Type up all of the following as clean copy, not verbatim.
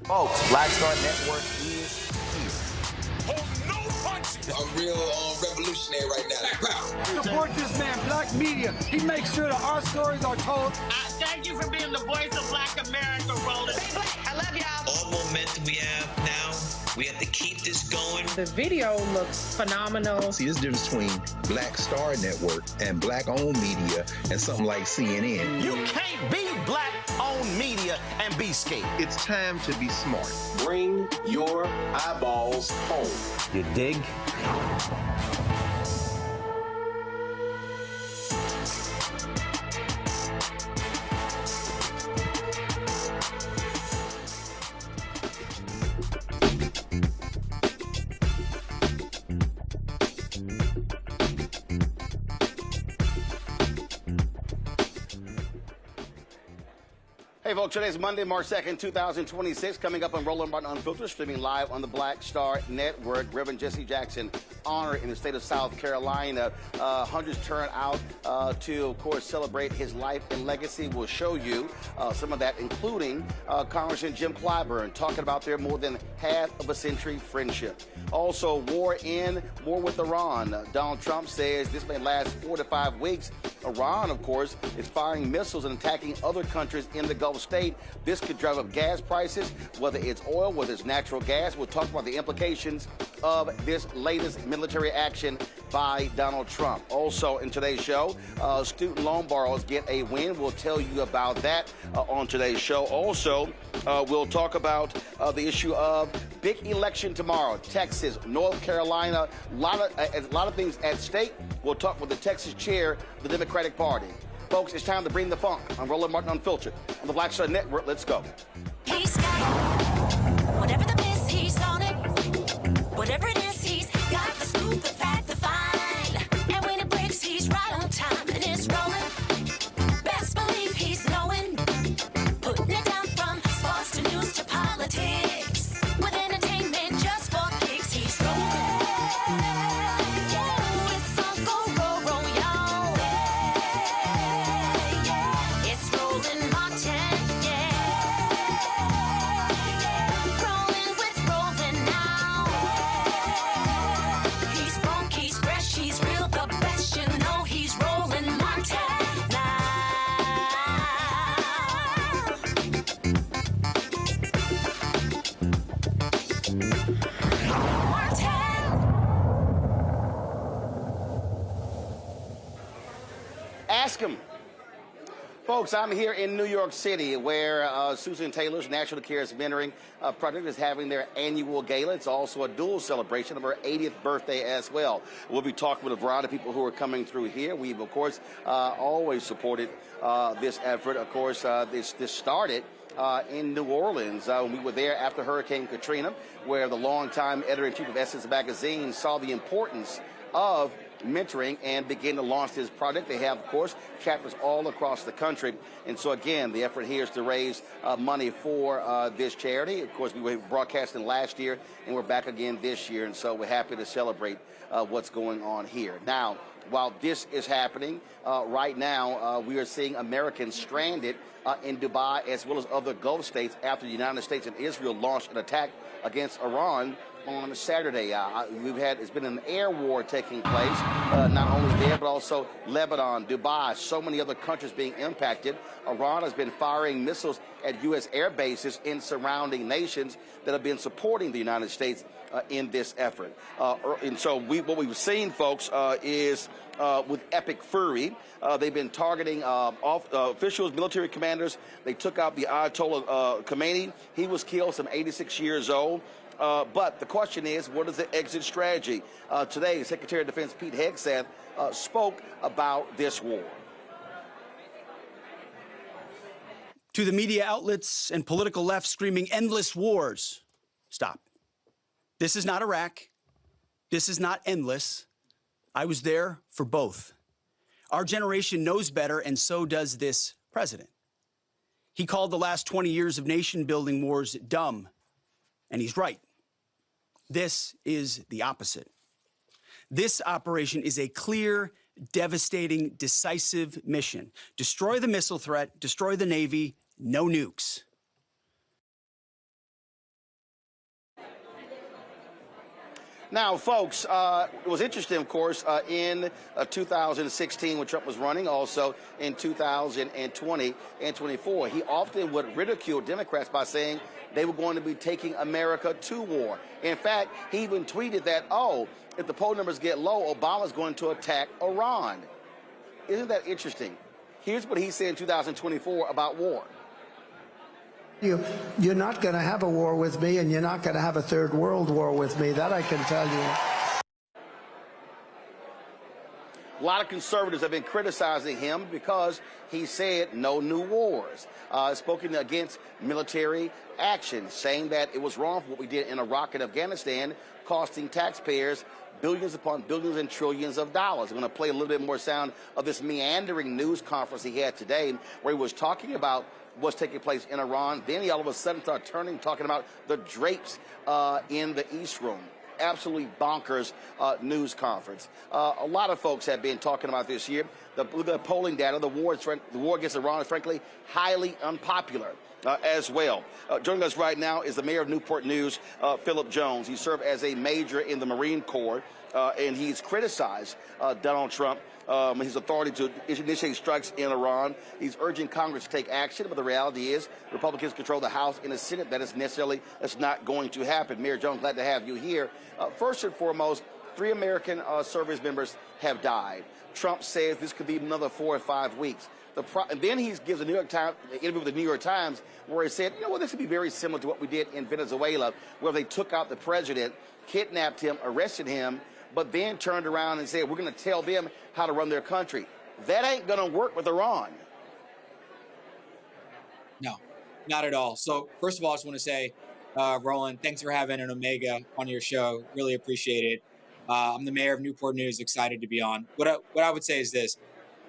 Folks, Black Star Network is here. Hold no punches. I'm real revolutionary right now. Support this man, Black Media. He makes sure that our stories are told. Thank you for being the voice of Black America, Roland. Stay black. I love y'all. All momentum we have now, we have to keep this going. The video looks phenomenal. See, there's a difference between Black Star Network and Black-owned media and something like CNN. You can't be Black-owned media and be scared. It's time to be smart. Bring your eyeballs home. You dig? Hey, folks, today's Monday, March 2nd, 2026. Coming up on Roland Martin Unfiltered, streaming live on the Black Star Network. Reverend Jesse Jackson, honor in the state of South Carolina. Hundreds turn out to, of course, celebrate his life and legacy. We'll show you some of that, including Congressman Jim Clyburn talking about their more than half of a century friendship. Also, war with Iran. Donald Trump says this may last 4 to 5 weeks. Iran, of course, is firing missiles and attacking other countries in the Gulf state. This could drive up gas prices, whether it's oil, whether it's natural gas. We'll talk about the implications of this latest military action by Donald Trump. Also, in today's show, student loan borrowers get a win. We'll tell you about that on today's show. Also, we'll talk about the issue of big election tomorrow. Texas, North Carolina, a lot of things at stake. We'll talk with the Texas chair of the Democratic Party. Folks, it's time to bring the funk. I'm Roland Martin Unfiltered on the Black Star Network. Let's go. He's got it. Whatever the miss, he's on it. Whatever it is, he's got the scoop, the fact, the find. And when it breaks, he's right on time and it's rolling. Best believe he's knowing. Putting it down from sports to news to politics. With entertainment just for kicks, he's rolling. Ask him. Folks, I'm here in New York City where Susan Taylor's National Cares Mentoring Project is having their annual gala. It's also a dual celebration of her 80th birthday as well. We'll be talking with a variety of people who are coming through here. We've, of course, always supported this effort. Of course, this started in New Orleans. We were there after Hurricane Katrina, where the longtime editor-in-chief of Essence Magazine saw the importance of mentoring and begin to launch this project. They have, of course, chapters all across the country. And so, again, the effort here is to raise money for this charity. Of course, we were broadcasting last year, and we're back again this year. And so we're happy to celebrate what's going on here. Now, while this is happening, right now, we are seeing Americans stranded in Dubai as well as other Gulf states after the United States and Israel launched an attack against Iran on Saturday. It's been an air war taking place, not only there, but also Lebanon, Dubai, so many other countries being impacted. Iran has been firing missiles at U.S. air bases in surrounding nations that have been supporting the United States in this effort. And so what we've seen, folks, is with epic fury. They've been targeting officials, military commanders. They took out the Ayatollah Khomeini. He was killed, some 86 years old. But the question is, what is the exit strategy? Today, Secretary of Defense Pete Hegseth spoke about this war. To the media outlets and political left screaming endless wars, stop. This is not Iraq. This is not endless. I was there for both. Our generation knows better, and so does this president. He called the last 20 years of nation-building wars dumb, and he's right. This is the opposite. This operation is a clear, devastating, decisive mission. Destroy the missile threat, destroy the Navy, no nukes. Now, folks, it was interesting, of course, in 2016 when Trump was running, also in 2020 and 24. He often would ridicule Democrats by saying they were going to be taking America to war. In fact, he even tweeted that, oh, if the poll numbers get low, Obama's going to attack Iran. Isn't that interesting? Here's what he said in 2024 about war. You're not going to have a war with me, and you're not going to have a third world war with me. That I can tell you. A lot of conservatives have been criticizing him because he said no new wars, spoken against military action, saying that it was wrong for what we did in Iraq and Afghanistan, costing taxpayers billions upon billions and trillions of dollars. I'm going to play a little bit more sound of this meandering news conference he had today where he was talking about what's taking place in Iran. Then he all of a sudden started turning, talking about the drapes in the East Room. Absolutely bonkers news conference. A lot of folks have been talking about this year. The polling data, the war against Iran is frankly highly unpopular as well. Joining us right now is the mayor of Newport News, Phillip Jones. He served as a major in the Marine Corps, and he's criticized Donald Trump, his authority to initiate strikes in Iran. He's urging Congress to take action, but the reality is Republicans control the House and the Senate. That's not going to happen. Mayor Jones, glad to have you here. First and foremost, 3 American service members have died. Trump says this could be another 4 or 5 weeks. And then he gives an interview with the New York Times where he said, you know what, this would be very similar to what we did in Venezuela, where they took out the president, kidnapped him, arrested him, but then turned around and said, we're going to tell them how to run their country. That ain't going to work with Iran. No, not at all. So first of all, I just want to say, Roland, thanks for having an Omega on your show. Really appreciate it. I'm the mayor of Newport News, excited to be on. What I would say is this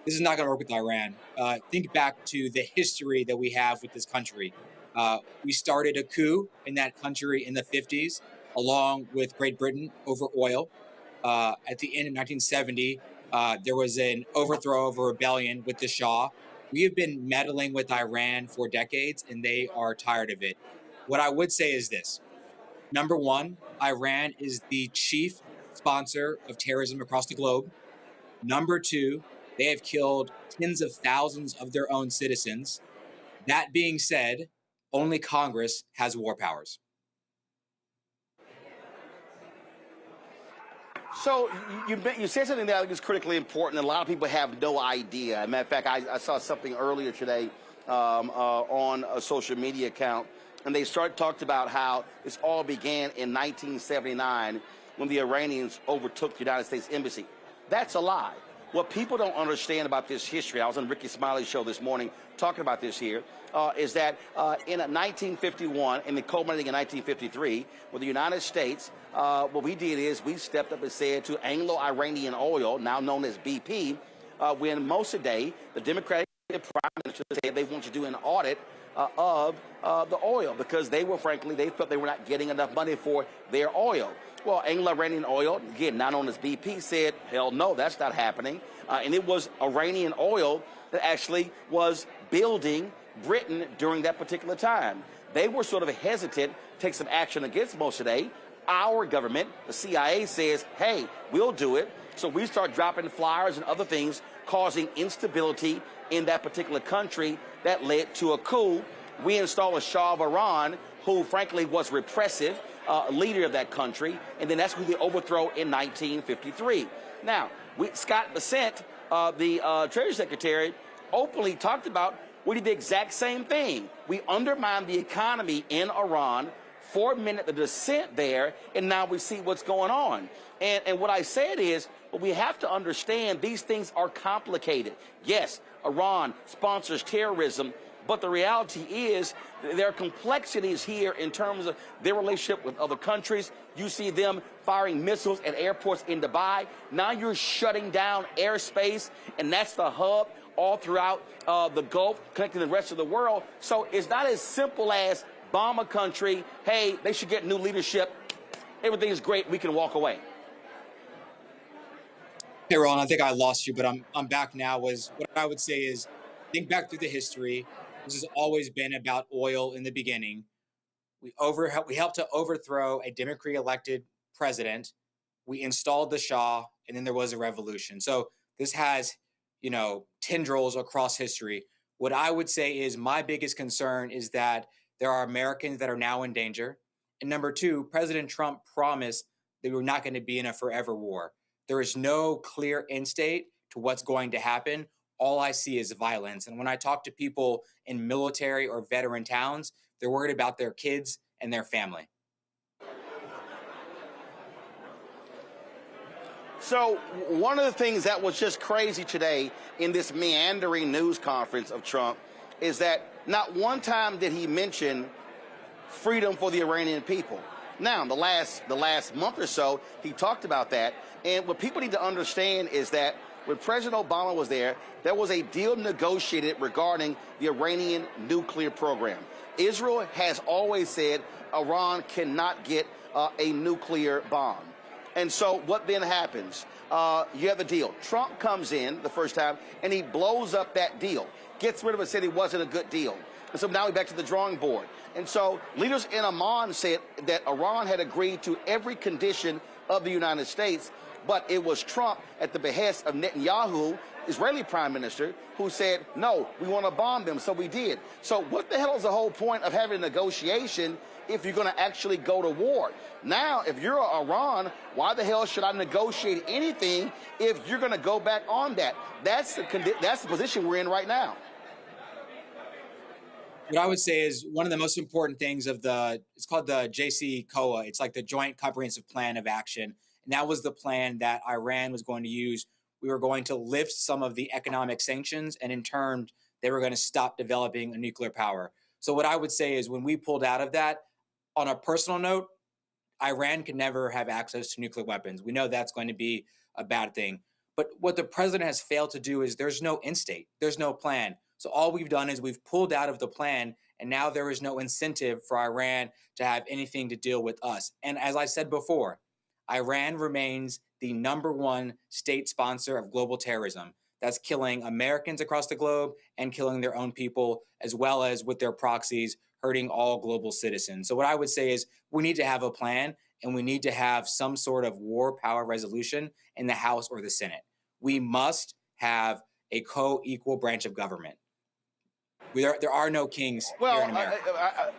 is not going to work with Iran. Think back to the history that we have with this country. We started a coup in that country in the 50s, along with Great Britain over oil. At the end of 1970, there was an overthrow of a rebellion with the Shah. We have been meddling with Iran for decades, and they are tired of it. What I would say is this. Number one, Iran is the chief sponsor of terrorism across the globe. Number two, they have killed tens of thousands of their own citizens. That being said, only Congress has war powers. So you said something that I think is critically important, and a lot of people have no idea. As a matter of fact, I saw something earlier today on a social media account, and they talked about how this all began in 1979 when the Iranians overtook the United States Embassy. That's a lie. What people don't understand about this history, I was on Ricky Smiley's show this morning talking about this here, is that in 1951 and then culminating in 1953, with the United States, what we did is we stepped up and said to Anglo-Iranian Oil, now known as BP, when Mossadegh, the Democratic Prime Minister, said they wanted to do an audit of the oil because they felt they were not getting enough money for their oil. Well, Anglo-Iranian Oil, again, now known as BP, said, hell no, that's not happening. And it was Iranian oil that actually was building Britain during that particular time. They were sort of hesitant to take some action against Mossadegh. Our government, the CIA, says, hey, we'll do it. So we start dropping flyers and other things, causing instability in that particular country that led to a coup. We install a Shah of Iran, who frankly was repressive, leader of that country, and then that's who they overthrow in 1953. Now, Scott Bessent, the Treasury Secretary, openly talked about we did the exact same thing. We undermined the economy in Iran, 4 minutes the descent there, and now we see what's going on. And what I said is, well, we have to understand these things are complicated. Yes, Iran sponsors terrorism, but the reality is there are complexities here in terms of their relationship with other countries. You see them firing missiles at airports in Dubai. Now you're shutting down airspace, and that's the hub all throughout the Gulf, connecting the rest of the world. So it's not as simple as bomb a country, hey, they should get new leadership, everything is great, we can walk away. Hey, Ron, I think I lost you, but I'm back now. What I would say is, think back through the history. This has always been about oil in the beginning. We helped to overthrow a Democratic elected president. we installed the Shah, and then there was a revolution. So this has, tendrils across history. What I would say is my biggest concern is that there are Americans that are now in danger. And number two, President Trump promised that we're not going to be in a forever war. There is no clear end state to what's going to happen. All I see is violence. And when I talk to people in military or veteran towns, they're worried about their kids and their family. So one of the things that was just crazy today in this meandering news conference of Trump is that not one time did he mention freedom for the Iranian people. Now, the last month or so, he talked about that. And what people need to understand is that when President Obama was there was a deal negotiated regarding the Iranian nuclear program. Israel has always said Iran cannot get a nuclear bomb. And so what then happens? You have the deal. Trump comes in the first time, and he blows up that deal, gets rid of it, said it wasn't a good deal. And so now we're back to the drawing board. And so leaders in Amman said that Iran had agreed to every condition of the United States, but it was Trump, at the behest of Netanyahu, Israeli prime minister, who said, no, we want to bomb them, so we did. So what the hell is the whole point of having a negotiation if you're going to actually go to war? Now, if you're Iran, why the hell should I negotiate anything if you're going to go back on that? That's the position we're in right now. What I would say is one of the most important things it's called the JCPOA. It's like the Joint Comprehensive Plan of Action. And that was the plan that Iran was going to use. We were going to lift some of the economic sanctions, and in turn, they were going to stop developing a nuclear power. So what I would say is when we pulled out of that, on a personal note, Iran could never have access to nuclear weapons. We know that's going to be a bad thing. But what the president has failed to do is there's no end state. There's no plan. So all we've done is we've pulled out of the plan, and now there is no incentive for Iran to have anything to deal with us. And as I said before, Iran remains the #1 state sponsor of global terrorism. That's killing Americans across the globe and killing their own people, as well as with their proxies, hurting all global citizens. So what I would say is we need to have a plan, and we need to have some sort of war power resolution in the House or the Senate. We must have a co-equal branch of government. There are no kings here in America.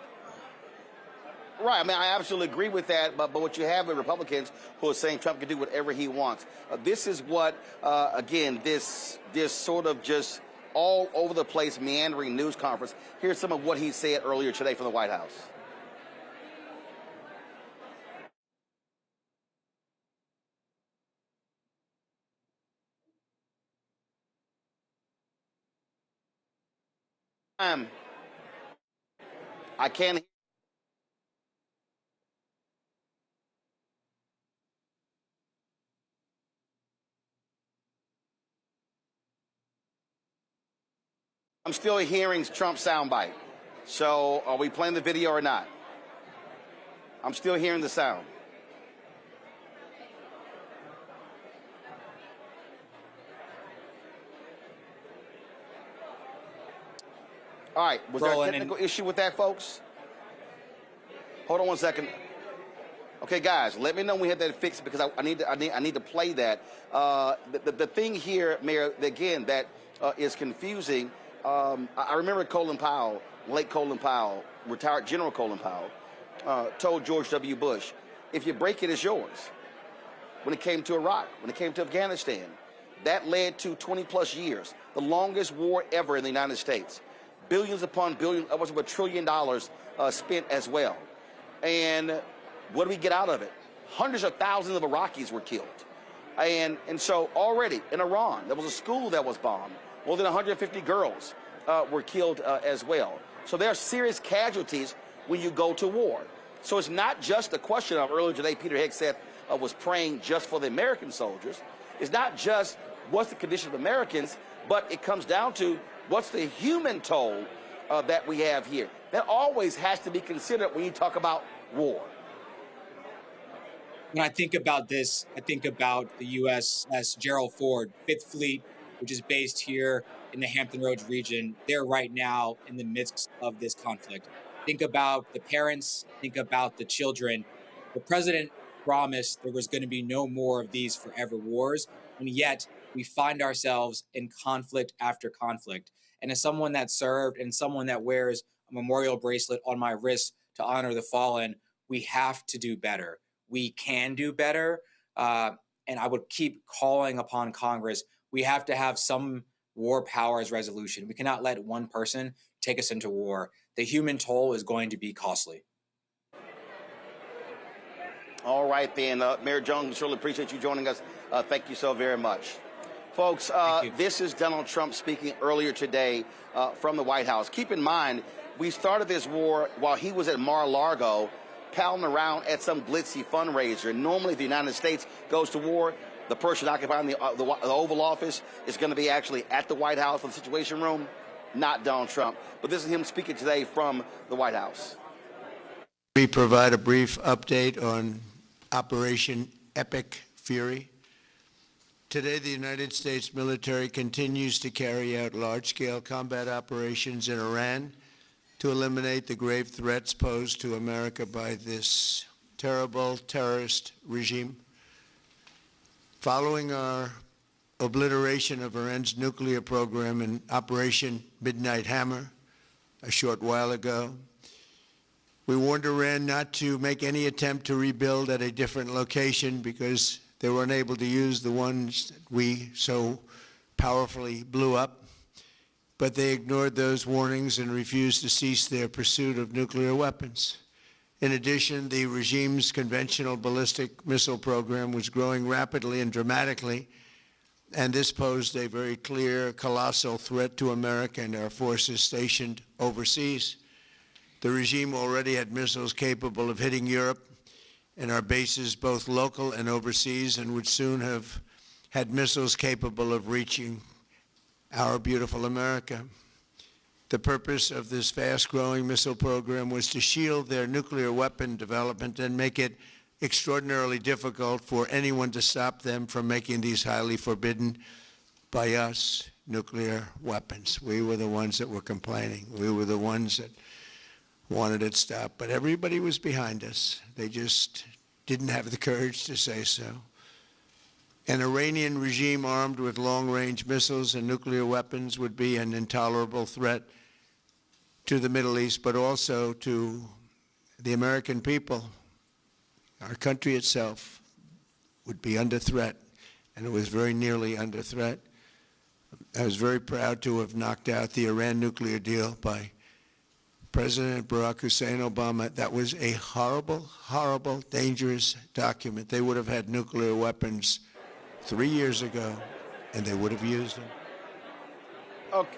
Right. I mean, I absolutely agree with that. But what you have with Republicans who are saying Trump can do whatever he wants. This is what, again, this sort of just all over the place meandering news conference. Here's some of what he said earlier today from the White House. I can't. I'm still hearing Trump's soundbite. So are we playing the video or not? I'm still hearing the sound. All right, was there a technical issue with that, folks? Hold on one second. Okay, guys, let me know when we have that fixed because I need to play that. The thing here, Mayor, again, that is confusing. I remember Colin Powell, late Colin Powell, retired General Colin Powell, told George W. Bush, if you break it, it's yours. When it came to Iraq, when it came to Afghanistan, that led to 20-plus years, the longest war ever in the United States. Billions upon billions, upwards of $1 trillion spent as well. And what do we get out of it? Hundreds of thousands of Iraqis were killed. And so already in Iran, there was a school that was bombed. More than 150 girls were killed as well. So there are serious casualties when you go to war. So it's not just a question of, earlier today, Peter Hegseth was praying just for the American soldiers. It's not just what's the condition of Americans, but it comes down to what's the human toll that we have here. That always has to be considered when you talk about war. When I think about this, I think about the USS Gerald Ford, 5th Fleet, which is based here in the Hampton Roads region. They're right now in the midst of this conflict. Think about the parents, think about the children. The president promised there was going to be no more of these forever wars, and yet we find ourselves in conflict after conflict. And as someone that served and someone that wears a memorial bracelet on my wrist to honor the fallen, we have to do better. We can do better. And I would keep calling upon Congress. We have to have some war powers resolution. We cannot let one person take us into war. The human toll is going to be costly. All right, then. Mayor Jones, we certainly appreciate you joining us. Thank you so very much. Folks, this is Donald Trump speaking earlier today from the White House. Keep in mind, we started this war while he was at Mar-a-Lago, palling around at some glitzy fundraiser. Normally, if the United States goes to war, the person occupying the Oval Office is going to be actually at the White House in the Situation Room, not Donald Trump. But this is him speaking today from the White House. We provide a brief update on Operation Epic Fury. Today, the United States military continues to carry out large-scale combat operations in Iran to eliminate the grave threats posed to America by this terrible terrorist regime. Following our obliteration of Iran's nuclear program in Operation Midnight Hammer a short while ago, we warned Iran not to make any attempt to rebuild at a different location because they were unable to use the ones that we so powerfully blew up. But they ignored those warnings and refused to cease their pursuit of nuclear weapons. In addition, the regime's conventional ballistic missile program was growing rapidly and dramatically, and this posed a very clear, colossal threat to America and our forces stationed overseas. The regime already had missiles capable of hitting Europe and our bases, both local and overseas, and would soon have had missiles capable of reaching our beautiful America. The purpose of this fast-growing missile program was to shield their nuclear weapon development and make it extraordinarily difficult for anyone to stop them from making these highly forbidden by us nuclear weapons. We were the ones that were complaining. We were the ones that wanted it stopped. But everybody was behind us. They just didn't have the courage to say so. An Iranian regime armed with long-range missiles and nuclear weapons would be an intolerable threat to the Middle East, but also to the American people. Our country itself would be under threat, and it was very nearly under threat. I was very proud to have knocked out the Iran nuclear deal by President Barack Hussein Obama. That was a horrible, horrible, dangerous document. They would have had nuclear weapons 3 years ago, and they would have used them.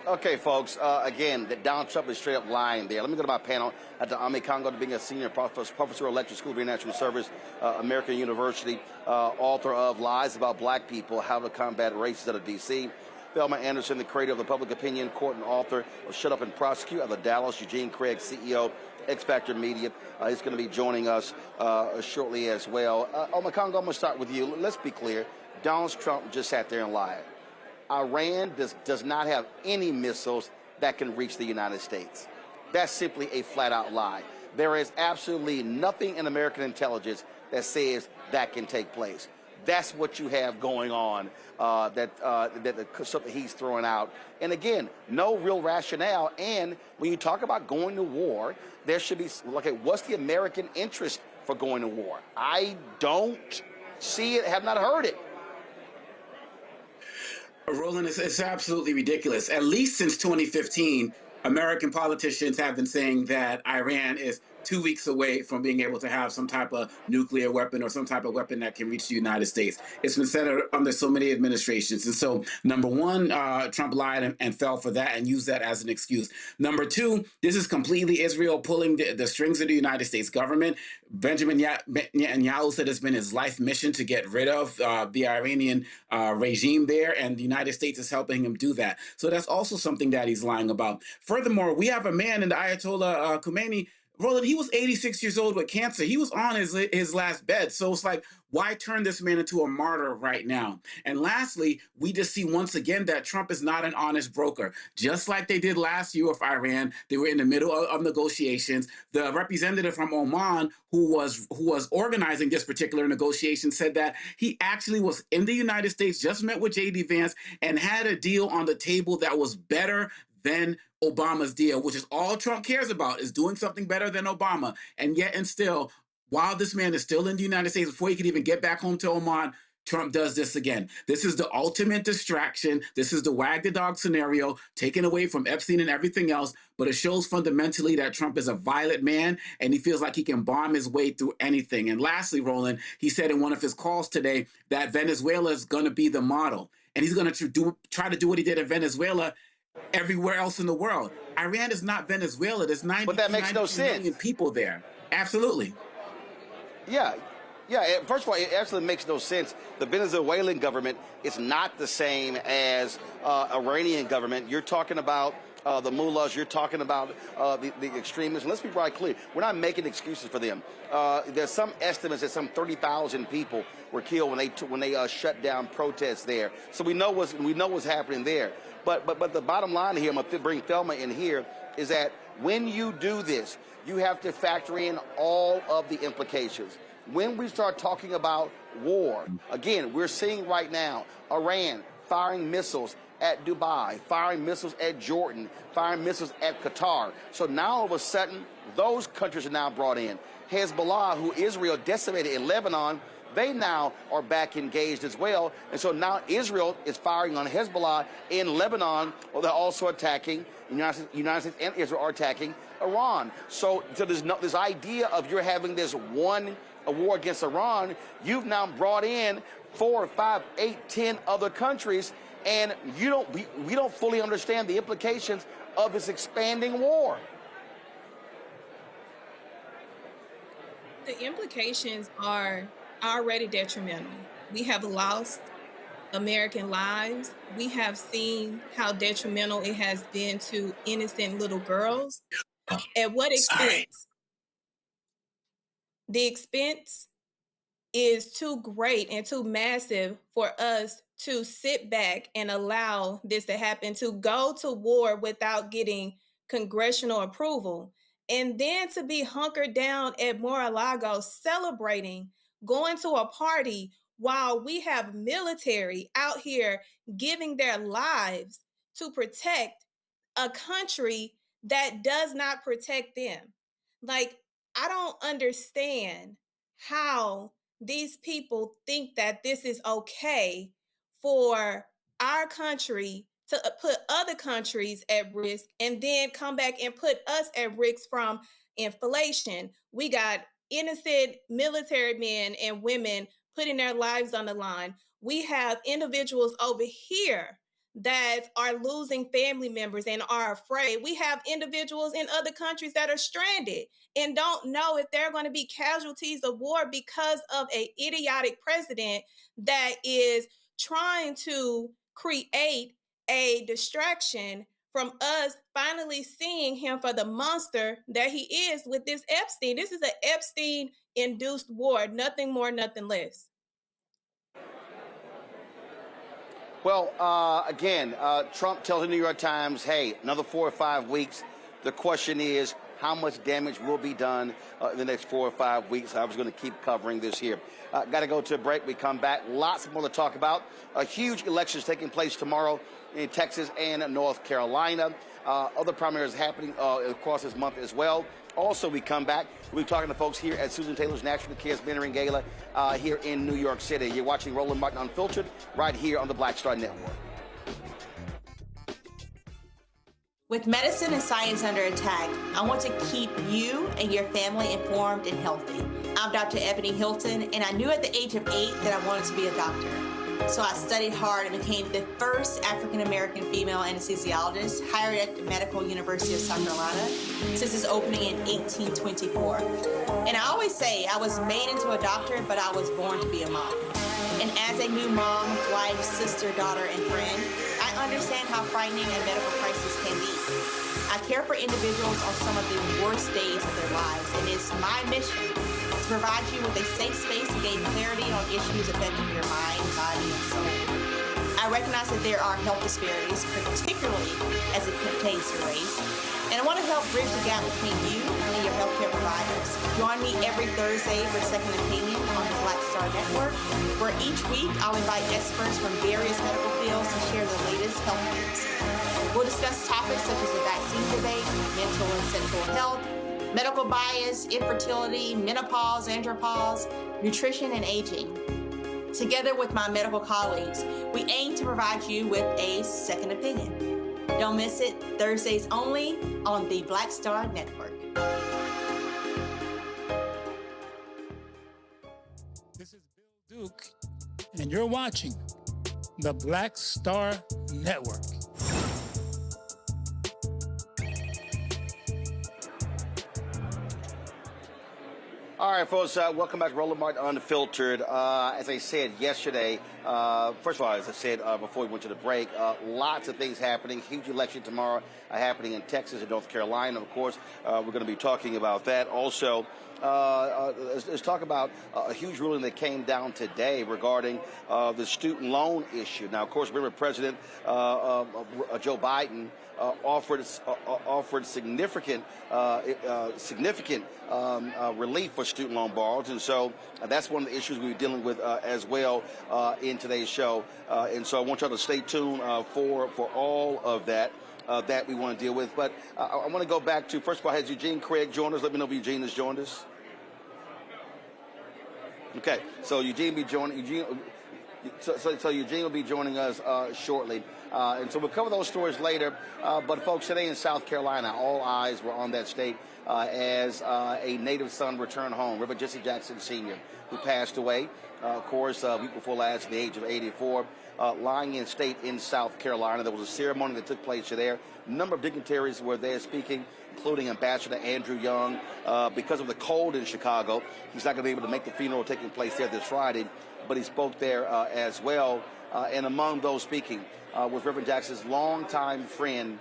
Okay, folks. Again, Donald Trump is straight up lying there. Let me go to my panel. Dr. Ami Congo, being a senior professor of electrical school of international service, American University, author of Lies About Black People, How to Combat Racism out of D.C. Thelma Anderson, the creator of the Public Opinion Court and author of Shut Up and Prosecute of the Dallas, Eugene Craig, CEO, X Factor Media. He's going to be joining us shortly as well. Ami Congo, I'm going to start with you. Let's be clear. Donald Trump just sat there and lied. Iran does not have any missiles that can reach the United States. That's simply a flat-out lie. There is absolutely nothing in American intelligence that says that can take place. That's what you have going on, something he's throwing out. And again, no real rationale. And when you talk about going to war, there should be, okay, what's the American interest for going to war? I don't see it, have not heard it. Roland, it's absolutely ridiculous. At least since 2015, American politicians have been saying that Iran is 2 weeks away from being able to have some type of nuclear weapon or some type of weapon that can reach the United States. It's been said under so many administrations. And so, number one, Trump lied and fell for that and used that as an excuse. Number two, this is completely Israel pulling the strings of the United States government. Benjamin Netanyahu said it's been his life mission to get rid of the Iranian regime there, and the United States is helping him do that. So that's also something that he's lying about. Furthermore, we have a man in the Ayatollah Khomeini Roland, he was 86 years old with cancer. He was on his last bed. So it's like, why turn this man into a martyr right now? And lastly, we just see once again that Trump is not an honest broker. Just like they did last year with Iran, they were in the middle of negotiations. The representative from Oman, who was organizing this particular negotiation, said that he actually was in the United States, just met with J.D. Vance, and had a deal on the table that was better than Obama's deal, which is all Trump cares about, is doing something better than Obama. And yet and still, while this man is still in the United States, before he could even get back home to Oman, Trump does this again. This is the ultimate distraction. This is the wag the dog scenario, taken away from Epstein and everything else. But it shows fundamentally that Trump is a violent man, and he feels like he can bomb his way through anything. And lastly, Roland, he said in one of his calls today that Venezuela is going to be the model. And he's going to try to do what he did in Venezuela everywhere else in the world. Iran is not Venezuela. There's 90 million people there. Absolutely. Yeah. First of all, it absolutely makes no sense. The Venezuelan government is not the same as Iranian government. You're talking about the mullahs. You're talking about the extremists. And let's be right clear. We're not making excuses for them. There's some estimates that some 30,000 people were killed when they shut down protests there. So we know what's happening there. But the bottom line here, I'm going to bring Thelma in here, is that when you do this, you have to factor in all of the implications. When we start talking about war, again, we're seeing right now Iran firing missiles at Dubai, firing missiles at Jordan, firing missiles at Qatar. So now all of a sudden, those countries are now brought in. Hezbollah, who Israel decimated in Lebanon, they now are back engaged as well. And so now Israel is firing on Hezbollah in Lebanon, while they're also attacking, the United States and Israel are attacking Iran. So there's this idea of you're having this a war against Iran. You've now brought in 4, 5, 8, 10 other countries, and we don't fully understand the implications of this expanding war. The implications are already detrimental. We have lost American lives. We have seen how detrimental it has been to innocent little girls. At what expense? The expense is too great and too massive for us to sit back and allow this to happen, to go to war without getting congressional approval, and then to be hunkered down at Mar-a-Lago celebrating, going to a party while we have military out here giving their lives to protect a country that does not protect them. Like, I don't understand how these people think that this is okay for our country to put other countries at risk and then come back and put us at risk from inflation. We got innocent military men and women putting their lives on the line. We have individuals over here that are losing family members and are afraid. We have individuals in other countries that are stranded and don't know if they're going to be casualties of war because of an idiotic president that is trying to create a distraction from us finally seeing him for the monster that he is with this Epstein. This is an Epstein-induced war, nothing more, nothing less. Well, again, Trump tells the New York Times, hey, another 4 or 5 weeks. The question is, how much damage will be done in the next 4 or 5 weeks? I was going to keep covering this here. Got to go to a break. We come back. Lots more to talk about. A huge elections taking place tomorrow in Texas and North Carolina. Other primaries happening across this month as well. Also, we come back. We'll be talking to folks here at Susan Taylor's National Cares Mentoring Gala here in New York City. You're watching Roland Martin Unfiltered right here on the Black Star Network. With medicine and science under attack, I want to keep you and your family informed and healthy. I'm Dr. Ebony Hilton, and I knew at the age of 8 that I wanted to be a doctor. So I studied hard and became the first African-American female anesthesiologist hired at the Medical University of South Carolina since its opening in 1824. And I always say I was made into a doctor, but I was born to be a mom. And as a new mom, wife, sister, daughter, and friend, I understand how frightening a medical crisis can be. I I care for individuals on some of the worst days of their lives, and it's my mission to provide you with a safe space to gain clarity on issues affecting your mind, body, and soul. I recognize that there are health disparities, particularly as it pertains to race, and I want to help bridge the gap between you and your healthcare providers. Join me every Thursday for Second Opinion on the Black Star Network, where each week I'll invite experts from various medical fields to share the latest health news. We'll discuss topics such as the vaccine debate, mental and sexual health, medical bias, infertility, menopause, andropause, nutrition, and aging. Together with my medical colleagues, we aim to provide you with a second opinion. Don't miss it, Thursdays only on the Black Star Network. This is Bill Duke, and you're watching the Black Star Network. All right, folks, welcome back to Roland Martin Unfiltered. As I said yesterday, first of all, as I said before we went to the break, lots of things happening. Huge election tomorrow happening in Texas and North Carolina, of course. We're going to be talking about that. Also, let's talk about a huge ruling that came down today regarding the student loan issue. Now, of course, remember President Joe Biden offered significant relief for student loan borrowers, and so that's one of the issues we're dealing with as well in today's show. And so I want y'all to stay tuned for all of that that we want to deal with. But I want to go back to, first of all, has Eugene Craig joined us? Let me know if Eugene has joined us. Okay, so Eugene will be joining. So Eugene will be joining us shortly. And so we'll cover those stories later. But, folks, today in South Carolina, all eyes were on that state as a native son returned home, Reverend Jesse Jackson Sr., who passed away, of course, a week before last at the age of 84, lying in state in South Carolina. There was a ceremony that took place there. A number of dignitaries were there speaking, including Ambassador Andrew Young. Because of the cold in Chicago, he's not going to be able to make the funeral taking place there this Friday, but he spoke there as well. And among those speaking was Reverend Jackson's longtime friend,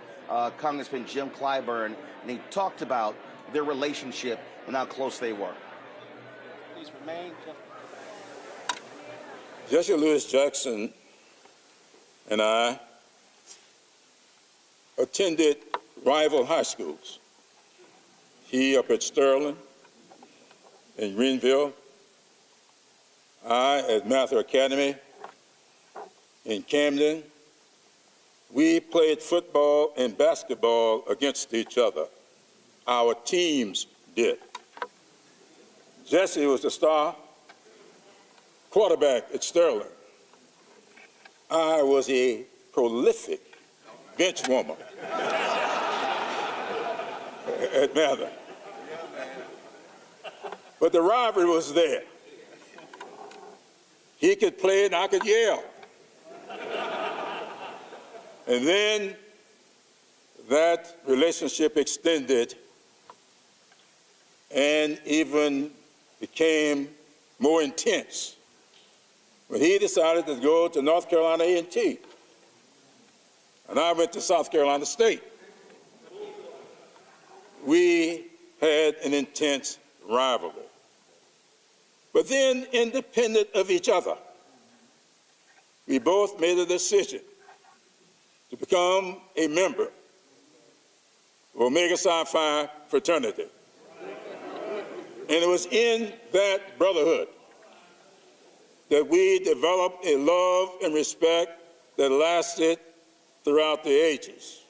Congressman Jim Clyburn, and he talked about their relationship and how close they were. Please remain. Jesse Louis Jackson and I attended rival high schools. He up at Sterling in Greenville, I at Mather Academy in Camden. We played football and basketball against each other. Our teams did. Jesse was the star quarterback at Sterling. I was a prolific bench warmer at Mather. But the rivalry was there. He could play and I could yell. And then that relationship extended and even became more intense when he decided to go to North Carolina A&T. And I went to South Carolina State. We had an intense rivalry. But then, independent of each other, we both made a decision to become a member of Omega Psi Phi fraternity. And it was in that brotherhood that we developed a love and respect that lasted throughout the ages.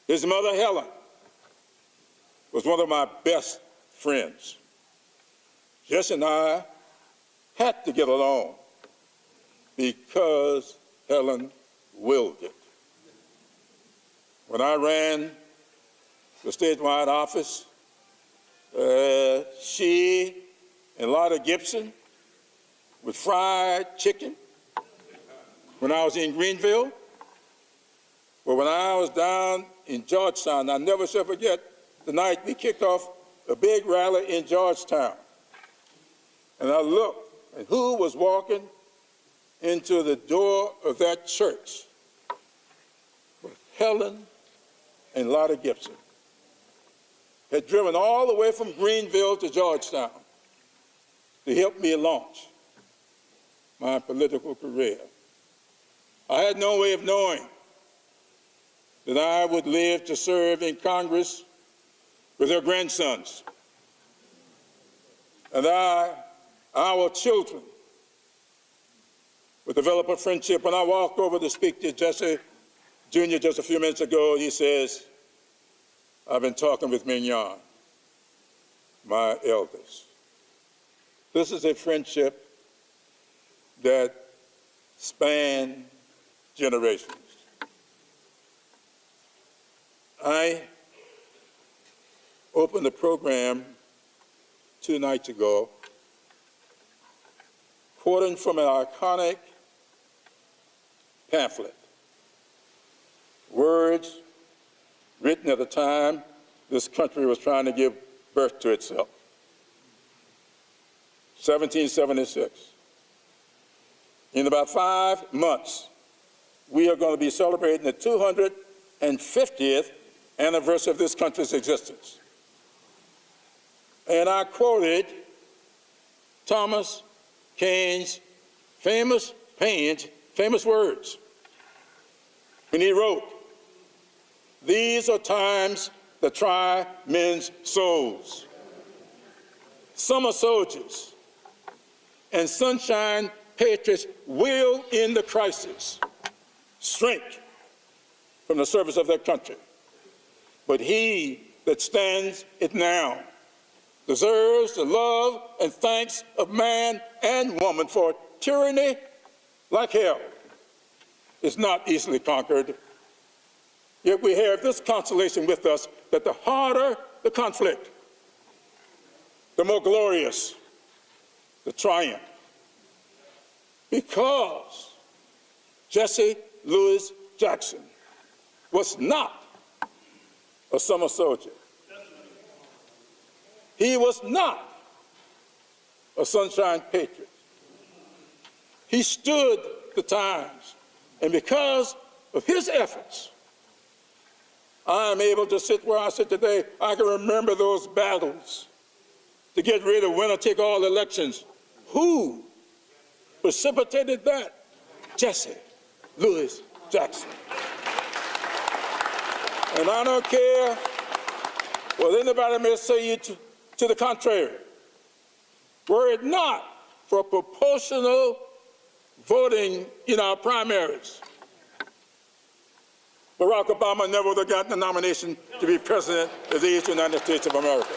His mother, Helen, was one of my best friends. Jess and I had to get along because Helen willed it. When I ran the statewide office, she and Lotta Gibson with fried chicken when I was in Greenville. But when I was down in Georgetown, I never shall forget the night we kicked off a big rally in Georgetown. And I looked, and who was walking into the door of that church? But Helen and Lottie Gibson had driven all the way from Greenville to Georgetown to help me launch my political career. I had no way of knowing that I would live to serve in Congress with their grandsons, and our children, would develop a friendship. When I walked over to speak to Jesse Jr. just a few minutes ago, he says, I've been talking with Mignon, my eldest. This is a friendship that spans generations. I opened the program 2 nights ago, quoting from an iconic pamphlet, words written at the time this country was trying to give birth to itself, 1776. In about 5 months, we are going to be celebrating the 250th anniversary of this country's existence. And I quoted Thomas Paine's famous words when he wrote, "These are times that try men's souls. Summer soldiers and sunshine patriots will, in the crisis, shrink from the service of their country. But he that stands it now deserves the love and thanks of man and woman, for tyranny, like hell, is not easily conquered. Yet we have this consolation with us, that the harder the conflict, the more glorious the triumph. Because Jesse Louis Jackson was not a summer soldier. He was not a sunshine patriot. He stood the times, and because of his efforts, I am able to sit where I sit today. I can remember those battles to get rid of winner-take-all elections. Who precipitated that? Jesse Louis Jackson. And I don't care what anybody may say you to the contrary. Were it not for proportional voting in our primaries, Barack Obama never would have gotten the nomination to be president of these United States of America.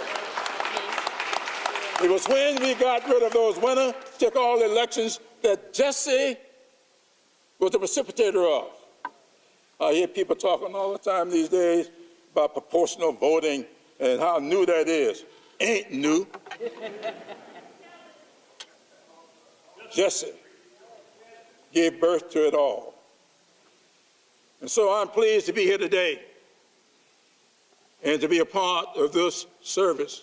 It was when we got rid of those winner-take-all elections that Jesse was the precipitator of. I hear people talking all the time these days about proportional voting and how new that is. Ain't new. Jesse gave birth to it all. And so I'm pleased to be here today and to be a part of this service,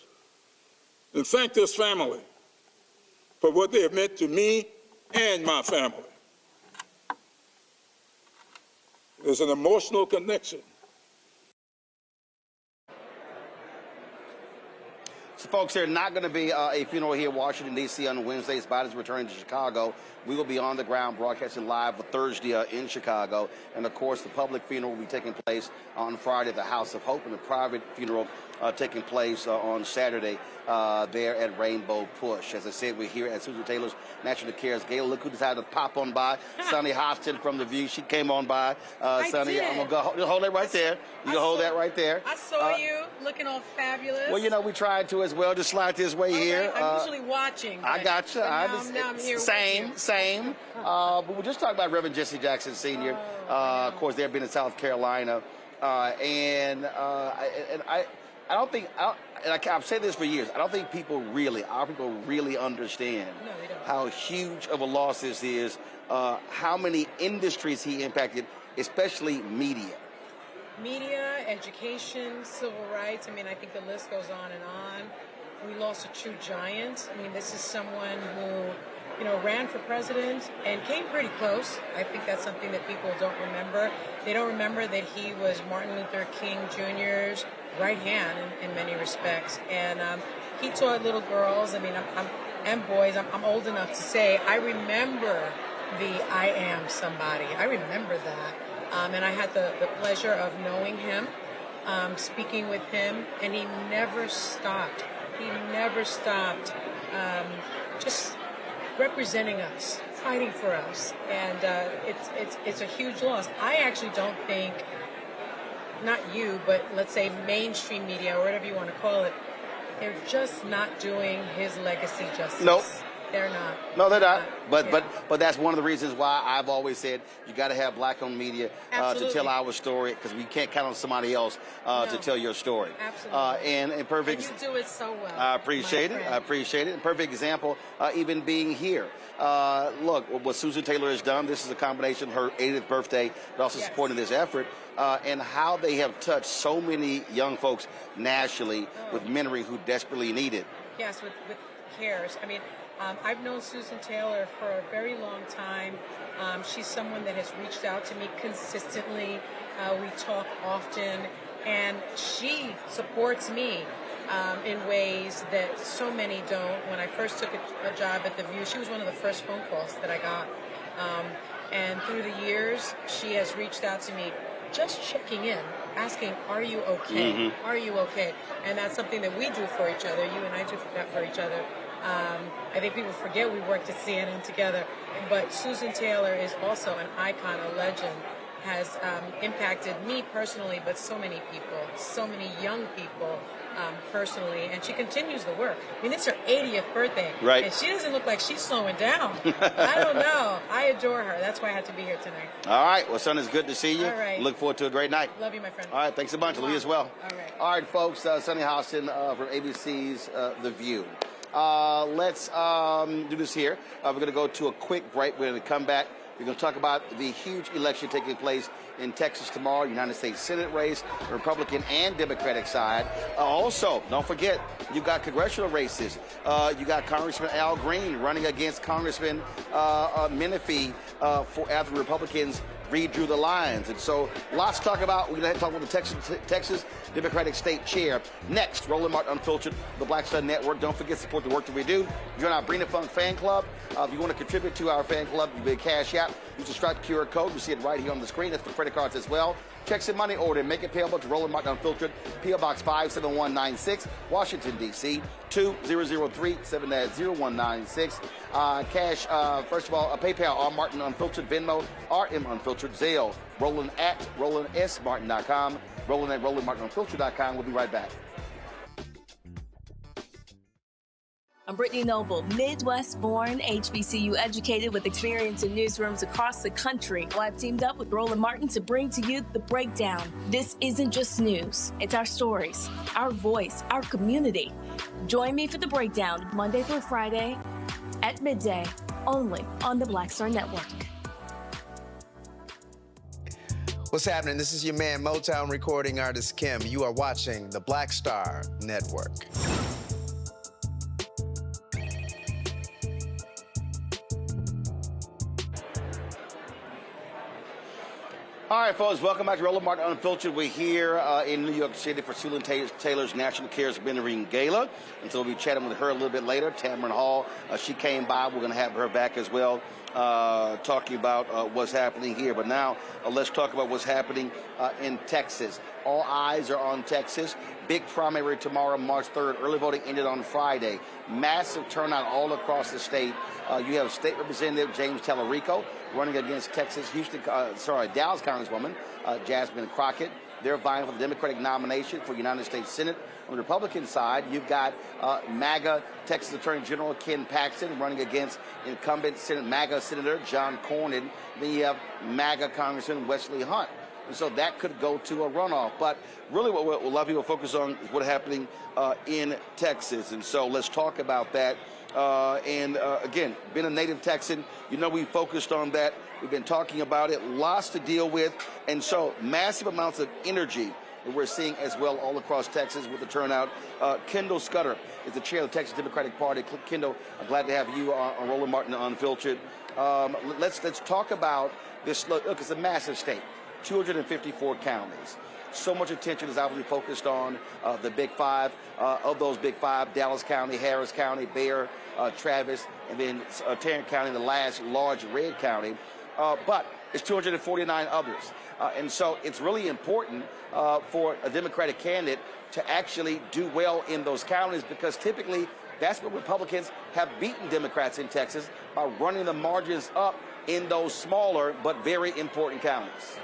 and thank this family for what they have meant to me and my family. There's an emotional connection. So, folks, there's not going to be a funeral here in Washington, D.C. on Wednesday. Biden's returning to Chicago. We will be on the ground broadcasting live for Thursday in Chicago. And, of course, the public funeral will be taking place on Friday at the House of Hope, and the private funeral taking place on Saturday there at Rainbow Push. As I said, we're here at Susan Taylor's National Cares Gala. Look who decided to pop on by. Sonny Hostin from The View. She came on by. Sonny, I'm going to go hold that right there. You can hold that right there. I saw you looking all fabulous. Well, you know, we tried to as well. Just slide this way here. I'm usually watching. I got you. Now I'm here same. But we're just talking about Reverend Jesse Jackson Sr. Of course, they've been in South Carolina. And I don't think, I've said this for years, I don't think our people really understand how huge of a loss this is, how many industries he impacted, especially media. Media, education, civil rights. I mean, I think the list goes on and on. We lost a true giant. I mean, this is someone who ran for president and came pretty close. I think that's something that people don't remember. They don't remember that he was Martin Luther King Jr.'s right hand in many respects. And he taught little girls, and boys, I'm old enough to say, I remember the I am somebody. I remember that. And I had the pleasure of knowing him, speaking with him, and he never stopped. He never stopped just representing us, fighting for us. And it's a huge loss. I actually don't think, not you, but let's say mainstream media, or whatever you want to call it, they're just not doing his legacy justice. Nope. They're not. No, they're not. But that's one of the reasons why I've always said you got to have black-owned media to tell our story, because we can't count on somebody else to tell your story. Absolutely. And perfect. And you do it so well. I appreciate it. I appreciate it. And perfect example, even being here. Look, what Susan Taylor has done. This is a combination of her 80th birthday, but also supporting this effort. And how they have touched so many young folks nationally with mentoring who desperately need it. Yes, with cares. I've known Susan Taylor for a very long time. She's someone that has reached out to me consistently. We talk often, and she supports me in ways that so many don't. When I first took a job at The View, she was one of the first phone calls that I got. And through the years, she has reached out to me, just checking in, asking, are you okay? Mm-hmm. Are you okay? And that's something that we do for each other. You and I do that for each other. I think people forget we worked at CNN together. But Susan Taylor is also an icon, a legend, has impacted me personally, but so many people, so many young people personally. And she continues the work. It's her 80th birthday. Right. And she doesn't look like she's slowing down. I don't know. I adore her. That's why I had to be here tonight. All right. Well, son, it's good to see you. All right. Look forward to a great night. Love you, my friend. All right. Thanks a bunch. Lee as well. All right. All right, folks. Sonny Hostin from ABC's The View. Let's do this here. We're going to go to a quick break. We're going to come back. We're going to talk about the huge election taking place in Texas tomorrow, United States Senate race, Republican and Democratic side. Also, don't forget, you've got congressional races. You got Congressman Al Green running against Congressman Menifee after the Republicans redrew the lines. And so lots to talk about. We're going to talk about the Texas Democratic State Chair. Next, Roland Martin Unfiltered, the Black Star Network. Don't forget to support the work that we do. Join our Bring the Funk fan club. If you want to contribute to our fan club, you can Cash App. Use the Stripe QR code. You see it right here on the screen. That's for credit cards as well. Checks and money order. Make it payable to Roland Martin Unfiltered, P.O. Box 57196, Washington, D.C. 2003 70196. Cash, first of all, PayPal, R. Martin Unfiltered, Venmo, RM Unfiltered, Zelle, Roland at RolandSMartin.com, Roland at RolandMartinUnfiltered.com. We'll be right back. I'm Brittany Noble, Midwest-born, HBCU educated with experience in newsrooms across the country. Well, I've teamed up with Roland Martin to bring to you The Breakdown. This isn't just news. It's our stories, our voice, our community. Join me for The Breakdown, Monday through Friday at midday, only on the Black Star Network. What's happening? This is your man, Motown recording artist Kim. You are watching the Black Star Network. All right, folks, welcome back to Roland Martin Unfiltered. We're here in New York City for Susan Taylor's National Cares Mentoring Gala. And so we'll be chatting with her a little bit later. Tamron Hall, she came by. We're going to have her back as well, talking about what's happening here. But now let's talk about what's happening in Texas. All eyes are on Texas. Big primary tomorrow, March 3rd. Early voting ended on Friday. Massive turnout all across the state. You have State Representative James Tallarico running against Dallas Congresswoman Jasmine Crockett. They're vying for the Democratic nomination for United States Senate. On the Republican side, you've got MAGA Texas Attorney General Ken Paxton running against incumbent MAGA Senator John Cornyn. Then you have MAGA Congressman Wesley Hunt. And so that could go to a runoff. But really what a lot of people focus on is what's happening in Texas. And so let's talk about that. Again, being a native Texan, we focused on that. We've been talking about it, lots to deal with. And so massive amounts of energy that we're seeing as well all across Texas with the turnout. Kendall Scudder is the chair of the Texas Democratic Party. Kendall, I'm glad to have you on Roland Martin Unfiltered. Let's talk about this. Look, it's a massive state, 254 counties. So much attention is obviously focused on the Big Five. Of those Big Five, Dallas County, Harris County, Bexar, Travis, and then Tarrant County, the last large red county. But it's 249 others. And so it's really important for a Democratic candidate to actually do well in those counties, because typically that's where Republicans have beaten Democrats in Texas, by running the margins up in those smaller but very important counties.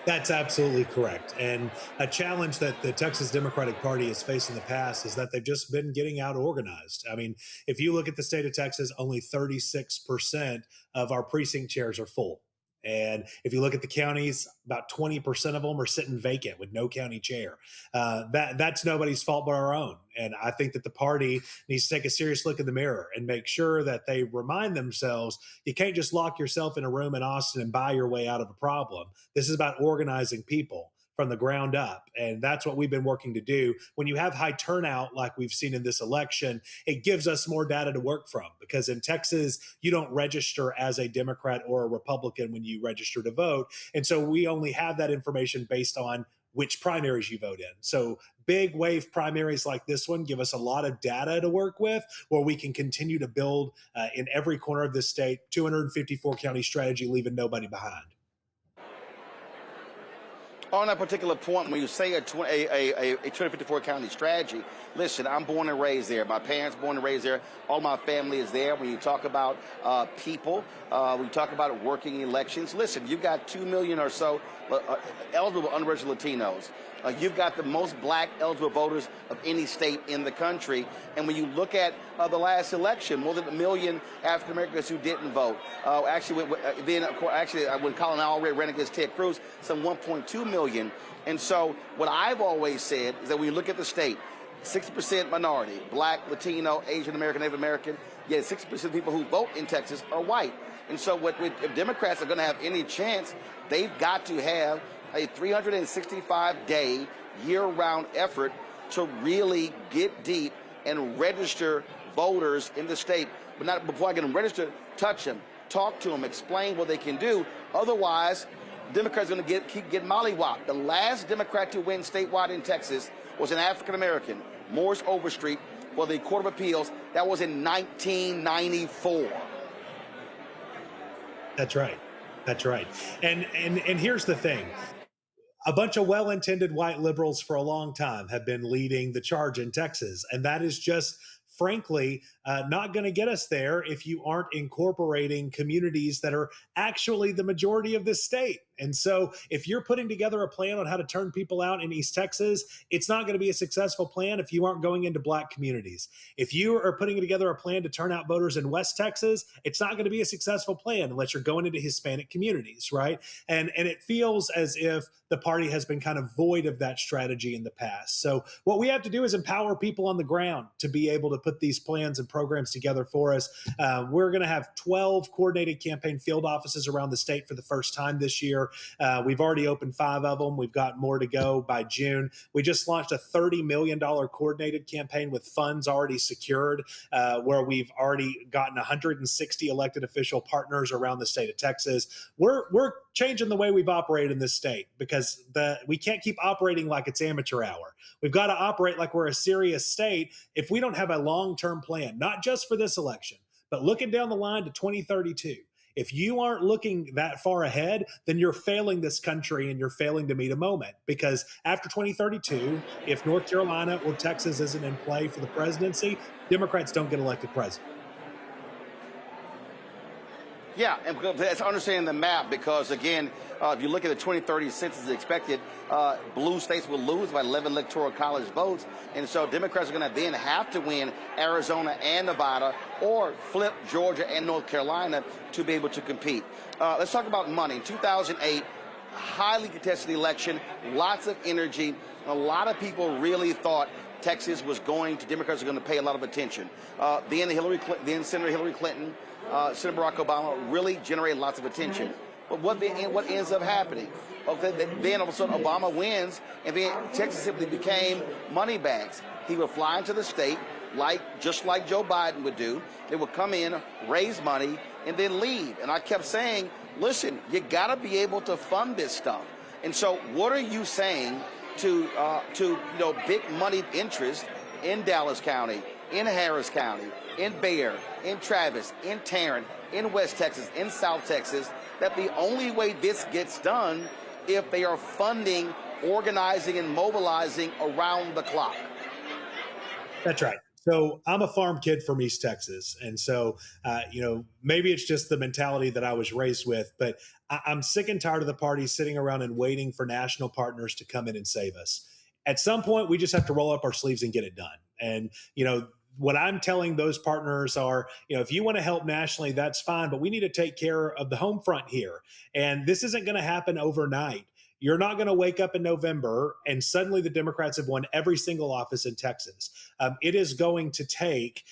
That's absolutely correct. And a challenge that the Texas Democratic Party has faced in the past is that they've just been getting out organized. I mean, if you look at the state of Texas, only 36% of our precinct chairs are full. And if you look at the counties, about 20% of them are sitting vacant with no county chair. That's nobody's fault but our own. And I think that the party needs to take a serious look in the mirror and make sure that they remind themselves, you can't just lock yourself in a room in Austin and buy your way out of a problem. This is about organizing people from the ground up. And that's what we've been working to do. When you have high turnout, like we've seen in this election, it gives us more data to work from, because in Texas, you don't register as a Democrat or a Republican when you register to vote. And so we only have that information based on which primaries you vote in. So big wave primaries like this one give us a lot of data to work with, where we can continue to build in every corner of this state, 254 county strategy, leaving nobody behind. On that particular point, when you say a 254 county strategy, listen, I'm born and raised there. My parents born and raised there. All my family is there. When you talk about people, we talk about working elections. Listen, you've got 2 million or so eligible unregistered Latinos. You've got the most black eligible voters of any state in the country. And when you look at the last election, more than 1 million African Americans who didn't vote. When Colin already ran against Ted Cruz, some 1.2 million. And so what I've always said is that when you look at the state, 60% minority, black, Latino, Asian American, Native American, yet 60% of people who vote in Texas are white. And so if Democrats are going to have any chance, they've got to have a 365-day, year-round effort to really get deep and register voters in the state. But not before I get them registered, touch them, talk to them, explain what they can do. Otherwise, Democrats are going to keep getting mollywopped. The last Democrat to win statewide in Texas was an African-American, Morris Overstreet, for the Court of Appeals. That was in 1994. That's right. That's right. And here's the thing. A bunch of well-intended white liberals for a long time have been leading the charge in Texas, and that is just, frankly, not going to get us there if you aren't incorporating communities that are actually the majority of this state. And so if you're putting together a plan on how to turn people out in East Texas, it's not going to be a successful plan if you aren't going into black communities. If you are putting together a plan to turn out voters in West Texas, it's not going to be a successful plan unless you're going into Hispanic communities, right? And it feels as if the party has been kind of void of that strategy in the past. So what we have to do is empower people on the ground to be able to put these plans and programs together for us. We're going to have 12 coordinated campaign field offices around the state for the first time this year. We've already opened 5 of them. We've got more to go by June. We just launched a $30 million coordinated campaign with funds already secured, where we've already gotten 160 elected official partners around the state of Texas. We're changing the way we've operated in this state, because we can't keep operating like it's amateur hour. We've got to operate like we're a serious state if we don't have a long-term plan, not just for this election, but looking down the line to 2032. If you aren't looking that far ahead, then you're failing this country and you're failing to meet a moment. Because after 2032, if North Carolina or Texas isn't in play for the presidency, Democrats don't get elected president. Yeah, and that's understanding the map, because, again, if you look at the 2030 census expected, blue states will lose by 11 electoral college votes. And so Democrats are going to then have to win Arizona and Nevada, or flip Georgia and North Carolina to be able to compete. Let's talk about money. In 2008, highly contested election, lots of energy. A lot of people really thought Texas was Democrats are going to pay a lot of attention. Then Senator Hillary Clinton, Senator Barack Obama really generated lots of attention. But what ends up happening? Okay, then all of a sudden Obama wins, and then Texas simply became money bags. He would fly into the state, just like Joe Biden would do. They would come in, raise money, and then leave. And I kept saying, listen, you got to be able to fund this stuff. And so, what are you saying to big money interests in Dallas County, in Harris County, in Bexar, in Travis, in Tarrant, in West Texas, in South Texas, that the only way this gets done if they are funding, organizing, and mobilizing around the clock? That's right. So I'm a farm kid from East Texas. And so, maybe it's just the mentality that I was raised with, but I'm sick and tired of the party sitting around and waiting for national partners to come in and save us. At some point, we just have to roll up our sleeves and get it done. And, what I'm telling those partners are, if you want to help nationally, that's fine, but we need to take care of the home front here. And this isn't going to happen overnight. You're not going to wake up in November and suddenly the Democrats have won every single office in Texas. It is going to take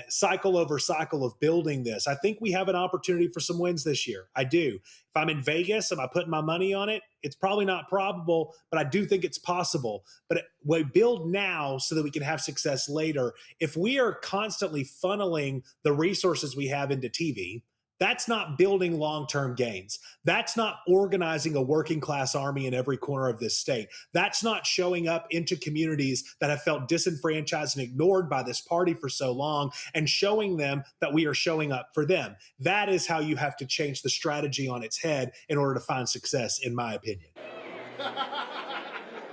cycle over cycle of building this. I think we have an opportunity for some wins this year. I do. If I'm in Vegas, am I putting my money on it? It's probably not probable, but I do think it's possible. But we build now so that we can have success later. If we are constantly funneling the resources we have into TV, that's not building long-term gains. That's not organizing a working class army in every corner of this state. That's not showing up into communities that have felt disenfranchised and ignored by this party for so long and showing them that we are showing up for them. That is how you have to change the strategy on its head in order to find success, in my opinion.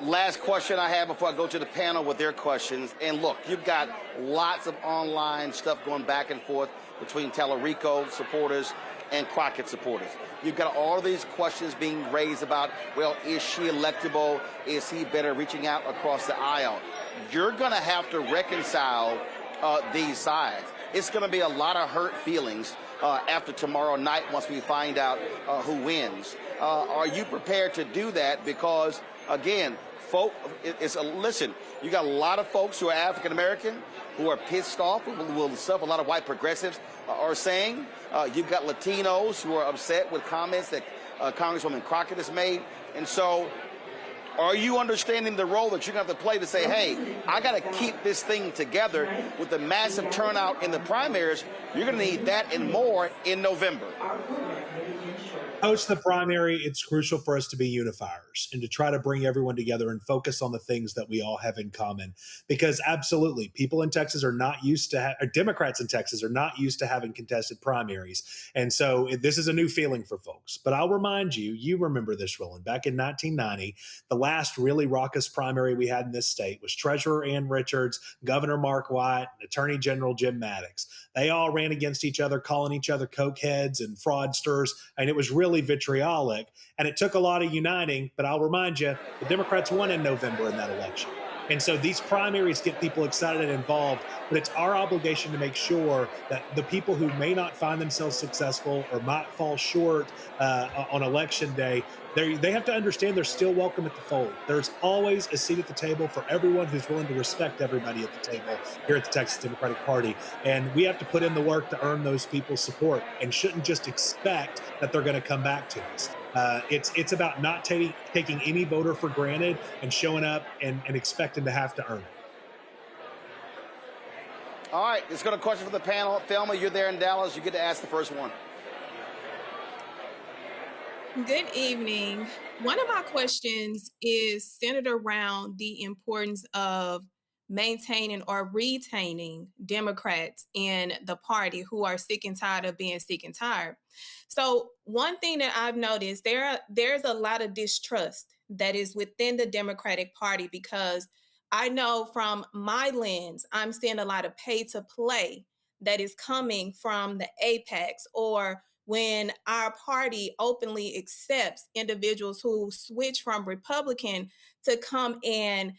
Last question I have before I go to the panel with their questions. And look, you've got lots of online stuff going back and forth between Tallarico supporters and Crockett supporters. You've got all of these questions being raised about, well, is she electable? Is he better reaching out across the aisle? You're going to have to reconcile these sides. It's going to be a lot of hurt feelings after tomorrow night once we find out who wins. Are you prepared to do that? Because, again, listen, you got a lot of folks who are African American who are pissed off with stuff a lot of white progressives are saying. You've got Latinos who are upset with comments that Congresswoman Crockett has made. And so are you understanding the role that you're going to have to play to say, hey, I got to keep this thing together with the massive turnout in the primaries? You're going to need that and more in November. Post the primary, it's crucial for us to be unifiers and to try to bring everyone together and focus on the things that we all have in common. Because absolutely, people in Texas are not used to, Democrats in Texas are not used to having contested primaries. And so this is a new feeling for folks. But I'll remind you, you remember this, Roland, back in 1990, the last really raucous primary we had in this state was Treasurer Ann Richards, Governor Mark White, and Attorney General Jim Maddox. They all ran against each other, calling each other cokeheads and fraudsters, and it was really vitriolic, and it took a lot of uniting, but I'll remind you, the Democrats won in November in that election. And so these primaries get people excited and involved, but it's our obligation to make sure that the people who may not find themselves successful or might fall short on election day, they have to understand they're still welcome at the fold. There's always a seat at the table for everyone who's willing to respect everybody at the table here at the Texas Democratic Party. And we have to put in the work to earn those people's support and shouldn't just expect that they're going to come back to us. It's about not taking any voter for granted and showing up and expecting to have to earn it. All right, let's go to a question for the panel. Thelma, you're there in Dallas. You get to ask the first one. Good evening. One of my questions is centered around the importance of maintaining or retaining Democrats in the party who are sick and tired of being sick and tired. So one thing that I've noticed, there's a lot of distrust that is within the Democratic Party, because I know from my lens, I'm seeing a lot of pay to play that is coming from the APACs, or when our party openly accepts individuals who switch from Republican to come and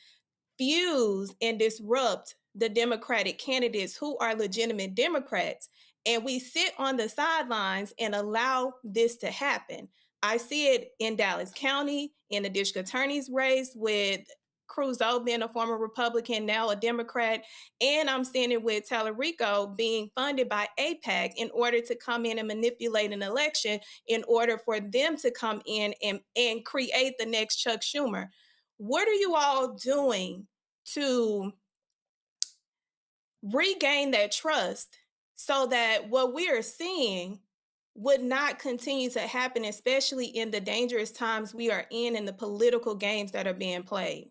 fuse and disrupt the Democratic candidates who are legitimate Democrats. And we sit on the sidelines and allow this to happen. I see it in Dallas County, in the district attorney's race with Crusoe, being a former Republican, now a Democrat, and I'm standing with Tallarico being funded by AIPAC in order to come in and manipulate an election in order for them to come in and create the next Chuck Schumer. What are you all doing to regain that trust so that what we are seeing would not continue to happen, especially in the dangerous times we are in and the political games that are being played?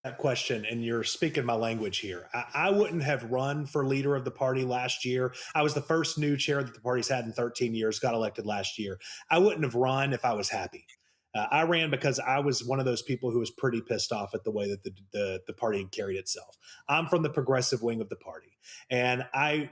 That question, and you're speaking my language here. I wouldn't have run for leader of the party last year. I was the first new chair that the party's had in 13 years, got elected last year. I wouldn't have run if I was happy. I ran because I was one of those people who was pretty pissed off at the way that the party had carried itself. I'm from the progressive wing of the party, and I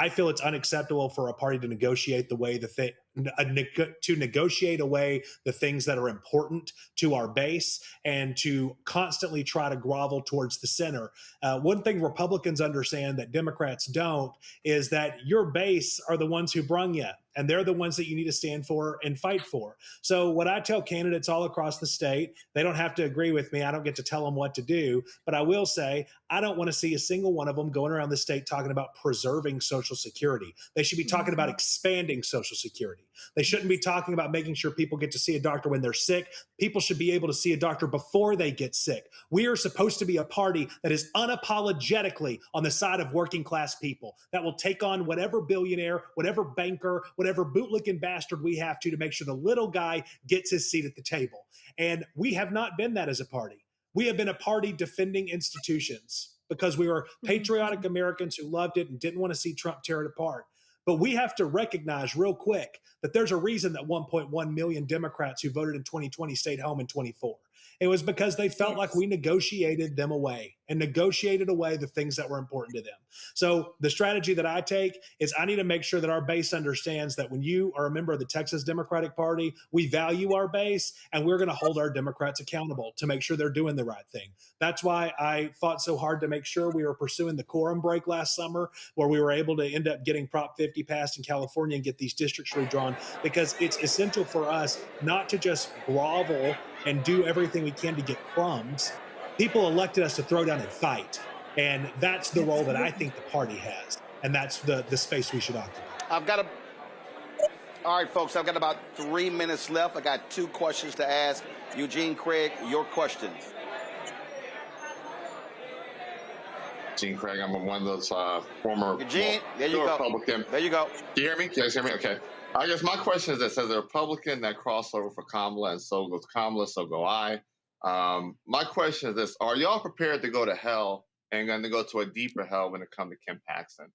feel it's unacceptable for a party to negotiate the way to negotiate away the things that are important to our base and to constantly try to grovel towards the center. One thing Republicans understand that Democrats don't is that your base are the ones who brung you, and they're the ones that you need to stand for and fight for. So what I tell candidates all across the state, they don't have to agree with me. I don't get to tell them what to do, but I will say I don't want to see a single one of them going around the state talking about preserving Social Security. They should be talking about expanding Social Security. They shouldn't be talking about making sure people get to see a doctor when they're sick. People should be able to see a doctor before they get sick. We are supposed to be a party that is unapologetically on the side of working class people, that will take on whatever billionaire, whatever banker, whatever bootlicking bastard we have to make sure the little guy gets his seat at the table. And we have not been that as a party. We have been a party defending institutions because we were patriotic Americans who loved it and didn't want to see Trump tear it apart. But we have to recognize real quick that there's a reason that 1.1 million Democrats who voted in 2020 stayed home in 24. It was because they felt like we negotiated them away and negotiated away the things that were important to them. So the strategy that I take is I need to make sure that our base understands that when you are a member of the Texas Democratic Party, we value our base and we're going to hold our Democrats accountable to make sure they're doing the right thing. That's why I fought so hard to make sure we were pursuing the quorum break last summer, where we were able to end up getting Prop 50 passed in California and get these districts redrawn, because it's essential for us not to just grovel and do everything we can to get crumbs. People elected us to throw down and fight. And that's the role that I think the party has. And that's the space we should occupy. All right, folks, I've got about 3 minutes left. I got 2 questions to ask. Eugene, Craig, your questions. Gene Craig, I'm one of those former Eugene, there you go. Republican. There you go. Do you hear me? Can you guys hear me? Okay. I guess my question is this: as a Republican that crossed over for Kamala, and so goes Kamala, so go I. My question is this: are y'all prepared to go to hell and going to go to a deeper hell when it comes to Ken Paxton,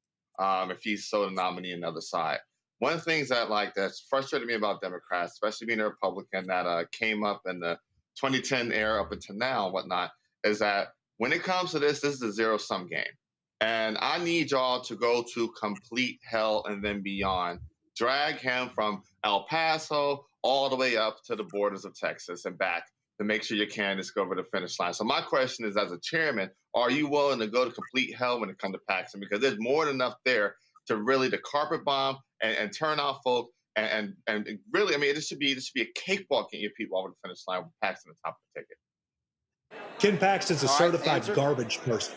if he's so the nominee on the other side? One of the things that's frustrated me about Democrats, especially being a Republican that came up in the 2010 era up until now and whatnot, is that when it comes to this is a zero-sum game. And I need y'all to go to complete hell and then beyond. Drag him from El Paso all the way up to the borders of Texas and back to make sure your candidates go over the finish line. So my question is, as a chairman, are you willing to go to complete hell when it comes to Paxton? Because there's more than enough there to really the carpet bomb and turn out folk and really, I mean, this should be a cakewalk getting your people over the finish line with Paxton on top of the ticket. Ken Paxton's a certified garbage person.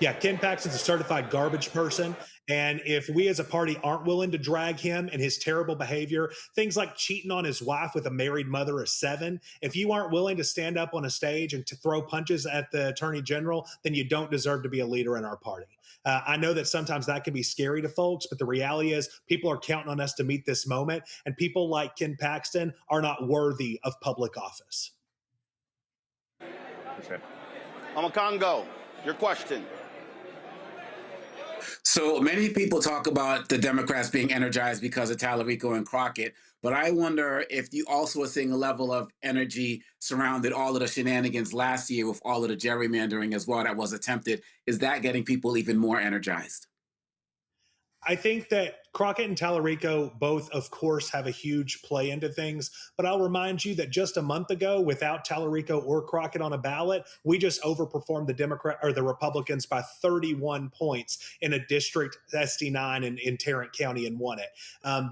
Yeah, Ken Paxton's a certified garbage person. And if we as a party aren't willing to drag him and his terrible behavior, things like cheating on his wife with a married mother of 7, if you aren't willing to stand up on a stage and to throw punches at the attorney general, then you don't deserve to be a leader in our party. I know that sometimes that can be scary to folks, but the reality is people are counting on us to meet this moment, and people like Ken Paxton are not worthy of public office. Okay. Congo, your question. So many people talk about the Democrats being energized because of Tallarico and Crockett, but I wonder if you also are seeing a level of energy surrounded all of the shenanigans last year with all of the gerrymandering as well that was attempted. Is that getting people even more energized? I think that Crockett and Tallarico both, of course, have a huge play into things. But I'll remind you that just a month ago, without Tallarico or Crockett on a ballot, we just overperformed the Republicans by 31 points in a district SD9 in Tarrant County and won it.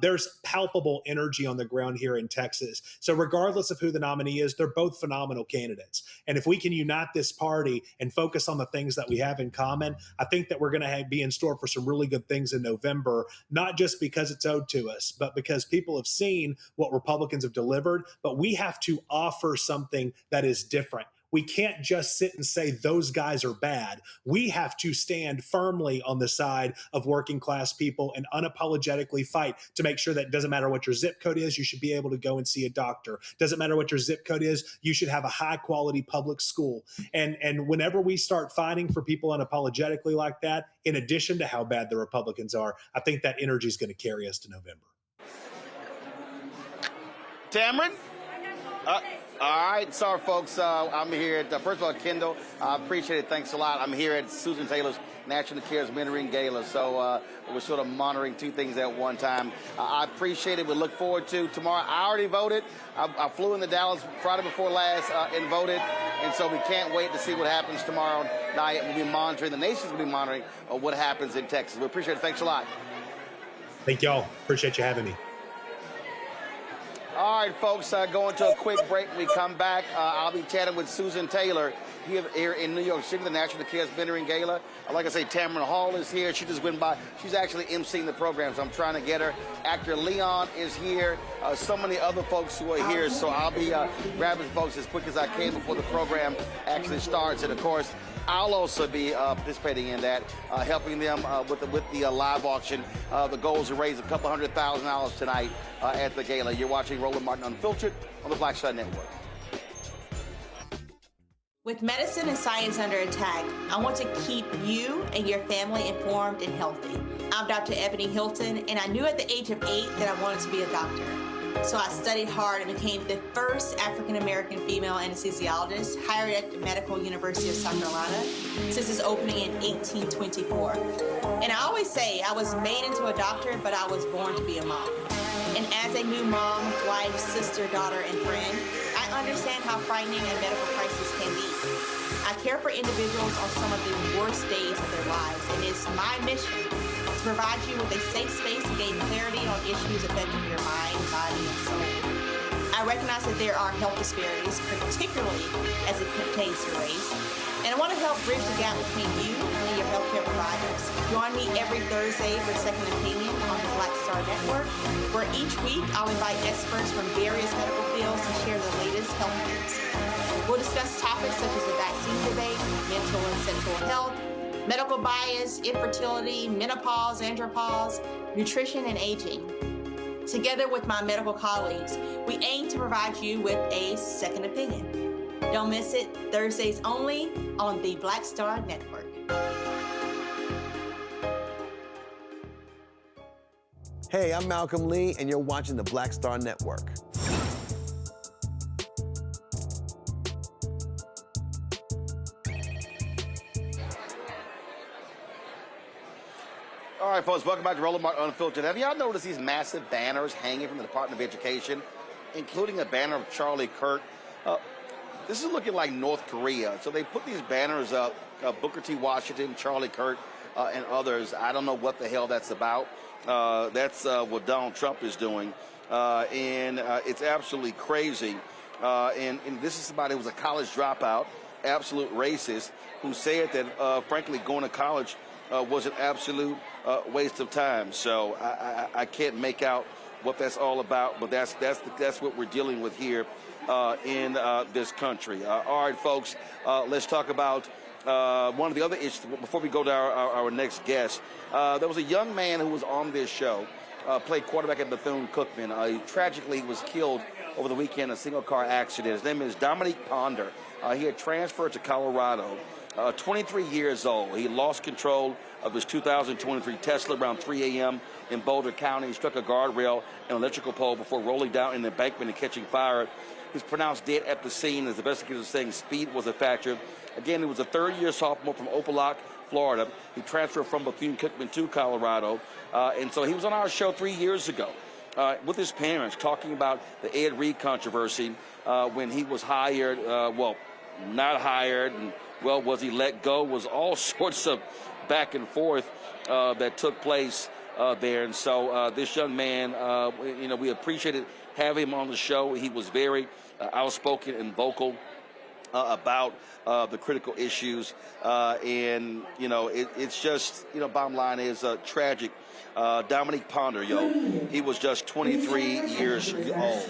There's palpable energy on the ground here in Texas. So regardless of who the nominee is, they're both phenomenal candidates. And if we can unite this party and focus on the things that we have in common, I think that we're going to be in store for some really good things in November, not just because it's owed to us, but because people have seen what Republicans have delivered. But we have to offer something that is different. We can't just sit and say those guys are bad. We have to stand firmly on the side of working class people and unapologetically fight to make sure that it doesn't matter what your zip code is, you should be able to go and see a doctor. Doesn't matter what your zip code is, you should have a high quality public school. And whenever we start fighting for people unapologetically like that, in addition to how bad the Republicans are, I think that energy is going to carry us to November. Tamron? All right, sorry, folks. I'm here at, first of all, Kendall, I appreciate it. Thanks a lot. I'm here at Susan Taylor's National Cares Mentoring Gala, so we're sort of monitoring two things at one time. I appreciate it. We look forward to tomorrow. I already voted. I flew into Dallas Friday before last and voted, and so we can't wait to see what happens tomorrow night. We'll be monitoring. The nation's will be monitoring what happens in Texas. We appreciate it. Thanks a lot. Thank y'all. Appreciate you having me. All right, folks, going to a quick break. When we come back, I'll be chatting with Susan Taylor here in New York City, the National Cares Mentoring Gala. Like I say, Tamron Hall is here. She just went by. She's actually emceeing the program, so I'm trying to get her. Actor Leon is here. So many other folks who are here, so I'll be grabbing folks as quick as I can before the program actually starts. And, of course, I'll also be participating in that, helping them with the live auction. The goal is to raise a couple $100,000 tonight at the gala. You're watching Roland Martin Unfiltered on the Black Star Network. With medicine and science under attack, I want to keep you and your family informed and healthy. I'm Dr. Ebony Hilton, and I knew at the age of 8 that I wanted to be a doctor. So I studied hard and became the first African-American female anesthesiologist hired at the Medical University of South Carolina since its opening in 1824. And I always say I was made into a doctor, but I was born to be a mom. And as a new mom, wife, sister, daughter, and friend, I understand how frightening a medical crisis can be. I care for individuals on some of the worst days of their lives, and it's my mission to provide you with a safe space to gain clarity on issues affecting your mind, body, and soul. I recognize that there are health disparities, particularly as it pertains to race, and I want to help bridge the gap between you and your healthcare providers. Join me every Thursday for Second Opinion on the Black Star Network, where each week I'll invite experts from various medical fields to share the latest health news. We'll discuss topics such as the vaccine debate, mental and sexual health, medical bias, infertility, menopause, andropause, nutrition, and aging. Together with my medical colleagues, we aim to provide you with a second opinion. Don't miss it, Thursdays only on the Black Star Network. Hey, I'm Malcolm Lee, and you're watching the Black Star Network. All right, folks, welcome back to Roland Martin Unfiltered. Have y'all noticed these massive banners hanging from the Department of Education, including a banner of Charlie Kirk? This is looking like North Korea. So they put these banners up, Booker T. Washington, Charlie Kirk, and others. I don't know what the hell that's about. That's what Donald Trump is doing. And it's absolutely crazy. And this is somebody who was a college dropout, absolute racist, who said that, frankly, going to college was an absolute waste of time. So I can't make out what that's all about, but that's what we're dealing with here in this country. All right, folks, let's talk about one of the other issues before we go to our next guest. There was a young man who was on this show, played quarterback at Bethune-Cookman. Tragically, he was killed over the weekend in a single-car accident. His name is Dominique Ponder. He had transferred to Colorado. 23 years old. He lost control of his 2023 Tesla around 3 a.m. in Boulder County. He struck a guardrail and electrical pole before rolling down in the embankment and catching fire. He was pronounced dead at the scene as investigators are saying speed was a factor Again, he was a third-year sophomore from Opelika, Florida. He transferred from Bethune-Cookman to Colorado. And so he was on our show 3 years ago with his parents talking about the Ed Reed controversy when he was hired, well, not hired, and, well, was he let go? Was all sorts of back and forth that took place there. And so this young man, we appreciated having him on the show. He was very outspoken and vocal about the critical issues. And, it's just, bottom line is tragic. Dominique Ponder, he was just 23 years old.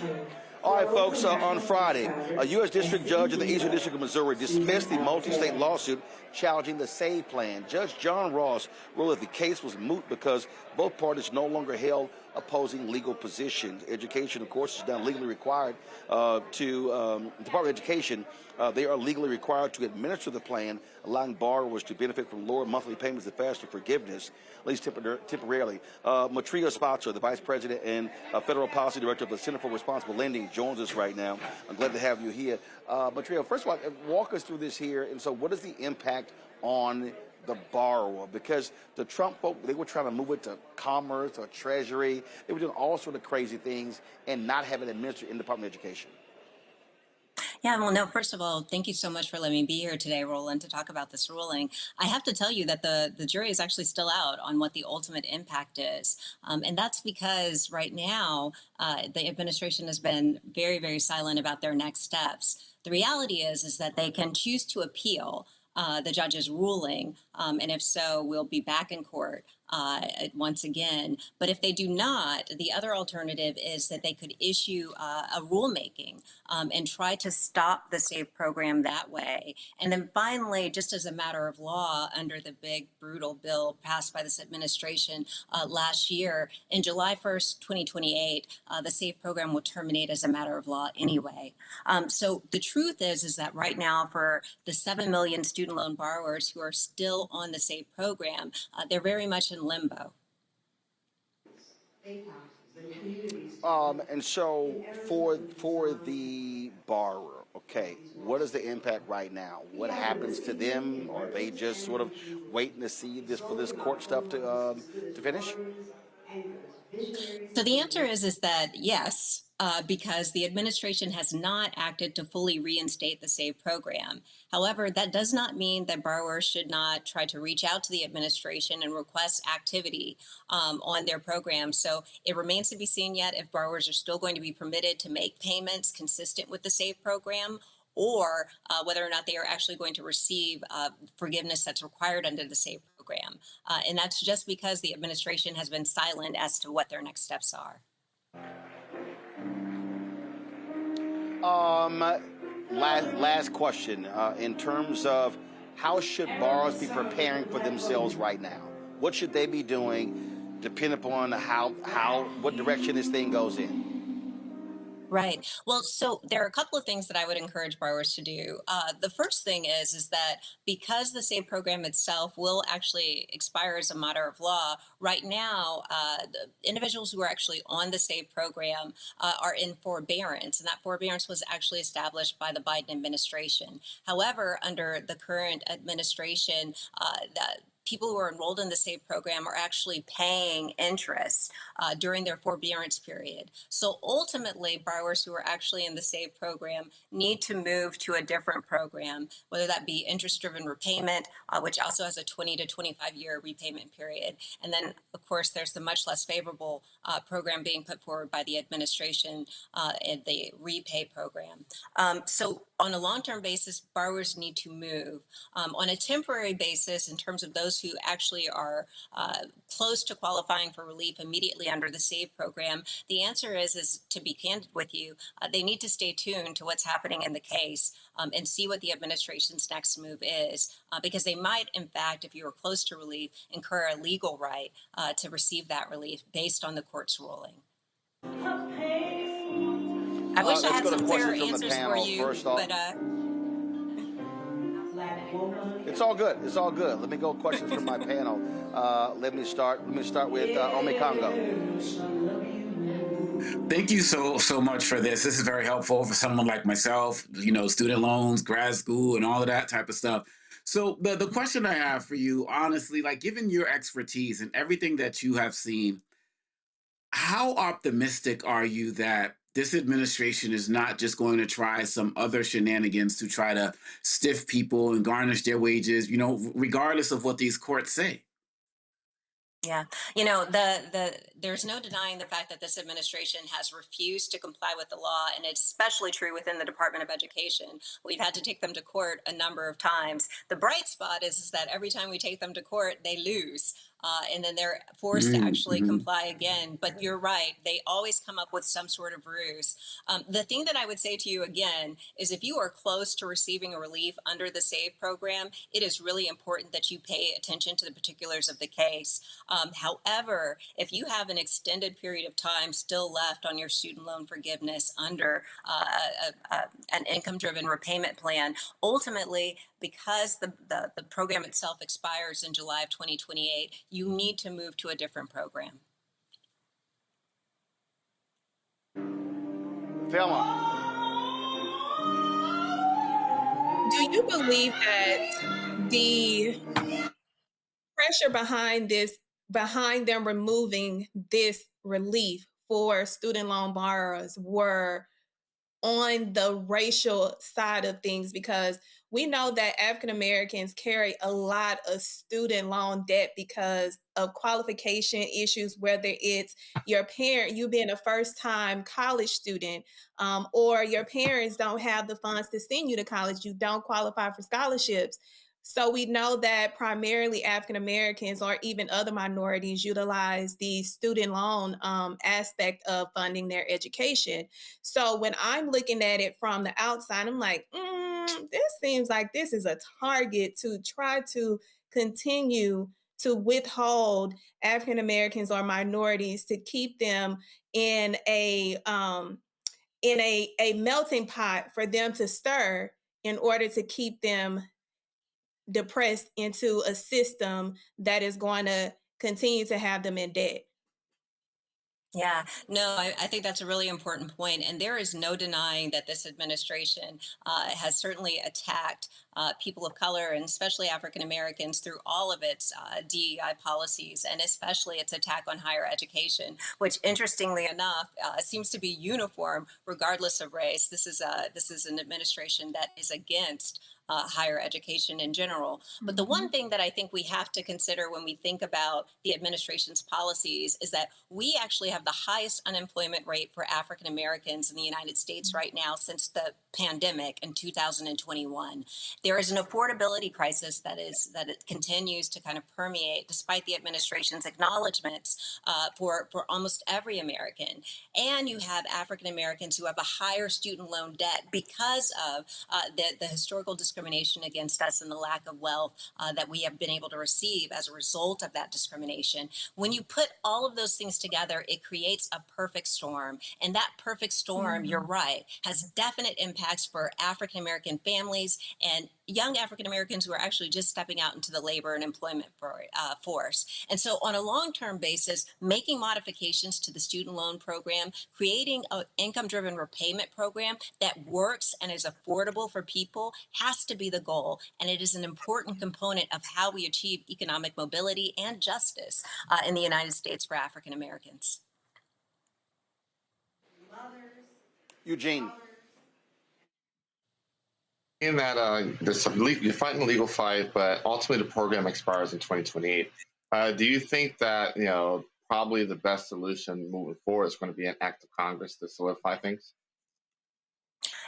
All right, folks, on Friday, a U.S. District judge in the Eastern District of Missouri dismissed the multi-state lawsuit challenging the SAVE plan. Judge John Ross ruled that the case was moot because both parties no longer held opposing legal positions. Education, of course, is now legally required the Department of Education, they are legally required to administer the plan, allowing borrowers to benefit from lower monthly payments and faster forgiveness, at least temporarily. Matria Spatzer, the Vice President and Federal Policy Director of the Center for Responsible Lending, joins us right now. I'm glad to have you here. Matria, first of all, walk us through this here. And so what is the impact on the borrower? Because the Trump folk, they were trying to move it to Commerce or Treasury. They were doing all sort of crazy things and not having it administered in the Department of Education. Yeah, well, no, first of all, thank you so much for letting me be here today, Roland, to talk about this ruling. I have to tell you that the jury is actually still out on what the ultimate impact is. And that's because right now, the administration has been very, very silent about their next steps. The reality is that they can choose to appeal the judge's ruling, and if so, we'll be back in court once again. But if they do not, the other alternative is that they could issue a rulemaking and try to stop the SAVE program that way. And then finally, just as a matter of law, under the big, brutal bill passed by this administration last year, in July 1st, 2028, the SAVE program will terminate as a matter of law anyway. So the truth is that right now, for the 7 million student loan borrowers who are still on the SAVE program, they're very much in limbo. And so for the borrower, okay, what is the impact right now? What happens to them? Are they just sort of waiting to see for this court stuff to finish? So the answer is that yes, because the administration has not acted to fully reinstate the SAVE program. However, that does not mean that borrowers should not try to reach out to the administration and request activity on their program. So it remains to be seen yet if borrowers are still going to be permitted to make payments consistent with the SAVE program, or whether or not they are actually going to receive forgiveness that's required under the SAVE program. And that's just because the administration has been silent as to what their next steps are. Last question. In terms of how should borrowers be preparing for themselves right now? What should they be doing, depending upon what direction this thing goes in? Right. Well, so there are a couple of things that I would encourage borrowers to do. The first thing is that because the SAVE program itself will actually expire as a matter of law, right now, the individuals who are actually on the SAVE program are in forbearance, and that forbearance was actually established by the Biden administration. However, under the current administration, people who are enrolled in the SAVE program are actually paying interest during their forbearance period. So ultimately, borrowers who are actually in the SAVE program need to move to a different program, whether that be interest-driven repayment, which also has a 20 to 25-year repayment period. And then, of course, there's the much less favorable program being put forward by the administration, the REPAY program. So on a long-term basis, borrowers need to move. On a temporary basis, in terms of those who actually are close to qualifying for relief immediately under the SAVE program, the answer is to be candid with you, they need to stay tuned to what's happening in the case and see what the administration's next move is, because they might, in fact, if you are close to relief, incur a legal right to receive that relief based on the court's ruling. I wish I had some clearer answers for you, but It's all good. It's all good. Let me go questions from my panel. Let me start with Ome Congo. Thank you so much for this. This is very helpful for someone like myself, student loans, grad school, and all of that type of stuff. So the question I have for you, honestly, like given your expertise and everything that you have seen, how optimistic are you that this administration is not just going to try some other shenanigans to try to stiff people and garnish their wages, regardless of what these courts say? Yeah, there's no denying the fact that this administration has refused to comply with the law, and it's especially true within the Department of Education. We've had to take them to court a number of times. The bright spot is that every time we take them to court, they lose. And then they're forced to actually comply again. But you're right, they always come up with some sort of ruse. The thing that I would say to you again is if you are close to receiving a relief under the SAVE program, it is really important that you pay attention to the particulars of the case. However, if you have an extended period of time still left on your student loan forgiveness under an income-driven repayment plan, ultimately, because the program itself expires in July of 2028, you need to move to a different program. Thelma. Do you believe that the pressure behind them removing this relief for student loan borrowers were on the racial side of things? Because we know that African Americans carry a lot of student loan debt because of qualification issues, whether it's your parent, you being a first-time college student, or your parents don't have the funds to send you to college, you don't qualify for scholarships. So we know that primarily African Americans or even other minorities utilize the student loan aspect of funding their education. So when I'm looking at it from the outside, I'm like, this seems like this is a target to try to continue to withhold African Americans or minorities to keep them in a melting pot for them to stir in order to keep them depressed into a system that is going to continue to have them in debt. Yeah, no, I think that's a really important point. And there is no denying that this administration has certainly attacked people of color and especially African Americans through all of its DEI policies, and especially its attack on higher education, which interestingly enough seems to be uniform regardless of race. This is an administration that is against higher education in general. But the one thing that I think we have to consider when we think about the administration's policies is that we actually have the highest unemployment rate for African Americans in the United States right now since the pandemic in 2021. There is an affordability crisis that it continues to kind of permeate despite the administration's acknowledgments for almost every American. And you have African Americans who have a higher student loan debt because of the historical discrimination against us and the lack of wealth that we have been able to receive as a result of that discrimination. When you put all of those things together, it creates a perfect storm. And that perfect storm, you're right, has definite impacts for African American families and young African Americans who are actually just stepping out into the labor and employment force. And so on a long-term basis, making modifications to the student loan program, creating an income-driven repayment program that works and is affordable for people has to be the goal. And it is an important component of how we achieve economic mobility and justice in the United States for African Americans. Eugene. In that you're fighting a legal fight, but ultimately the program expires in 2028. Do you think that probably the best solution moving forward is going to be an act of Congress to solidify things?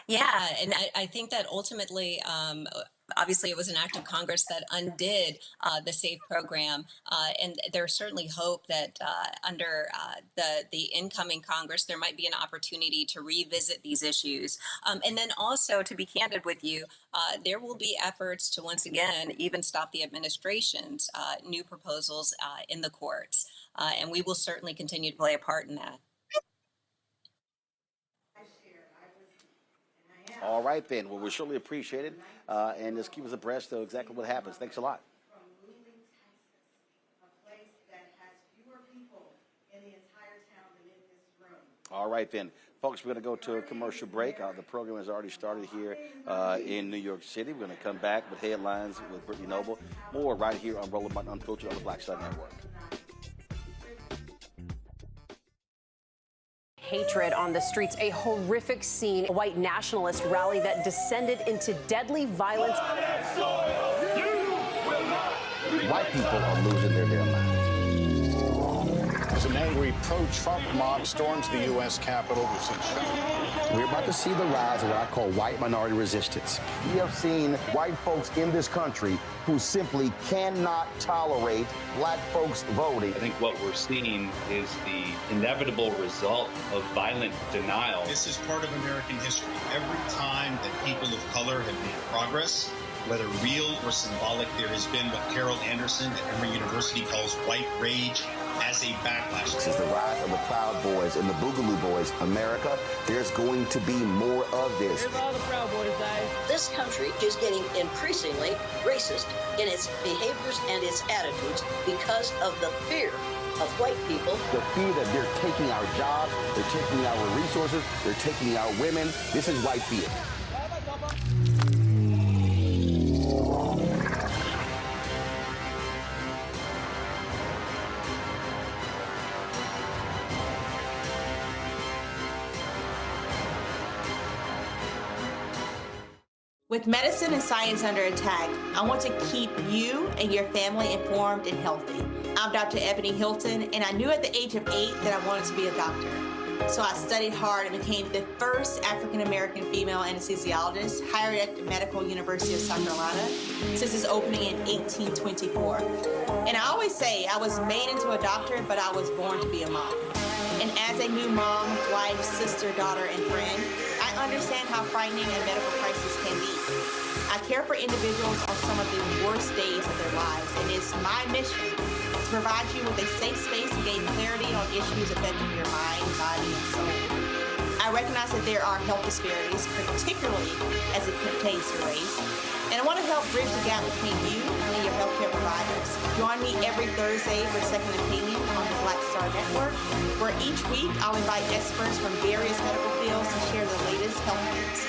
Yeah, and I think that ultimately, obviously, it was an act of Congress that undid the SAFE program, and there's certainly hope that under the incoming Congress, there might be an opportunity to revisit these issues. And then also, to be candid with you, there will be efforts to once again even stop the administration's new proposals in the courts, and we will certainly continue to play a part in that. All right, then. Well, we surely appreciate it. And just keep us abreast of exactly what happens. Thanks a lot. All right, then. Folks, we're going to go to a commercial break. The program has already started here in New York City. We're going to come back with headlines with Brittany Noble. More right here on Roland Martin Unfiltered on the Black Star Network. Hatred on the streets, a horrific scene, a white nationalist rally that descended into deadly violence. White people are losing their damn minds. As an angry pro-Trump mob storms the U.S. Capitol, we're about to see the rise of what I call white minority resistance. We have seen white folks in this country who simply cannot tolerate black folks voting. I think what we're seeing is the inevitable result of violent denial. This is part of American history. Every time that people of color have made progress, whether real or symbolic, there has been what Carol Anderson at Emory University calls white rage as a backlash. This is the rise of the Proud Boys and the Boogaloo Boys. America, there's going to be more of this. Here's all the Proud Boys, guys. This country is getting increasingly racist in its behaviors and its attitudes because of the fear of white people. The fear that they're taking our jobs, they're taking our resources, they're taking our women. This is white fear. With medicine and science under attack, I want to keep you and your family informed and healthy. I'm Dr. Ebony Hilton, and I knew at the age of 8 that I wanted to be a doctor. So I studied hard and became the first African-American female anesthesiologist hired at the Medical University of South Carolina since its opening in 1824. And I always say I was made into a doctor, but I was born to be a mom. And as a new mom, wife, sister, daughter, and friend, I understand how frightening a medical crisis can be. I care for individuals on some of the worst days of their lives, and it's my mission to provide you with a safe space to gain clarity on issues affecting your mind, body, and soul. I recognize that there are health disparities, particularly as it pertains to race, and I want to help bridge the gap between you and your healthcare providers. Join me every Thursday for Second Opinion on the Black Star Network, where each week I'll invite experts from various medical fields to share the latest health news.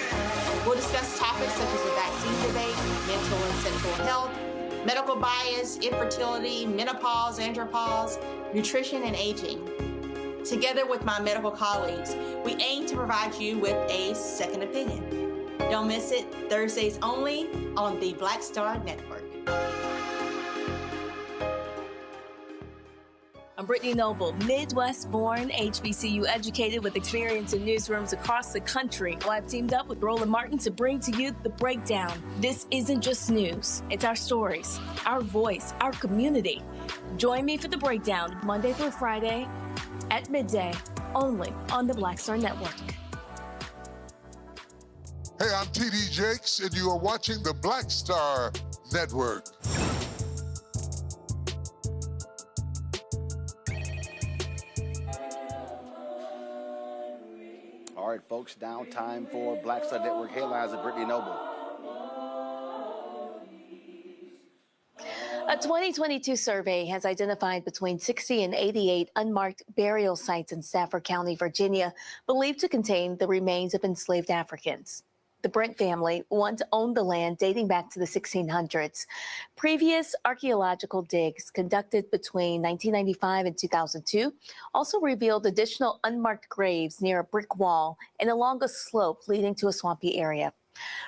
We'll discuss topics such as the vaccine debate, mental and sexual health, medical bias, infertility, menopause, andropause, nutrition, and aging. Together with my medical colleagues, we aim to provide you with a second opinion. Don't miss it, Thursdays only on the Black Star Network. I'm Brittany Noble, Midwest-born, HBCU educated with experience in newsrooms across the country. Well, I've teamed up with Roland Martin to bring to you The Breakdown. This isn't just news. It's our stories, our voice, our community. Join me for The Breakdown, Monday through Friday at midday, only on the Black Star Network. Hey, I'm T.D. Jakes, and you are watching the Black Star Network. All right, folks, now time for Black Star Network headlines with Brittany Noble. A 2022 survey has identified between 60 and 88 unmarked burial sites in Stafford County, Virginia, believed to contain the remains of enslaved Africans. The Brent family once owned the land dating back to the 1600s. Previous archaeological digs conducted between 1995 and 2002 also revealed additional unmarked graves near a brick wall and along a slope leading to a swampy area.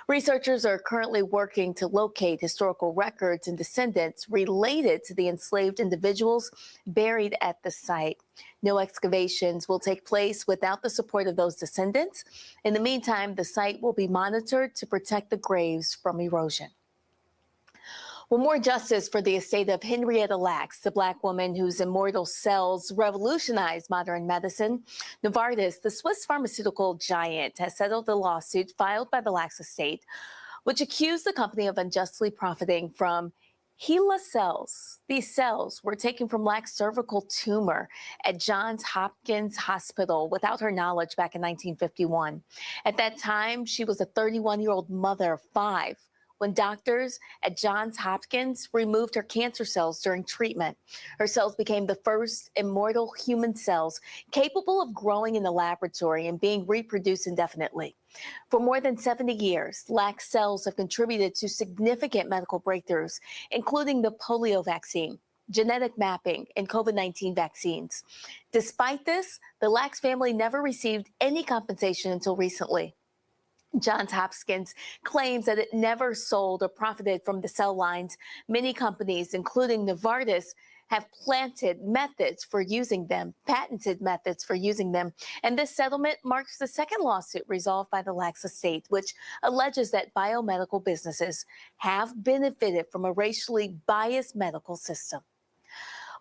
Researchers are currently working to locate historical records and descendants related to the enslaved individuals buried at the site. No excavations will take place without the support of those descendants. In the meantime, the site will be monitored to protect the graves from erosion. Well, more justice for the estate of Henrietta Lacks, the Black woman whose immortal cells revolutionized modern medicine. Novartis, the Swiss pharmaceutical giant, has settled the lawsuit filed by the Lacks estate, which accused the company of unjustly profiting from HeLa cells. These cells were taken from Lacks' cervical tumor at Johns Hopkins Hospital without her knowledge back in 1951. At that time, she was a 31-year-old mother of 5 when doctors at Johns Hopkins removed her cancer cells during treatment. Her cells became the first immortal human cells capable of growing in the laboratory and being reproduced indefinitely. For more than 70 years, lax cells have contributed to significant medical breakthroughs, including the polio vaccine, genetic mapping, and COVID-19 vaccines. Despite this, the Lax family never received any compensation until recently. Johns Hopkins claims that it never sold or profited from the cell lines. Many companies, including Novartis, have patented methods for using them. And this settlement marks the second lawsuit resolved by the Lax estate, which alleges that biomedical businesses have benefited from a racially biased medical system.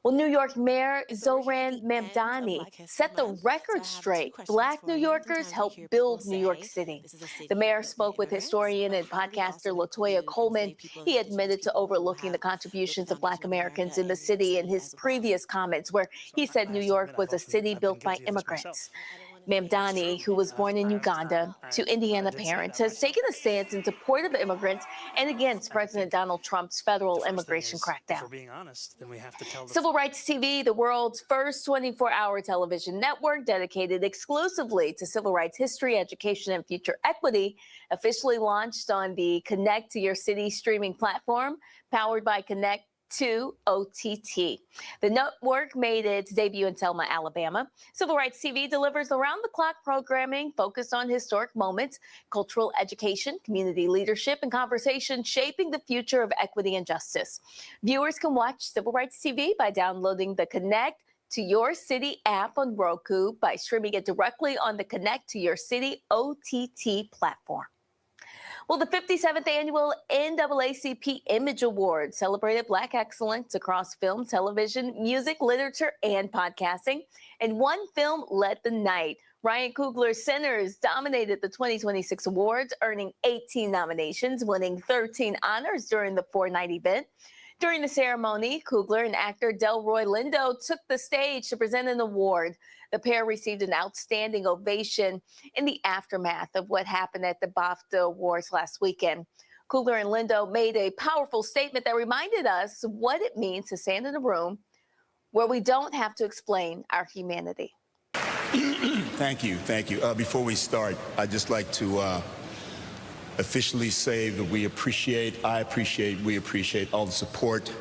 Well, New York Mayor Zohran Mamdani set the record straight. Black New Yorkers helped build New York City. The mayor spoke with historian and podcaster LaToya Coleman. He admitted to overlooking the contributions of Black Americans in the city in his previous comments, where he said New York was a city built by immigrants. Mamdani, who was born in Uganda to Indiana parents, has taken a stance in support of immigrants and against President Donald Trump's federal immigration crackdown. Civil Rights TV, the world's first 24-hour television network dedicated exclusively to civil rights history, education, and future equity, officially launched on the Connect to Your City streaming platform, powered by Connect to OTT. The network made its debut in Selma, Alabama. Civil Rights TV delivers around-the-clock programming focused on historic moments, cultural education, community leadership, and conversation shaping the future of equity and justice. Viewers can watch Civil Rights TV by downloading the Connect to Your City app on Roku by streaming it directly on the Connect to Your City OTT platform. Well, the 57th annual NAACP Image Awards celebrated Black excellence across film, television, music, literature, and podcasting. And one film led the night. Ryan Coogler's Sinners dominated the 2026 awards, earning 18 nominations, winning 13 honors during the four-night event. During the ceremony, Coogler and actor Delroy Lindo took the stage to present an award. The pair received an outstanding ovation in the aftermath of what happened at the BAFTA Awards last weekend. Coogler and Lindo made a powerful statement that reminded us what it means to stand in a room where we don't have to explain our humanity. Thank you. Before we start, I'd just like to officially say that we appreciate all the support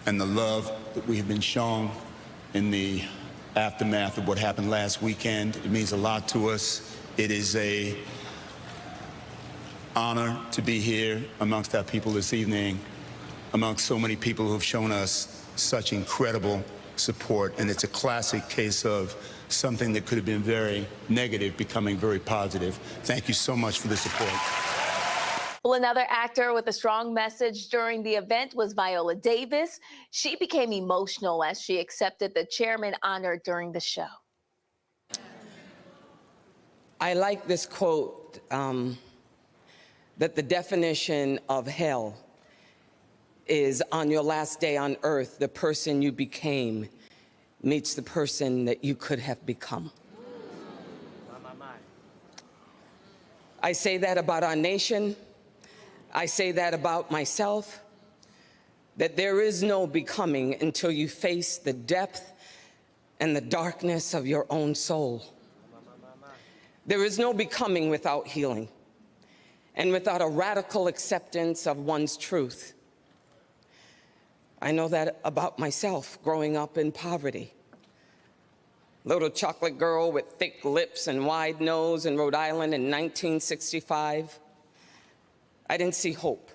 and the love that we have been shown in the aftermath of what happened last weekend. It means a lot to us. It is an honor to be here amongst our people this evening, amongst so many people who have shown us such incredible support. And it's a classic case of something that could have been very negative becoming very positive. Thank you so much for the support. Well, another actor with a strong message during the event was Viola Davis. She became emotional as she accepted the chairman honor during the show. I like this quote, that the definition of hell is on your last day on earth, the person you became meets the person that you could have become. I say that about our nation. I say that about myself, that there is no becoming until you face the depth and the darkness of your own soul. There is no becoming without healing and without a radical acceptance of one's truth. I know that about myself growing up in poverty. Little chocolate girl with thick lips and wide nose in Rhode Island in 1965. I didn't see hope.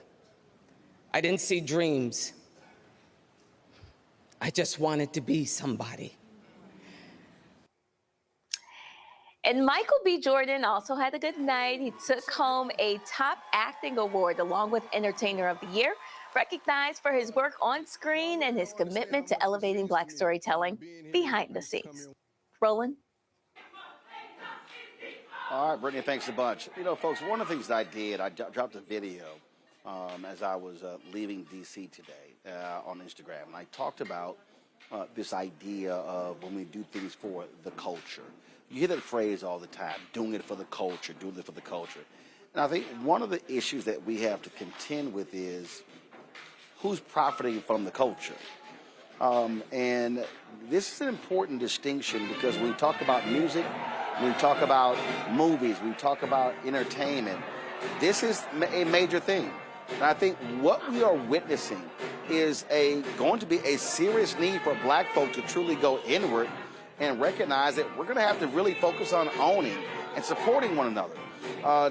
I didn't see dreams. I just wanted to be somebody. And Michael B. Jordan also had a good night. He took home a top acting award along with Entertainer of the Year, recognized for his work on screen and his commitment to elevating Black storytelling behind the scenes. Roland? All right, Brittany, thanks a bunch. You know, folks, one of the things I did, I dropped a video as I was leaving D.C. today on Instagram, and I talked about this idea of when we do things for the culture. You hear that phrase all the time, doing it for the culture, doing it for the culture. And I think one of the issues that we have to contend with is who's profiting from the culture. And this is an important distinction because when we talk about music, when we talk about movies, we talk about entertainment, this is a major thing. And I think what we are witnessing is going to be a serious need for black folk to truly go inward and recognize that we're going to have to really focus on owning and supporting one another.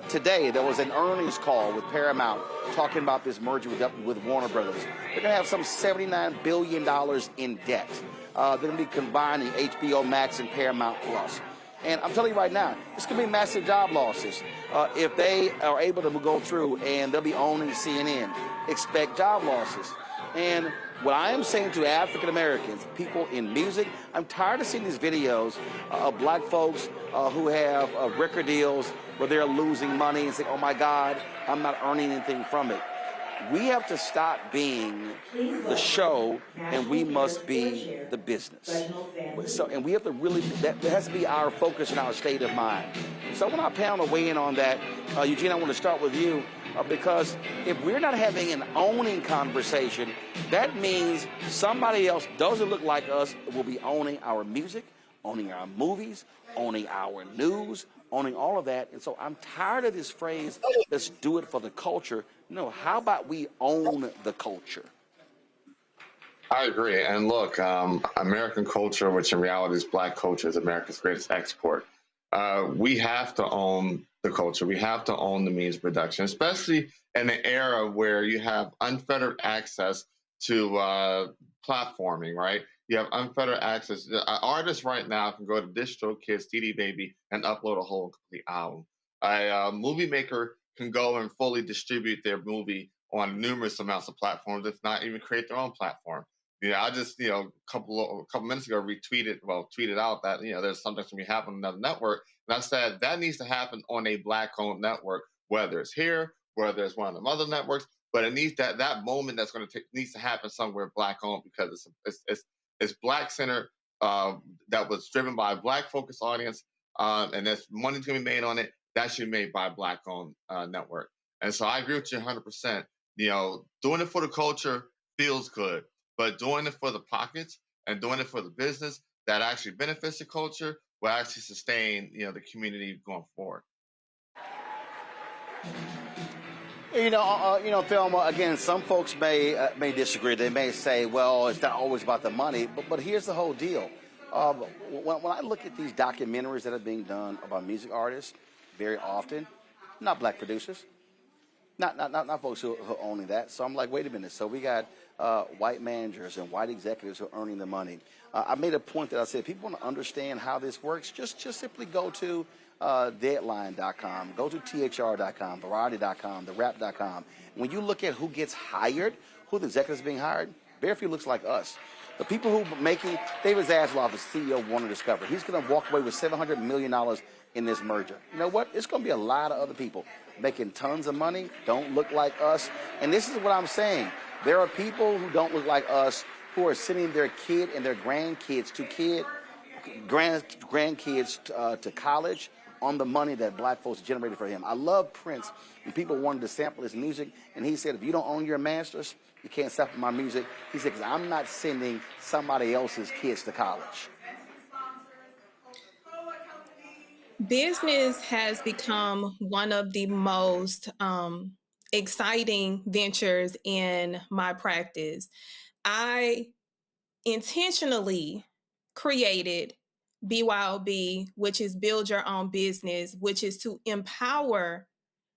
Today, there was an earnings call with Paramount talking about this merger with Warner Brothers. They're going to have some $79 billion in debt. They're going to be combining HBO Max and Paramount Plus. And I'm telling you right now, this could be massive job losses. If they are able to go through and they'll be owning CNN, expect job losses. And what I am saying to African Americans, people in music, I'm tired of seeing these videos of black folks who have record deals where they're losing money and saying, oh my God, I'm not earning anything from it. We have to stop being the show and we must be the business. So, and we have to really, that has to be our focus and our state of mind. So I want our panel to weigh in on that. Eugene, I want to start with you because if we're not having an owning conversation, that means somebody else doesn't look like us will be owning our music, owning our movies, owning our news, owning all of that. And so I'm tired of this phrase, let's do it for the culture. No, how about we own the culture? I agree. And look, American culture, which in reality is black culture, is America's greatest export. We have to own the culture. We have to own the means of production, especially in an era where you have unfettered access to platforming, right? You have unfettered access. Artists right now can go to DistroKid, CD Baby, and upload a whole complete album. A movie maker can go and fully distribute their movie on numerous amounts of platforms, if not even create their own platform. I just, a couple minutes ago tweeted out that, there's something to be happening on another network. And I said that needs to happen on a black-owned network, whether it's here, whether it's one of the other networks, but it needs that moment that's going to needs to happen somewhere black-owned because it's black-centered, that was driven by a black-focused audience, and there's money's going to be made on it. That should be made by a black-owned network. And so I agree with you 100%. Doing it for the culture feels good, but doing it for the pockets and doing it for the business that actually benefits the culture will actually sustain, the community going forward. Thelma, again, some folks may disagree. They may say, well, it's not always about the money, but here's the whole deal. When I look at these documentaries that are being done about music artists, very often, not black producers, not folks who are owning that. So I'm like, wait a minute. So we got white managers and white executives who are earning the money. I made a point that I said, people want to understand how this works. Just simply go to Deadline.com, go to THR.com, Variety.com, TheWrap.com. When you look at who gets hired, who the executives being hired, very few looks like us. The people who are making, David Zaslav is CEO of Warner Discovery. He's going to walk away with $700 million in this merger. You know what? It's going to be a lot of other people making tons of money, don't look like us. And this is what I'm saying. There are people who don't look like us who are sending their kid and their grandkids to college on the money that black folks generated for him. I love Prince, and people wanted to sample his music, and he said, if you don't own your masters, you can't sample my music. He said, because I'm not sending somebody else's kids to college. Business has become one of the most exciting ventures in my practice. I intentionally created BYOB, which is Build Your Own Business, which is to empower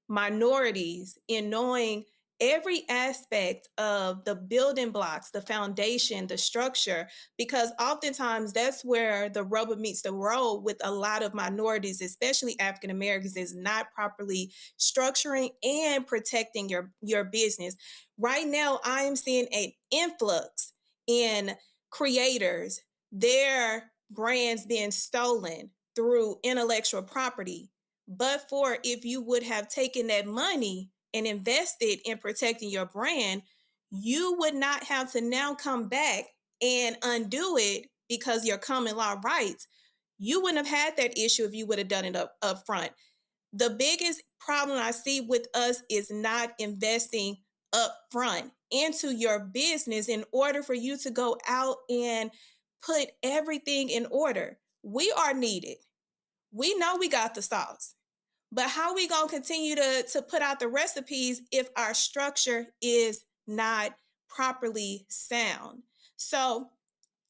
minorities in knowing every aspect of the building blocks, the foundation, the structure, because oftentimes that's where the rubber meets the road with a lot of minorities, especially African Americans, is not properly structuring and protecting your business. Right now, I am seeing an influx in creators, their brands being stolen through intellectual property. But for if you would have taken that money and invested in protecting your brand, you would not have to now come back and undo it because your common law rights. You wouldn't have had that issue if you would have done it up front. The biggest problem I see with us is not investing up front into your business in order for you to go out and put everything in order. We are needed. We know we got the sauce, but how we going to continue to put out the recipes if our structure is not properly sound? So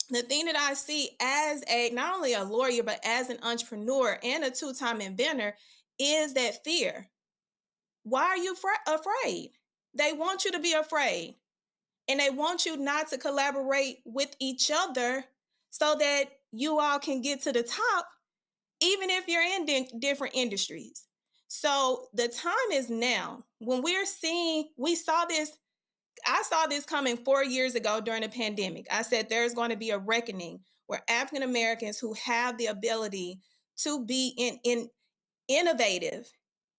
the thing that I see as not only a lawyer, but as an entrepreneur and a two-time inventor is that fear. Why are you afraid? They want you to be afraid, and they want you not to collaborate with each other so that you all can get to the top, even if you're in different industries. So the time is now. When I saw this coming 4 years ago during the pandemic. I said there's going to be a reckoning where African Americans who have the ability to be innovative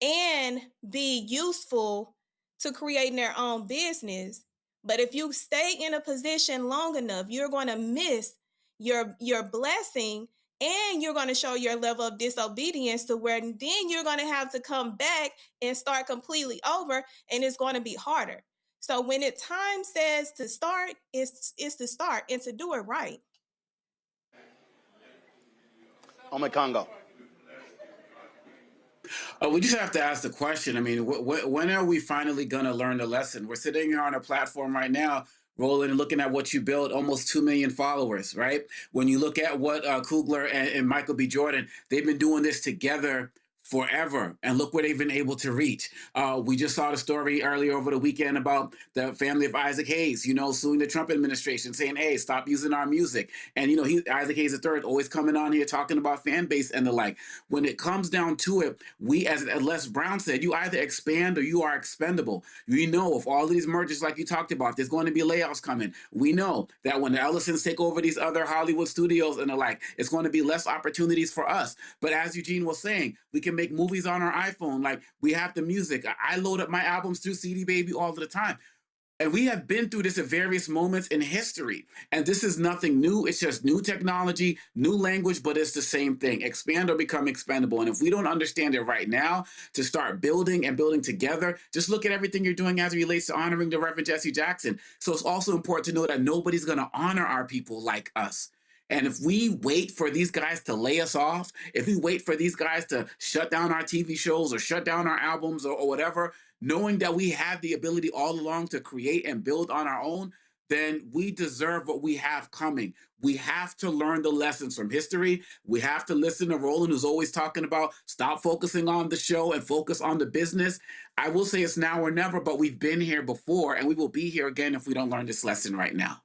and be useful to creating their own business. But if you stay in a position long enough, you're going to miss your blessing, and you're going to show your level of disobedience to where then you're going to have to come back and start completely over, and it's going to be harder. So when time says to start, it's to start and to do it right. Ome Congo. We just have to ask the question. I mean, when are we finally going to learn the lesson? We're sitting here on a platform right now, rolling and looking at what you built, almost 2 million followers, right? When you look at what Kugler and Michael B. Jordan, they've been doing this together forever, and look where they've been able to reach. We just saw the story earlier over the weekend about the family of Isaac Hayes, suing the Trump administration, saying, hey, stop using our music. And, Isaac Hayes III always coming on here talking about fan base and the like. When it comes down to it, we, as Les Brown said, you either expand or you are expendable. We know if all of these mergers, like you talked about, there's going to be layoffs coming. We know that when the Ellisons take over these other Hollywood studios and the like, it's going to be less opportunities for us. But as Eugene was saying, we can make movies on our iPhone. Like, we have the music. I load up my albums through CD Baby all the time. And we have been through this at various moments in history. And this is nothing new. It's just new technology, new language, but it's the same thing. Expand or become expendable. And if we don't understand it right now, to start building and building together, just look at everything you're doing as it relates to honoring the Reverend Jesse Jackson. So it's also important to know that nobody's going to honor our people like us. And if we wait for these guys to lay us off, if we wait for these guys to shut down our TV shows or shut down our albums or whatever, knowing that we have the ability all along to create and build on our own, then we deserve what we have coming. We have to learn the lessons from history. We have to listen to Roland, who's always talking about stop focusing on the show and focus on the business. I will say it's now or never, but we've been here before, and we will be here again if we don't learn this lesson right now.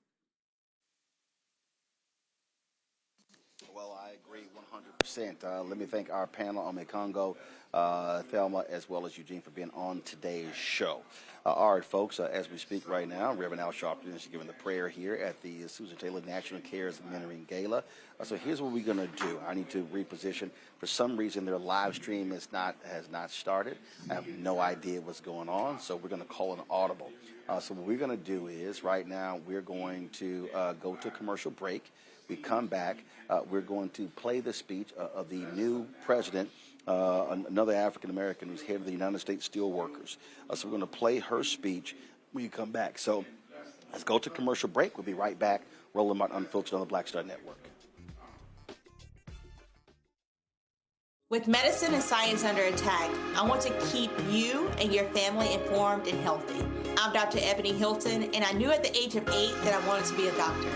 Let me thank our panel, Ome Congo, Thelma, as well as Eugene, for being on today's show. All right, folks, as we speak right now, Reverend Al Sharpton is giving the prayer here at the Susan Taylor National Cares Mentoring Gala. So here's what we're going to do. I need to reposition. For some reason, their live stream has not started. I have no idea what's going on, so we're going to call an audible. So what we're going to do is, right now, we're going to go to a commercial break. We come back, we're going to play the speech of the new president, another African-American who's head of the United States Steelworkers. So we're going to play her speech when you come back. So let's go to commercial break. We'll be right back. Roland Martin Unfiltered on the Black Star Network. With medicine and science under attack, I want to keep you and your family informed and healthy. I'm Dr. Ebony Hilton, and I knew at the age of 8 that I wanted to be a doctor.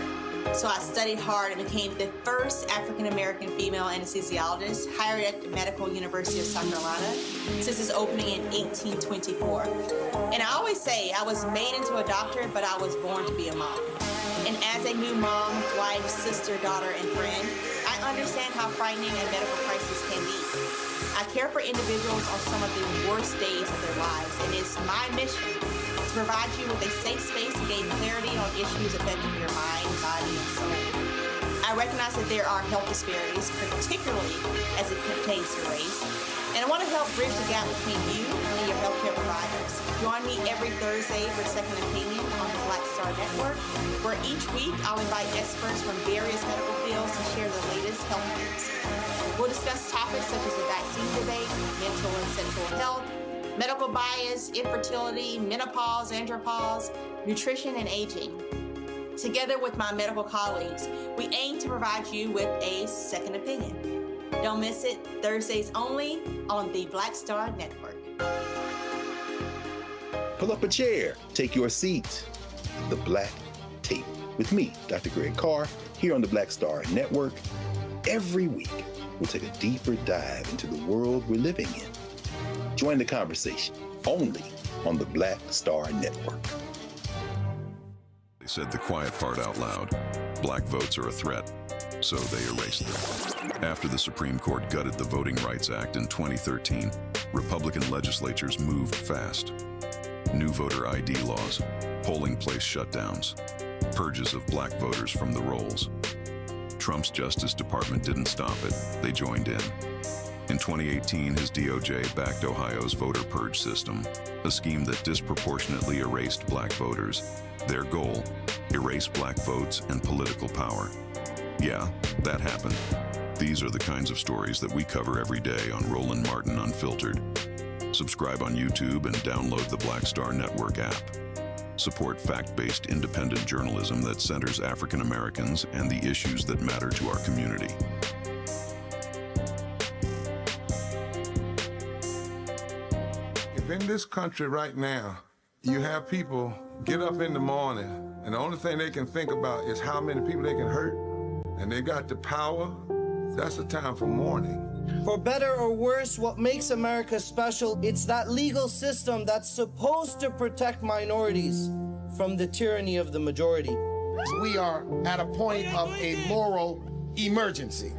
So I studied hard and became the first African-American female anesthesiologist hired at the Medical University of South Carolina since its opening in 1824. And I always say I was made into a doctor, but I was born to be a mom. And as a new mom, wife, sister, daughter, and friend, I understand how frightening a medical crisis can be. I care for individuals on some of the worst days of their lives, and it's my mission to provide you with a safe space to gain clarity on issues affecting your mind, body, and soul. I recognize that there are health disparities, particularly as it pertains to race, and I want to help bridge the gap between you and your healthcare providers. Join me every Thursday for Second Opinion on the Black Star Network, where each week I'll invite experts from various medical fields to share the latest health news. We'll discuss topics such as the vaccine debate, mental and sexual health, medical bias, infertility, menopause, andropause, nutrition, and aging. Together with my medical colleagues, we aim to provide you with a second opinion. Don't miss it, Thursdays only on the Black Star Network. Pull up a chair, take your seat. The Black Tape with me, Dr. Greg Carr, here on the Black Star Network. Every week, we'll take a deeper dive into the world we're living in. Join the conversation only on the Black Star Network. They said the quiet part out loud. Black votes are a threat, so they erased them. After the Supreme Court gutted the Voting Rights Act in 2013, Republican legislatures moved fast. New voter ID laws, polling place shutdowns, purges of black voters from the rolls. Trump's Justice Department didn't stop it, they joined in. In 2018, his DOJ backed Ohio's voter purge system, a scheme that disproportionately erased black voters. Their goal, erase black votes and political power. Yeah, that happened. These are the kinds of stories that we cover every day on Roland Martin Unfiltered. Subscribe on YouTube and download the Black Star Network app. Support fact-based independent journalism that centers African Americans and the issues that matter to our community. If in this country right now, you have people get up in the morning and the only thing they can think about is how many people they can hurt, and they got the power, that's the time for mourning. For better or worse, what makes America special, it's that legal system that's supposed to protect minorities from the tyranny of the majority. We are at a point of a moral emergency.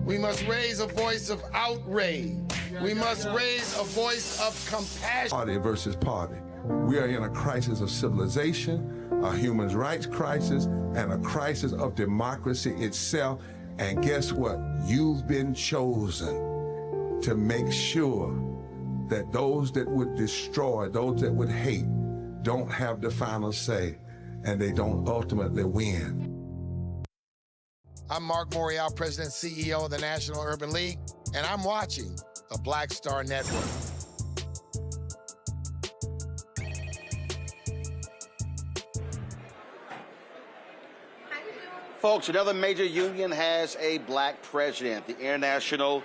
We must raise a voice of outrage. We must raise a voice of compassion. Party versus party. We are in a crisis of civilization, a human rights crisis, and a crisis of democracy itself. And guess what? You've been chosen to make sure that those that would destroy, those that would hate, don't have the final say, and they don't ultimately win. I'm Mark Morial, President and CEO of the National Urban League, and I'm watching the Black Star Network. Folks, another major union has a black president. The International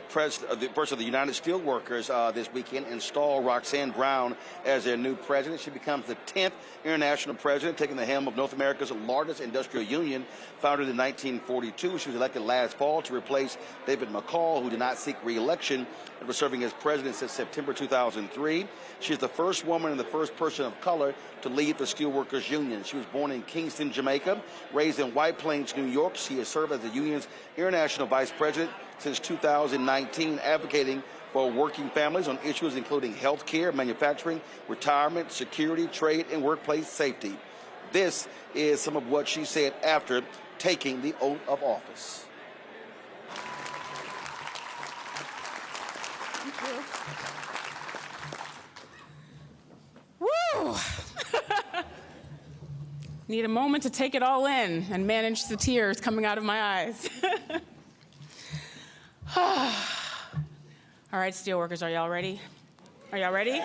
President of the United Steelworkers this weekend installed Roxanne Brown as their new president. She becomes the 10th international president, taking the helm of North America's largest industrial union, founded in 1942. She was elected last fall to replace David McCall, who did not seek re-election and was serving as president since September 2003. She is the first woman and the first person of color to lead the Steelworkers Union. She was born in Kingston, Jamaica, raised in White Plains, New York. She has served as the union's international vice president since 2019, advocating for working families on issues including health care, manufacturing, retirement, security, trade, and workplace safety. This is some of what she said after taking the oath of office. Thank you. Woo! Need a moment to take it all in and manage the tears coming out of my eyes. All right, Steelworkers, are y'all ready? Are y'all ready?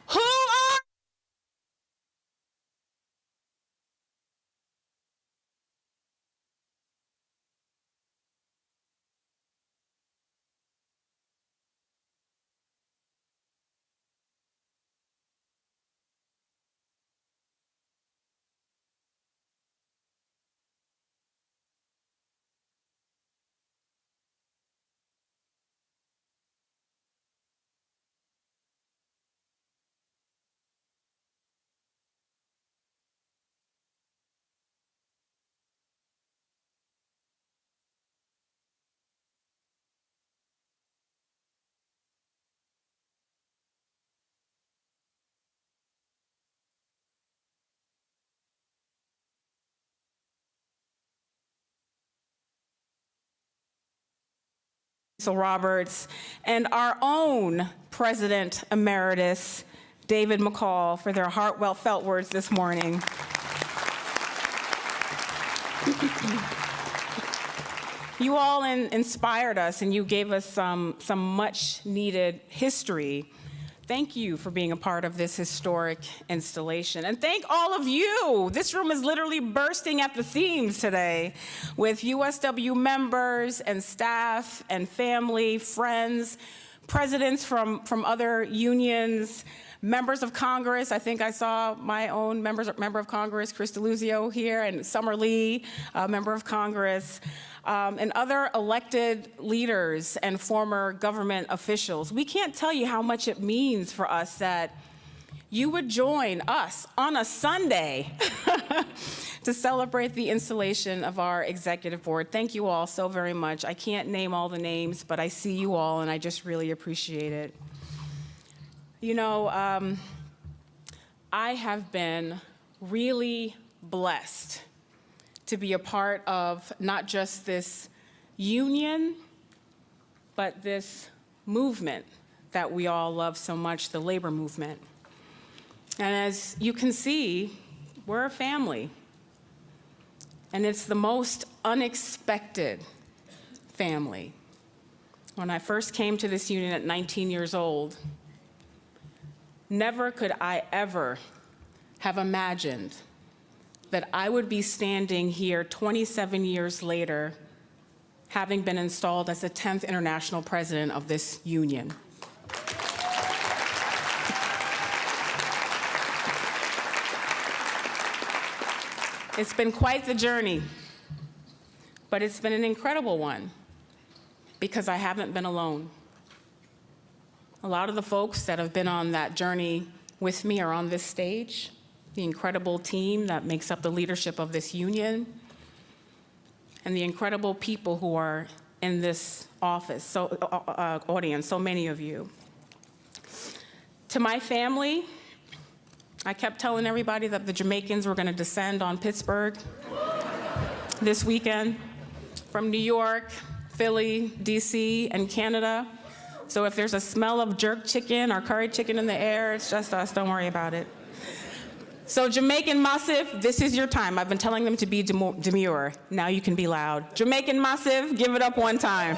Who are... Roberts, and our own President Emeritus, David McCall, for their heartfelt words this morning. You all inspired us, and you gave us some much needed history. Thank you for being a part of this historic installation. And thank all of you. This room is literally bursting at the seams today with USW members and staff and family, friends, presidents from other unions, members of Congress. I think I saw my own member of Congress, Chris DeLuzio here, and Summer Lee, member of Congress. And other elected leaders and former government officials. We can't tell you how much it means for us that you would join us on a Sunday to celebrate the installation of our executive board. Thank you all so very much. I can't name all the names, but I see you all, and I just really appreciate it. You know, I have been really blessed to be a part of not just this union, but this movement that we all love so much, the labor movement. And as you can see, we're a family. And it's the most unexpected family. When I first came to this union at 19 years old, never could I ever have imagined that I would be standing here 27 years later, having been installed as the 10th international president of this union. It's been quite the journey, but it's been an incredible one because I haven't been alone. A lot of the folks that have been on that journey with me are on this stage. The incredible team that makes up the leadership of this union, and the incredible people who are in this office, audience, so many of you. To my family, I kept telling everybody that the Jamaicans were going to descend on Pittsburgh this weekend from New York, Philly, DC, and Canada. So if there's a smell of jerk chicken or curry chicken in the air, it's just us, don't worry about it. So Jamaican Massive, this is your time. I've been telling them to be demure. Now you can be loud. Jamaican Massive, give it up one time.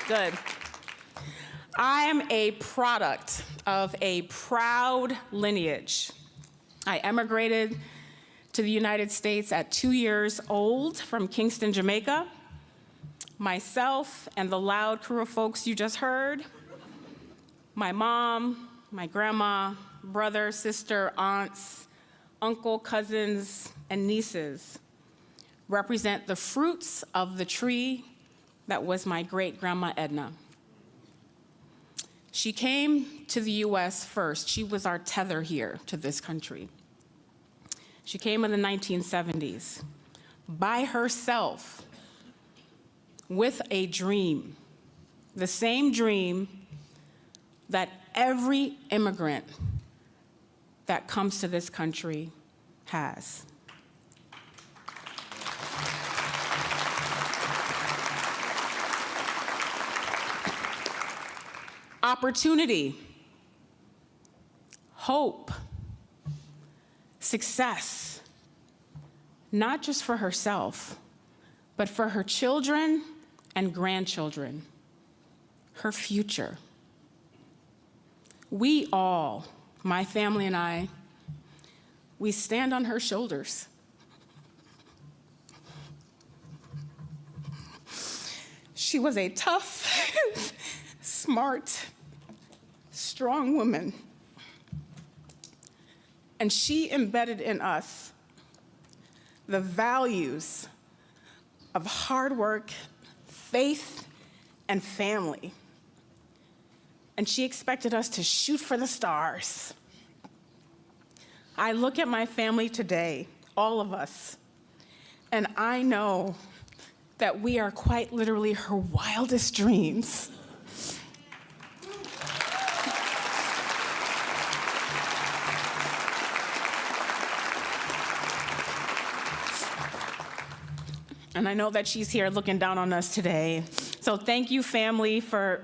Good. I am a product of a proud lineage. I emigrated to the United States at 2 years old from Kingston, Jamaica. Myself and the loud crew of folks you just heard, my mom, my grandma, brother, sister, aunts, uncle, cousins, and nieces represent the fruits of the tree that was my great-grandma Edna. She came to the U.S. first. She was our tether here to this country. She came in the 1970s by herself with a dream, the same dream that every immigrant that comes to this country has. Opportunity, hope, success, not just for herself, but for her children and grandchildren, her future. We all, my family and I, we stand on her shoulders. She was a tough, smart, strong woman. And she embedded in us the values of hard work, faith, and family. And she expected us to shoot for the stars. I look at my family today, all of us, and I know that we are quite literally her wildest dreams. And I know that she's here looking down on us today. So thank you, family, for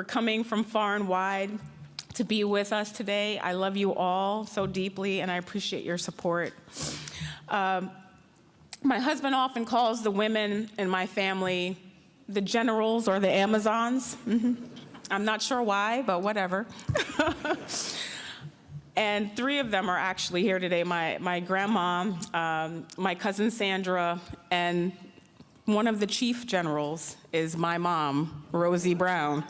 coming from far and wide to be with us today. I love you all so deeply, and I appreciate your support. My husband often calls the women in my family the generals or the Amazons. I'm not sure why, but whatever. And 3 of them are actually here today. My grandma, my cousin Sandra, and one of the chief generals is my mom, Rosie Brown.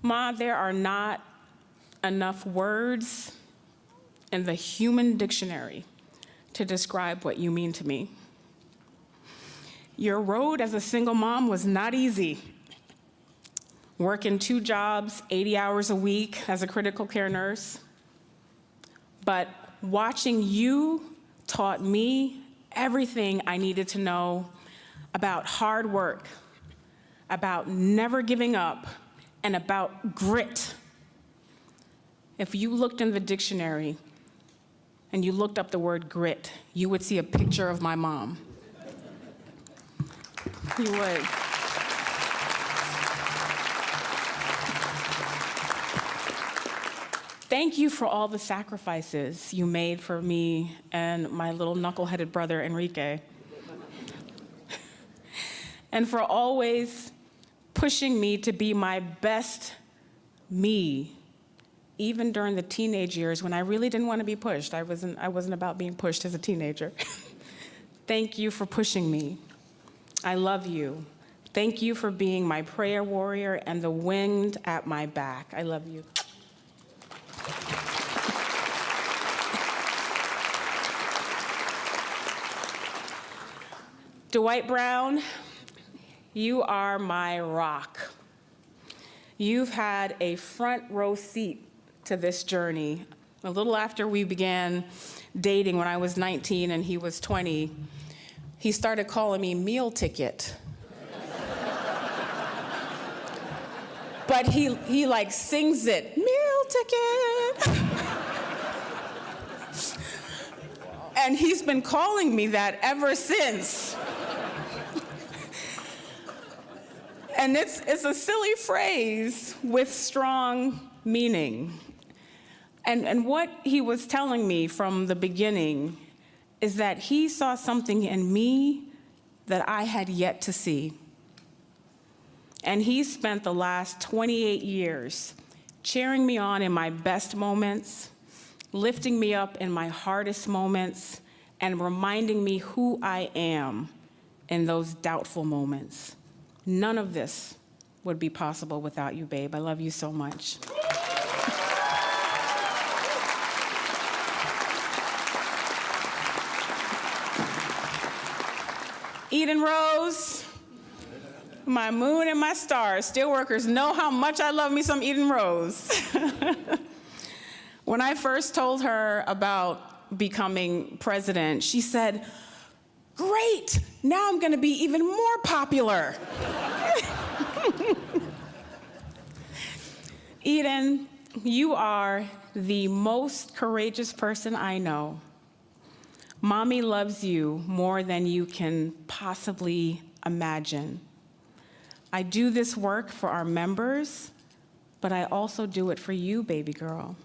Ma, there are not enough words in the human dictionary to describe what you mean to me. Your road as a single mom was not easy. Working 2 jobs, 80 hours a week as a critical care nurse. But watching you taught me everything I needed to know about hard work, about never giving up, and about grit. If you looked in the dictionary and you looked up the word grit, you would see a picture of my mom. You would. Thank you for all the sacrifices you made for me and my little knuckle-headed brother, Enrique. And for always pushing me to be my best me, even during the teenage years when I really didn't want to be pushed. I wasn't about being pushed as a teenager. Thank you for pushing me. I love you. Thank you for being my prayer warrior and the wind at my back. I love you. Dwight Brown, you are my rock. You've had a front row seat to this journey. A little after we began dating when I was 19 and he was 20, he started calling me meal ticket. But he like sings it, meal ticket. And he's been calling me that ever since. And it's a silly phrase with strong meaning. And what he was telling me from the beginning is that he saw something in me that I had yet to see. And he spent the last 28 years cheering me on in my best moments, lifting me up in my hardest moments, and reminding me who I am in those doubtful moments. None of this would be possible without you, babe. I love you so much. Eden Rose, my moon and my stars. Steelworkers know how much I love me some Eden Rose. When I first told her about becoming president, she said, "Great, now I'm gonna be even more popular." Eden, you are the most courageous person I know. Mommy loves you more than you can possibly imagine. I do this work for our members, but I also do it for you, baby girl.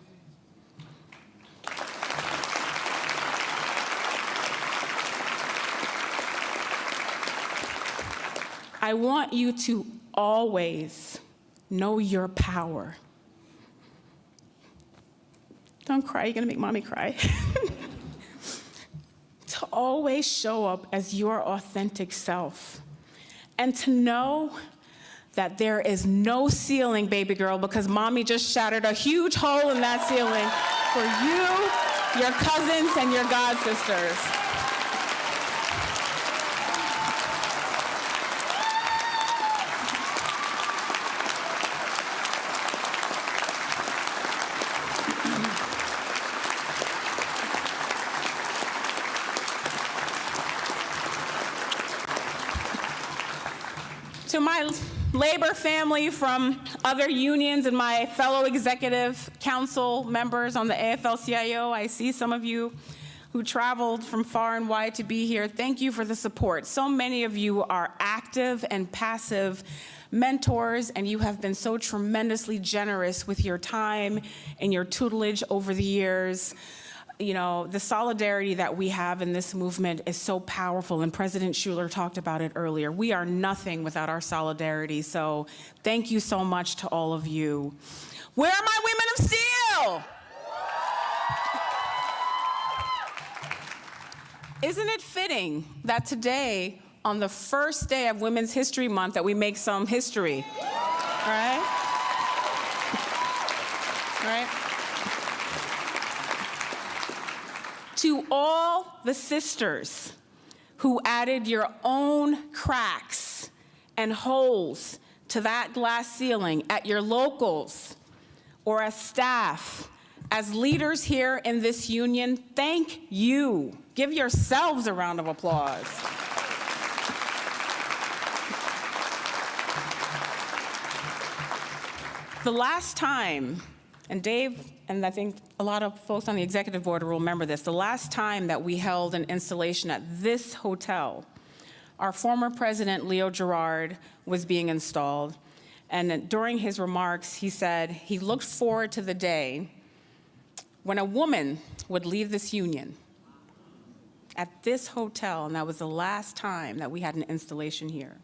I want you to always know your power. Don't cry, you're gonna make mommy cry. To always show up as your authentic self. And to know that there is no ceiling, baby girl, because mommy just shattered a huge hole in that ceiling for you, your cousins, and your god sisters. To my labor family from other unions and my fellow executive council members on the AFL-CIO, I see some of you who traveled from far and wide to be here, thank you for the support. So many of you are active and passive mentors, and you have been so tremendously generous with your time and your tutelage over the years. You know, the solidarity that we have in this movement is so powerful, and President Schuler talked about it earlier. We are nothing without our solidarity, so thank you so much to all of you. Where are my women of steel? Isn't it fitting that today, on the first day of Women's History Month, that we make some history, right? Right? To all the sisters who added your own cracks and holes to that glass ceiling at your locals or as staff, as leaders here in this union, thank you. Give yourselves a round of applause. The last time, and Dave, and I think a lot of folks on the executive board will remember this, the last time that we held an installation at this hotel, our former president, Leo Gerard, was being installed. And during his remarks, he said he looked forward to the day when a woman would leave this union at this hotel, and that was the last time that we had an installation here.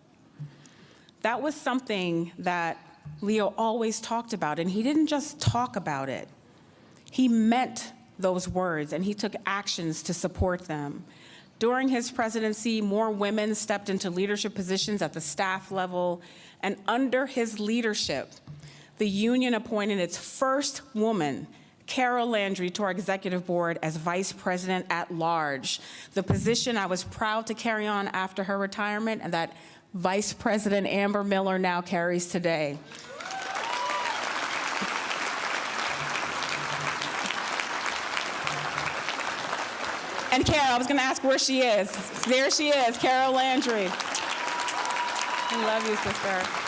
That was something that Leo always talked about, and he didn't just talk about it. He meant those words, and he took actions to support them. During his presidency, more women stepped into leadership positions at the staff level, and under his leadership, the union appointed its first woman, Carol Landry, to our executive board as vice president at large, the position I was proud to carry on after her retirement and that Vice President Amber Miller now carries today. And Carol, I was going to ask where she is. There she is, Carol Landry. I love you, sister.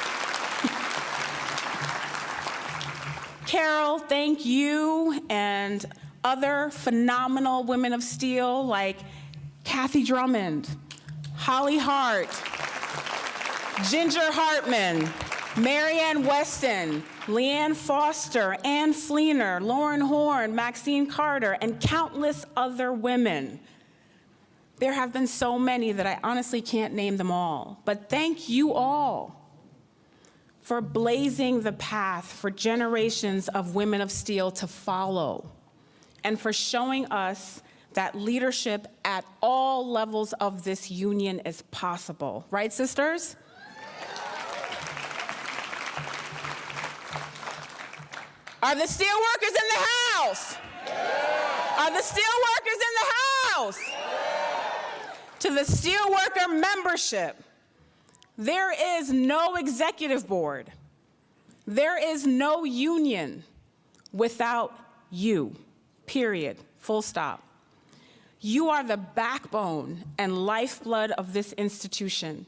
Carol, thank you and other phenomenal women of steel like Kathy Drummond, Holly Hart, Ginger Hartman, Marianne Weston, Leanne Foster, Ann Fleener, Lauren Horn, Maxine Carter, and countless other women. There have been so many that I honestly can't name them all, but thank you all for blazing the path for generations of women of steel to follow, and for showing us that leadership at all levels of this union is possible. Right, sisters? Are the steel workers in the house? Are the steel workers in the house? To the steelworker membership, there is no executive board. There is no union without you, period, full stop. You are the backbone and lifeblood of this institution.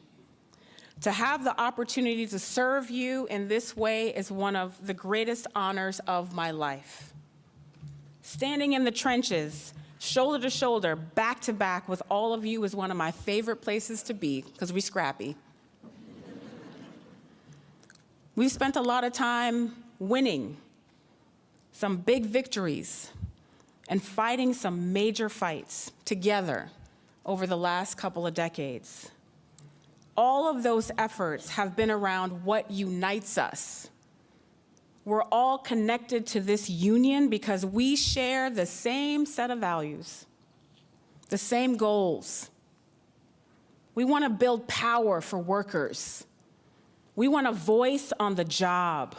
To have the opportunity to serve you in this way is one of the greatest honors of my life. Standing in the trenches, shoulder to shoulder, back to back with all of you is one of my favorite places to be, because we're scrappy. We've spent a lot of time winning some big victories and fighting some major fights together over the last couple of decades. All of those efforts have been around what unites us. We're all connected to this union because we share the same set of values, the same goals. We want to build power for workers. We want a voice on the job.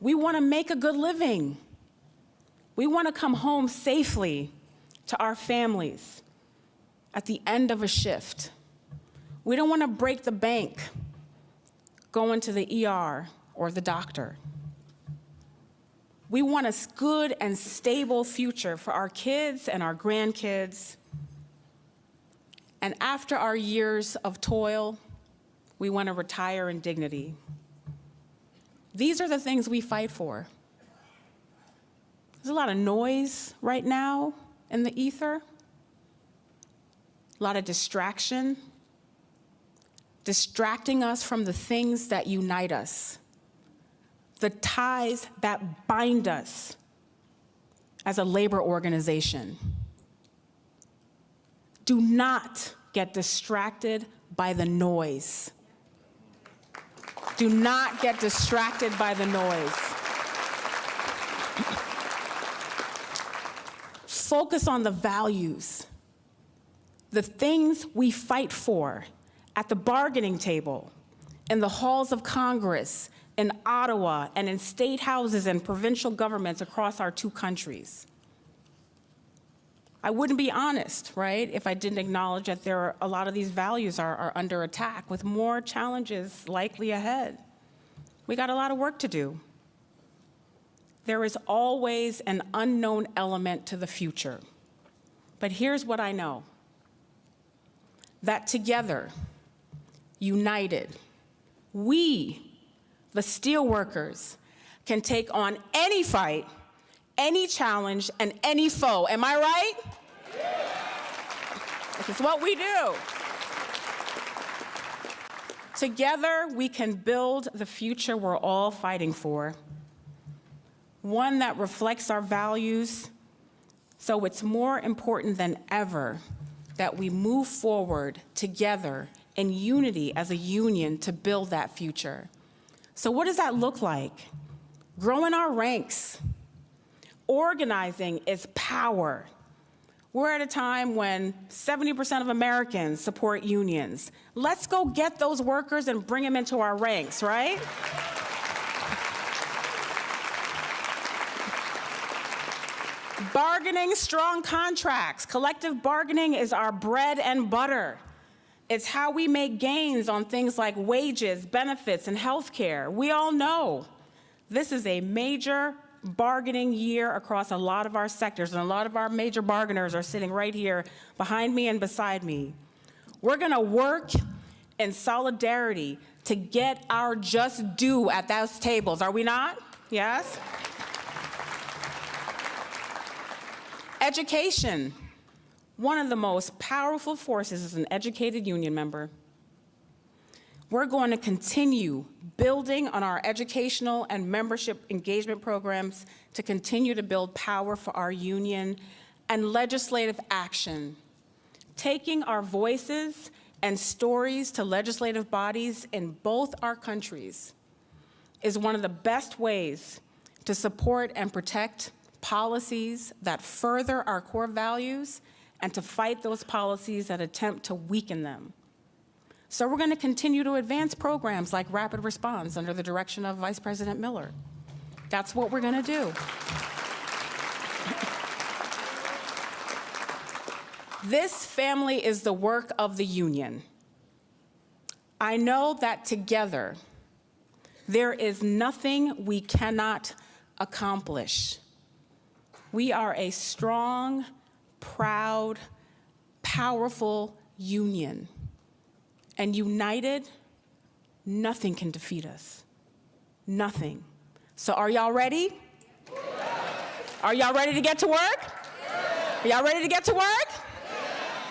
We want to make a good living. We want to come home safely to our families at the end of a shift. We don't want to break the bank going to the ER or the doctor. We want a good and stable future for our kids and our grandkids. And after our years of toil, we want to retire in dignity. These are the things we fight for. There's a lot of noise right now in the ether. a lot of distraction, distracting us from the things that unite us, the ties that bind us as a labor organization. Do not get distracted by the noise. Do not get distracted by the noise. Focus on the values, the things we fight for at the bargaining table, in the halls of Congress, in Ottawa, and in state houses and provincial governments across our two countries. I wouldn't be honest, right, if I didn't acknowledge that a lot of these values are under attack, with more challenges likely ahead. We got a lot of work to do. There is always an unknown element to the future. But here's what I know, that together, united, we, the steelworkers, can take on any fight, any challenge, and any foe. Am I right? This is what we do. Together, we can build the future we're all fighting for, one that reflects our values. So it's more important than ever that we move forward together in unity as a union to build that future. So what does that look like? Growing our ranks. Organizing is power. We're at a time when 70% of Americans support unions. Let's go get those workers and bring them into our ranks, right? Bargaining strong contracts. Collective bargaining is our bread and butter. It's how we make gains on things like wages, benefits, and health care. We all know this is a major bargaining year across a lot of our sectors, and a lot of our major bargainers are sitting right here behind me and beside me. We're gonna work in solidarity to get our just due at those tables, are we not? Yes? Education. One of the most powerful forces is an educated union member. We're going to continue building on our educational and membership engagement programs to continue to build power for our union, and legislative action. Taking our voices and stories to legislative bodies in both our countries is one of the best ways to support and protect policies that further our core values and to fight those policies that attempt to weaken them. So we're going to continue to advance programs like Rapid Response under the direction of Vice President Miller. That's what we're going to do. This family is the work of the union. I know that together, there is nothing we cannot accomplish. We are a strong, proud, powerful union. And united, nothing can defeat us. Nothing. So are y'all ready? Yeah. Are y'all ready to get to work? Yeah. Are y'all ready to get to work? Yeah.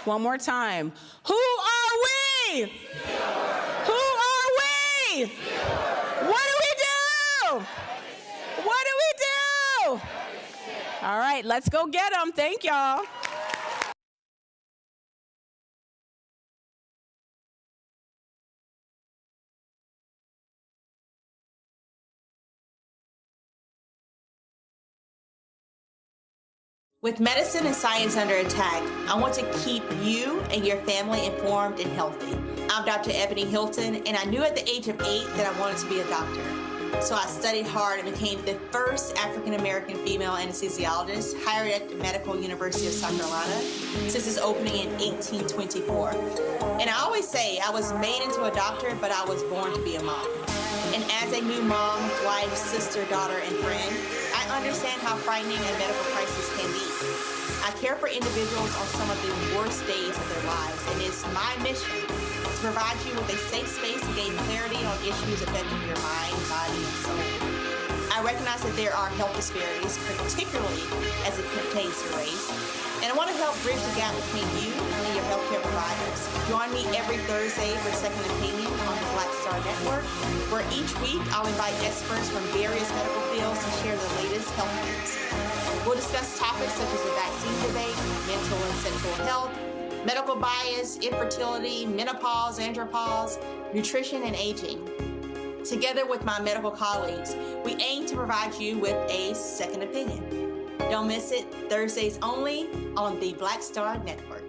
One more time. Who are we? Who are we? What do we do? What do we do? All right, let's go get them. Thank y'all. With medicine and science under attack, I want to keep you and your family informed and healthy. I'm Dr. Ebony Hilton, and I knew at the age of 8 that I wanted to be a doctor. So I studied hard and became the first African-American female anesthesiologist hired at the Medical University of South Carolina since its opening in 1824. And I always say I was made into a doctor, but I was born to be a mom. And as a new mom, wife, sister, daughter, and friend, I understand how frightening a medical crisis can be. I care for individuals on some of the worst days of their lives, and it's my mission to provide you with a safe space to gain clarity on issues affecting your mind, body, and soul. I recognize that there are health disparities, particularly as it pertains to race, and I want to help bridge the gap between you and your healthcare providers. Join me every Thursday for Second Opinion on the Black Star Network, where each week I'll invite experts from various medical fields to share the latest health news. We'll discuss topics such as the vaccine debate, mental and sexual health, medical bias, infertility, menopause, andropause, nutrition, and aging. Together with my medical colleagues, we aim to provide you with a second opinion. Don't miss it, Thursdays only on the Black Star Network.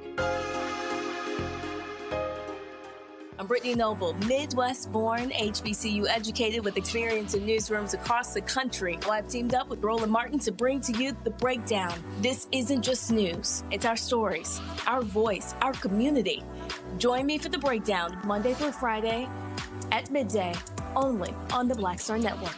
I'm Brittany Noble, Midwest-born, HBCU educated with experience in newsrooms across the country. Well, I've teamed up with Roland Martin to bring to you The Breakdown. This isn't just news. It's our stories, our voice, our community. Join me for The Breakdown, Monday through Friday at midday, only on the Black Star Network.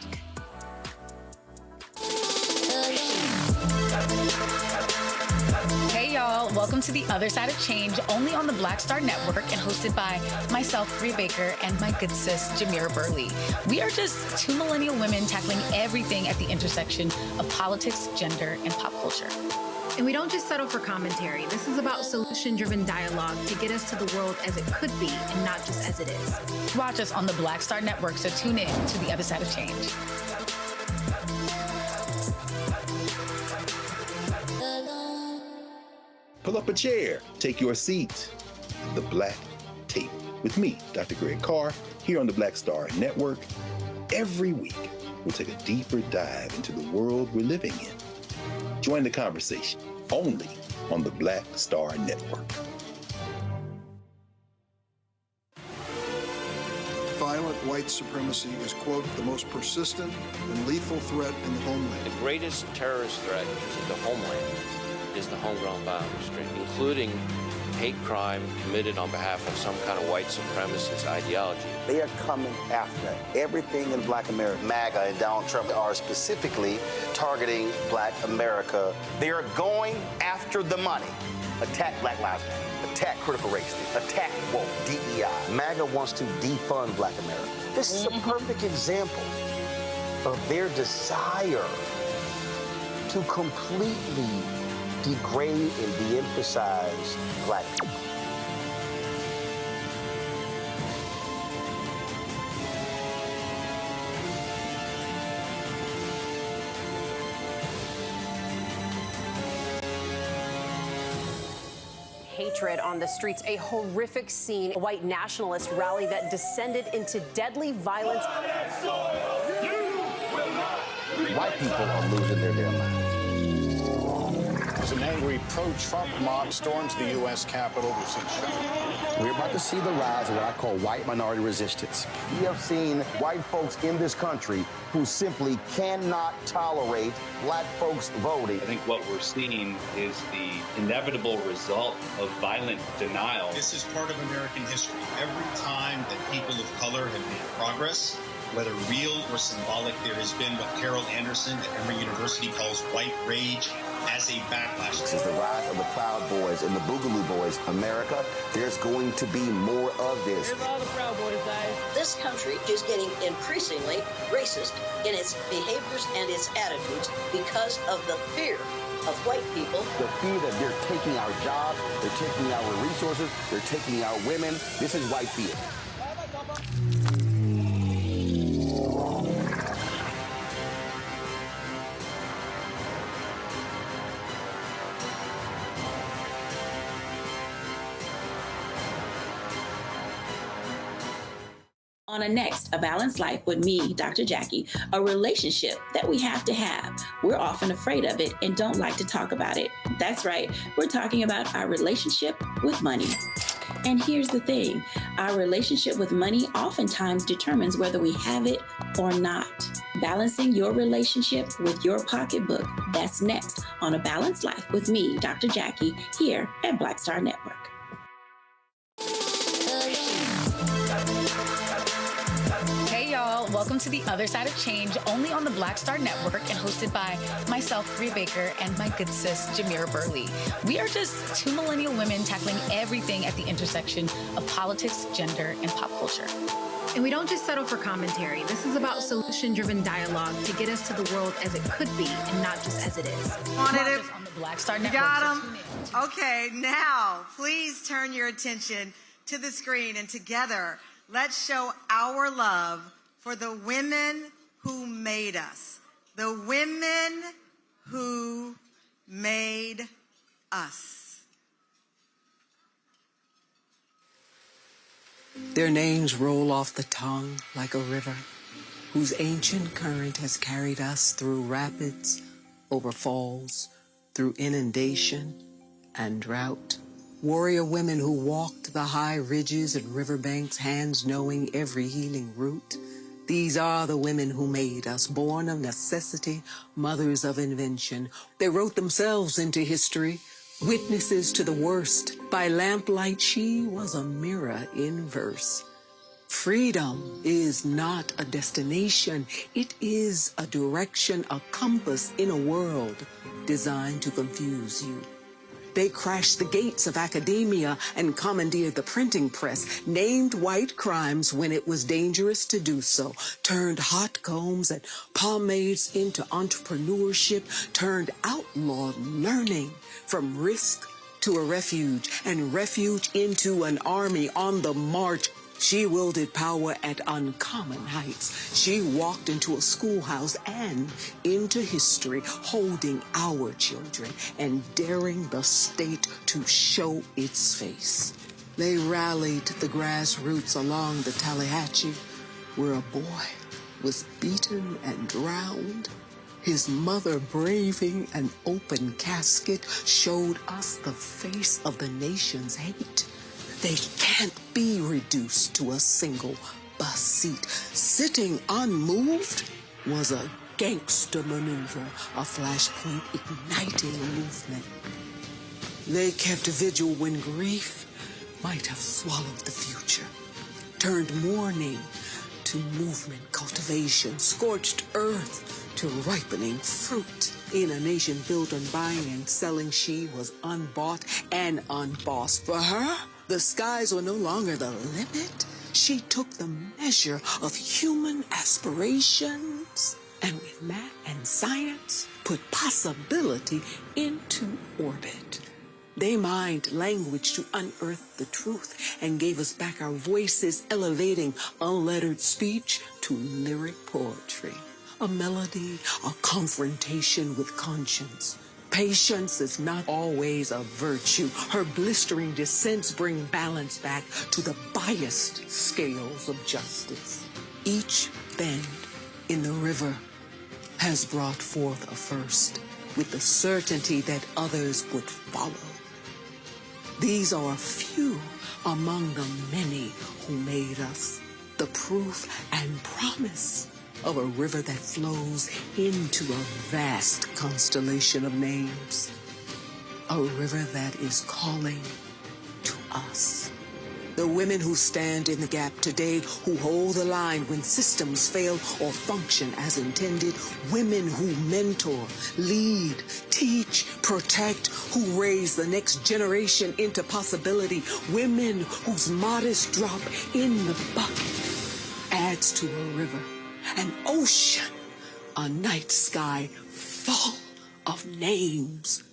Hey y'all, welcome to The Other Side of Change, only on the Black Star Network and hosted by myself, Bree Baker, and my good sis, Jamira Burley. We are just two millennial women tackling everything at the intersection of politics, gender, and pop culture. And we don't just settle for commentary. This is about solution-driven dialogue to get us to the world as it could be and not just as it is. Watch us on the Black Star Network, so tune in to The Other Side of Change. Pull up a chair, take your seat. The Black Tape with me, Dr. Greg Carr, here on the Black Star Network. Every week, we'll take a deeper dive into the world we're living in. Join the conversation only on the Black Star Network. Violent white supremacy is, quote, the most persistent and lethal threat in the homeland. The greatest terrorist threat to the homeland is the homegrown violence stream, including hate crime committed on behalf of some kind of white supremacist ideology. They are coming after everything in Black America. MAGA and Donald Trump are specifically targeting Black America. They are going after the money. Attack Black Lives Matter. Attack critical race theory. Attack woke, DEI. MAGA wants to defund Black America. This is a perfect example of their desire to completely degrade and de-emphasize Black people. Hatred on the streets, a horrific scene, a white nationalist rally that descended into deadly violence. White people are losing their damn minds. As an angry pro-Trump mob storms the U.S. Capitol, we've seen Showdown. We're about to see the rise of what I call white minority resistance. We have seen white folks in this country who simply cannot tolerate Black folks voting. I think what we're seeing is the inevitable result of violent denial. This is part of American history. Every time that people of color have made progress, whether real or symbolic, there has been what Carol Anderson at Emory University calls white rage as a backlash. This is the rise of the Proud Boys and the Boogaloo Boys. America, there's going to be more of this. Here's all the Proud Boys, guys. This country is getting increasingly racist in its behaviors and its attitudes because of the fear of white people. The fear that they're taking our jobs, they're taking our resources, they're taking our women. This is white fear. On next, A Balanced Life with me, Dr. Jackie, a relationship that we have to have. We're often afraid of it and don't like to talk about it. That's right, we're talking about our relationship with money. And here's the thing, our relationship with money oftentimes determines whether we have it or not. Balancing your relationship with your pocketbook, that's next on A Balanced Life with me, Dr. Jackie, here at Black Star Network. Welcome to The Other Side of Change, only on the Black Star Network and hosted by myself, Rhea Baker, and my good sis, Jamira Burley. We are just two millennial women tackling everything at the intersection of politics, gender, and pop culture. And we don't just settle for commentary. This is about solution-driven dialogue to get us to the world as it could be and not just as it is. Wanted it on the Black Star Network. Got them. Okay, now please turn your attention to the screen, and together let's show our love for the women who made us. The women who made us. Their names roll off the tongue like a river, whose ancient current has carried us through rapids, over falls, through inundation and drought. Warrior women who walked the high ridges and riverbanks, hands knowing every healing route. These are the women who made us, born of necessity, mothers of invention. They wrote themselves into history, witnesses to the worst. By lamplight, she was a mirror in verse. Freedom is not a destination. It is a direction, a compass in a world designed to confuse you. They crashed the gates of academia and commandeered the printing press, named white crimes when it was dangerous to do so, turned hot combs and pomades into entrepreneurship, turned outlawed learning from risk to a refuge, and refuge into an army on the march. She wielded power at uncommon heights. She walked into a schoolhouse and into history, holding our children and daring the state to show its face. They rallied the grassroots along the Tallahatchie, where a boy was beaten and drowned. His mother, braving an open casket, showed us the face of the nation's hate. They can't be reduced to a single bus seat. Sitting unmoved was a gangster maneuver, a flashpoint igniting a movement. They kept vigil when grief might have swallowed the future, turned mourning to movement, cultivation, scorched earth to ripening fruit. In a nation built on buying and selling, she was unbought and unbossed. For her, the skies were no longer the limit. She took the measure of human aspirations, and with math and science, put possibility into orbit. They mined language to unearth the truth and gave us back our voices, elevating unlettered speech to lyric poetry. A melody, a confrontation with conscience. Patience is not always a virtue. Her blistering dissents bring balance back to the biased scales of justice. Each bend in the river has brought forth a first, with the certainty that others would follow. These are a few among the many who made us, the proof and promise of a river that flows into a vast constellation of names. A river that is calling to us. The women who stand in the gap today, who hold the line when systems fail or function as intended. Women who mentor, lead, teach, protect, who raise the next generation into possibility. Women whose modest drop in the bucket adds to a river, an ocean, a night sky full of names.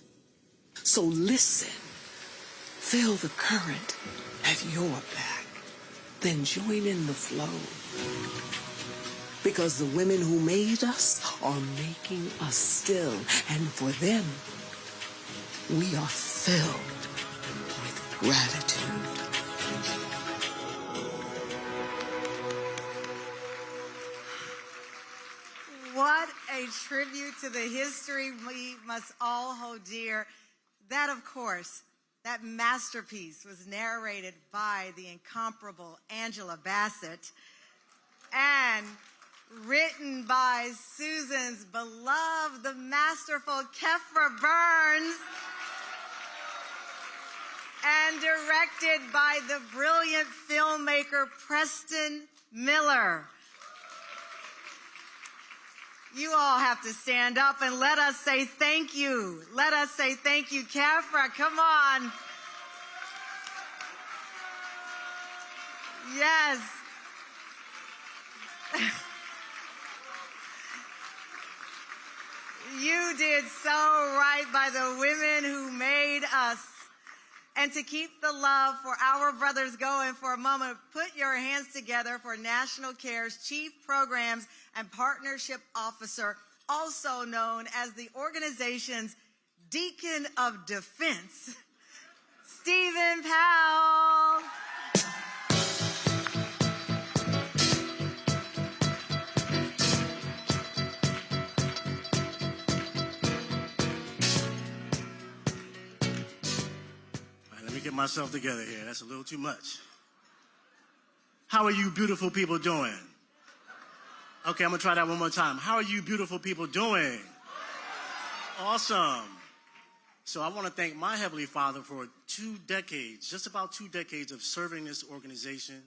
So listen, feel the current at your back, then join in the flow. Because the women who made us are making us still, and for them, we are filled with gratitude. What a tribute to the history we must all hold dear. That, of course, that masterpiece was narrated by the incomparable Angela Bassett and written by Susan's beloved, the masterful Kefra Burns, and directed by the brilliant filmmaker Preston Miller. You all have to stand up and let us say thank you. Let us say thank you. Kafra, come on. Yes. You did so right by the women who made us. And to keep the love for our brothers going for a moment, put your hands together for National Care's Chief Programs and Partnership Officer, also known as the organization's Deacon of Defense, Stephen Powell. Let me get myself together here. That's a little too much. How are you beautiful people doing? Okay, I'm gonna try that one more time. How are you beautiful people doing? Awesome. So I wanna thank my Heavenly Father for 2 decades, just about 2 decades of serving this organization.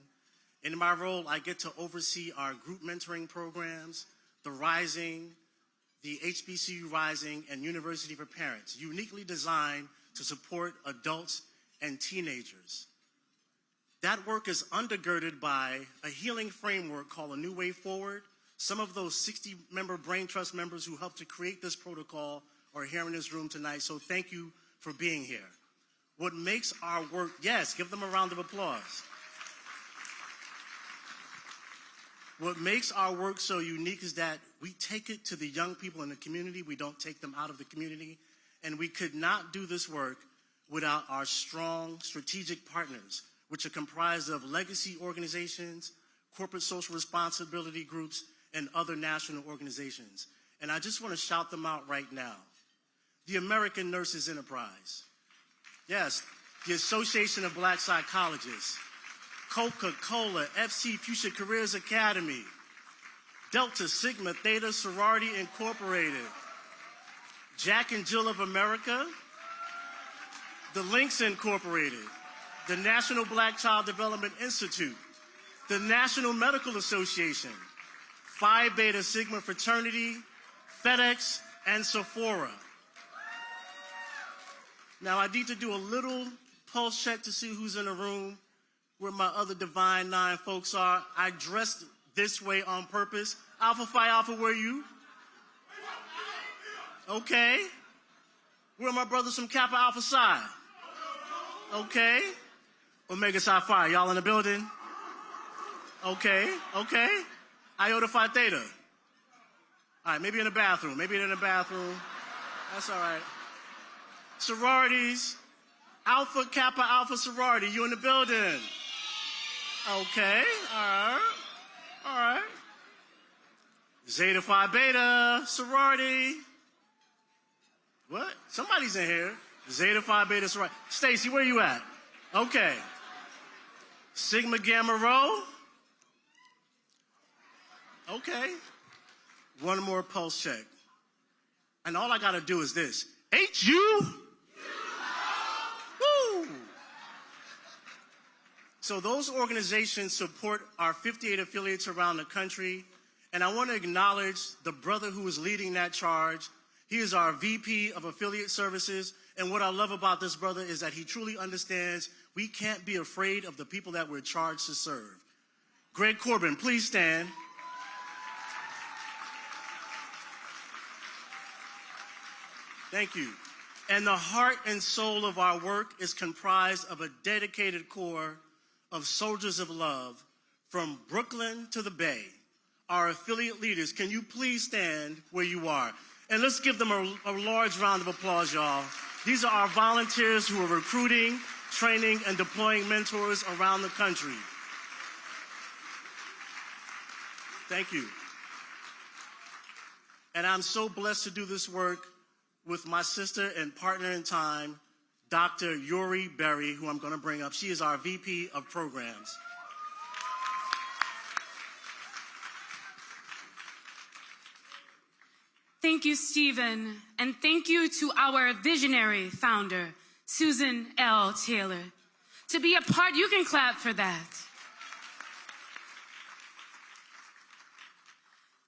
In my role, I get to oversee our group mentoring programs, the Rising, the HBCU Rising, and University for Parents, uniquely designed to support adults and teenagers. That work is undergirded by a healing framework called A New Way Forward. Some of those 60-member Brain Trust members who helped to create this protocol are here in this room tonight, so thank you for being here. What makes our work, yes, give them a round of applause. What makes our work so unique is that we take it to the young people in the community. We don't take them out of the community. And we could not do this work without our strong strategic partners, which are comprised of legacy organizations, corporate social responsibility groups, and other national organizations. And I just want to shout them out right now. The American Nurses Enterprise. Yes, the Association of Black Psychologists. Coca-Cola, FC Future Careers Academy. Delta Sigma Theta Sorority Incorporated. Jack and Jill of America. The Links Incorporated, the National Black Child Development Institute, the National Medical Association, Phi Beta Sigma Fraternity, FedEx, and Sephora. Now I need to do a little pulse check to see who's in the room, where my other Divine 9 folks are. I dressed this way on purpose. Alpha Phi Alpha, where are you? Okay. Where are my brothers from Kappa Alpha Psi? Okay. Omega Psi Phi, y'all in the building? Okay, okay. Iota Phi Theta. All right, maybe in the bathroom. Maybe in the bathroom. That's all right. Sororities. Alpha Kappa Alpha Sorority, you in the building? Okay, all right. All right. Zeta Phi Beta Sorority. What? Somebody's in here. Zeta Phi Beta Sorority. Stacy, where you at? Okay. Sigma Gamma Rho. Okay. One more pulse check. And all I got to do is this. HU. Woo. So those organizations support our 58 affiliates around the country. And I want to acknowledge the brother who is leading that charge. He is our VP of Affiliate Services. And what I love about this brother is that he truly understands we can't be afraid of the people that we're charged to serve. Greg Corbin, please stand. Thank you. And the heart and soul of our work is comprised of a dedicated core of soldiers of love from Brooklyn to the Bay. Our affiliate leaders, can you please stand where you are? And let's give them a large round of applause, y'all. These are our volunteers who are recruiting, training, and deploying mentors around the country. Thank you. And I'm so blessed to do this work with my sister and partner in time, Dr. Yuri Berry, who I'm going to bring up. She is our VP of Programs. Thank you, Stephen, and thank you to our visionary founder, Susan L. Taylor. To be a part, you can clap for that.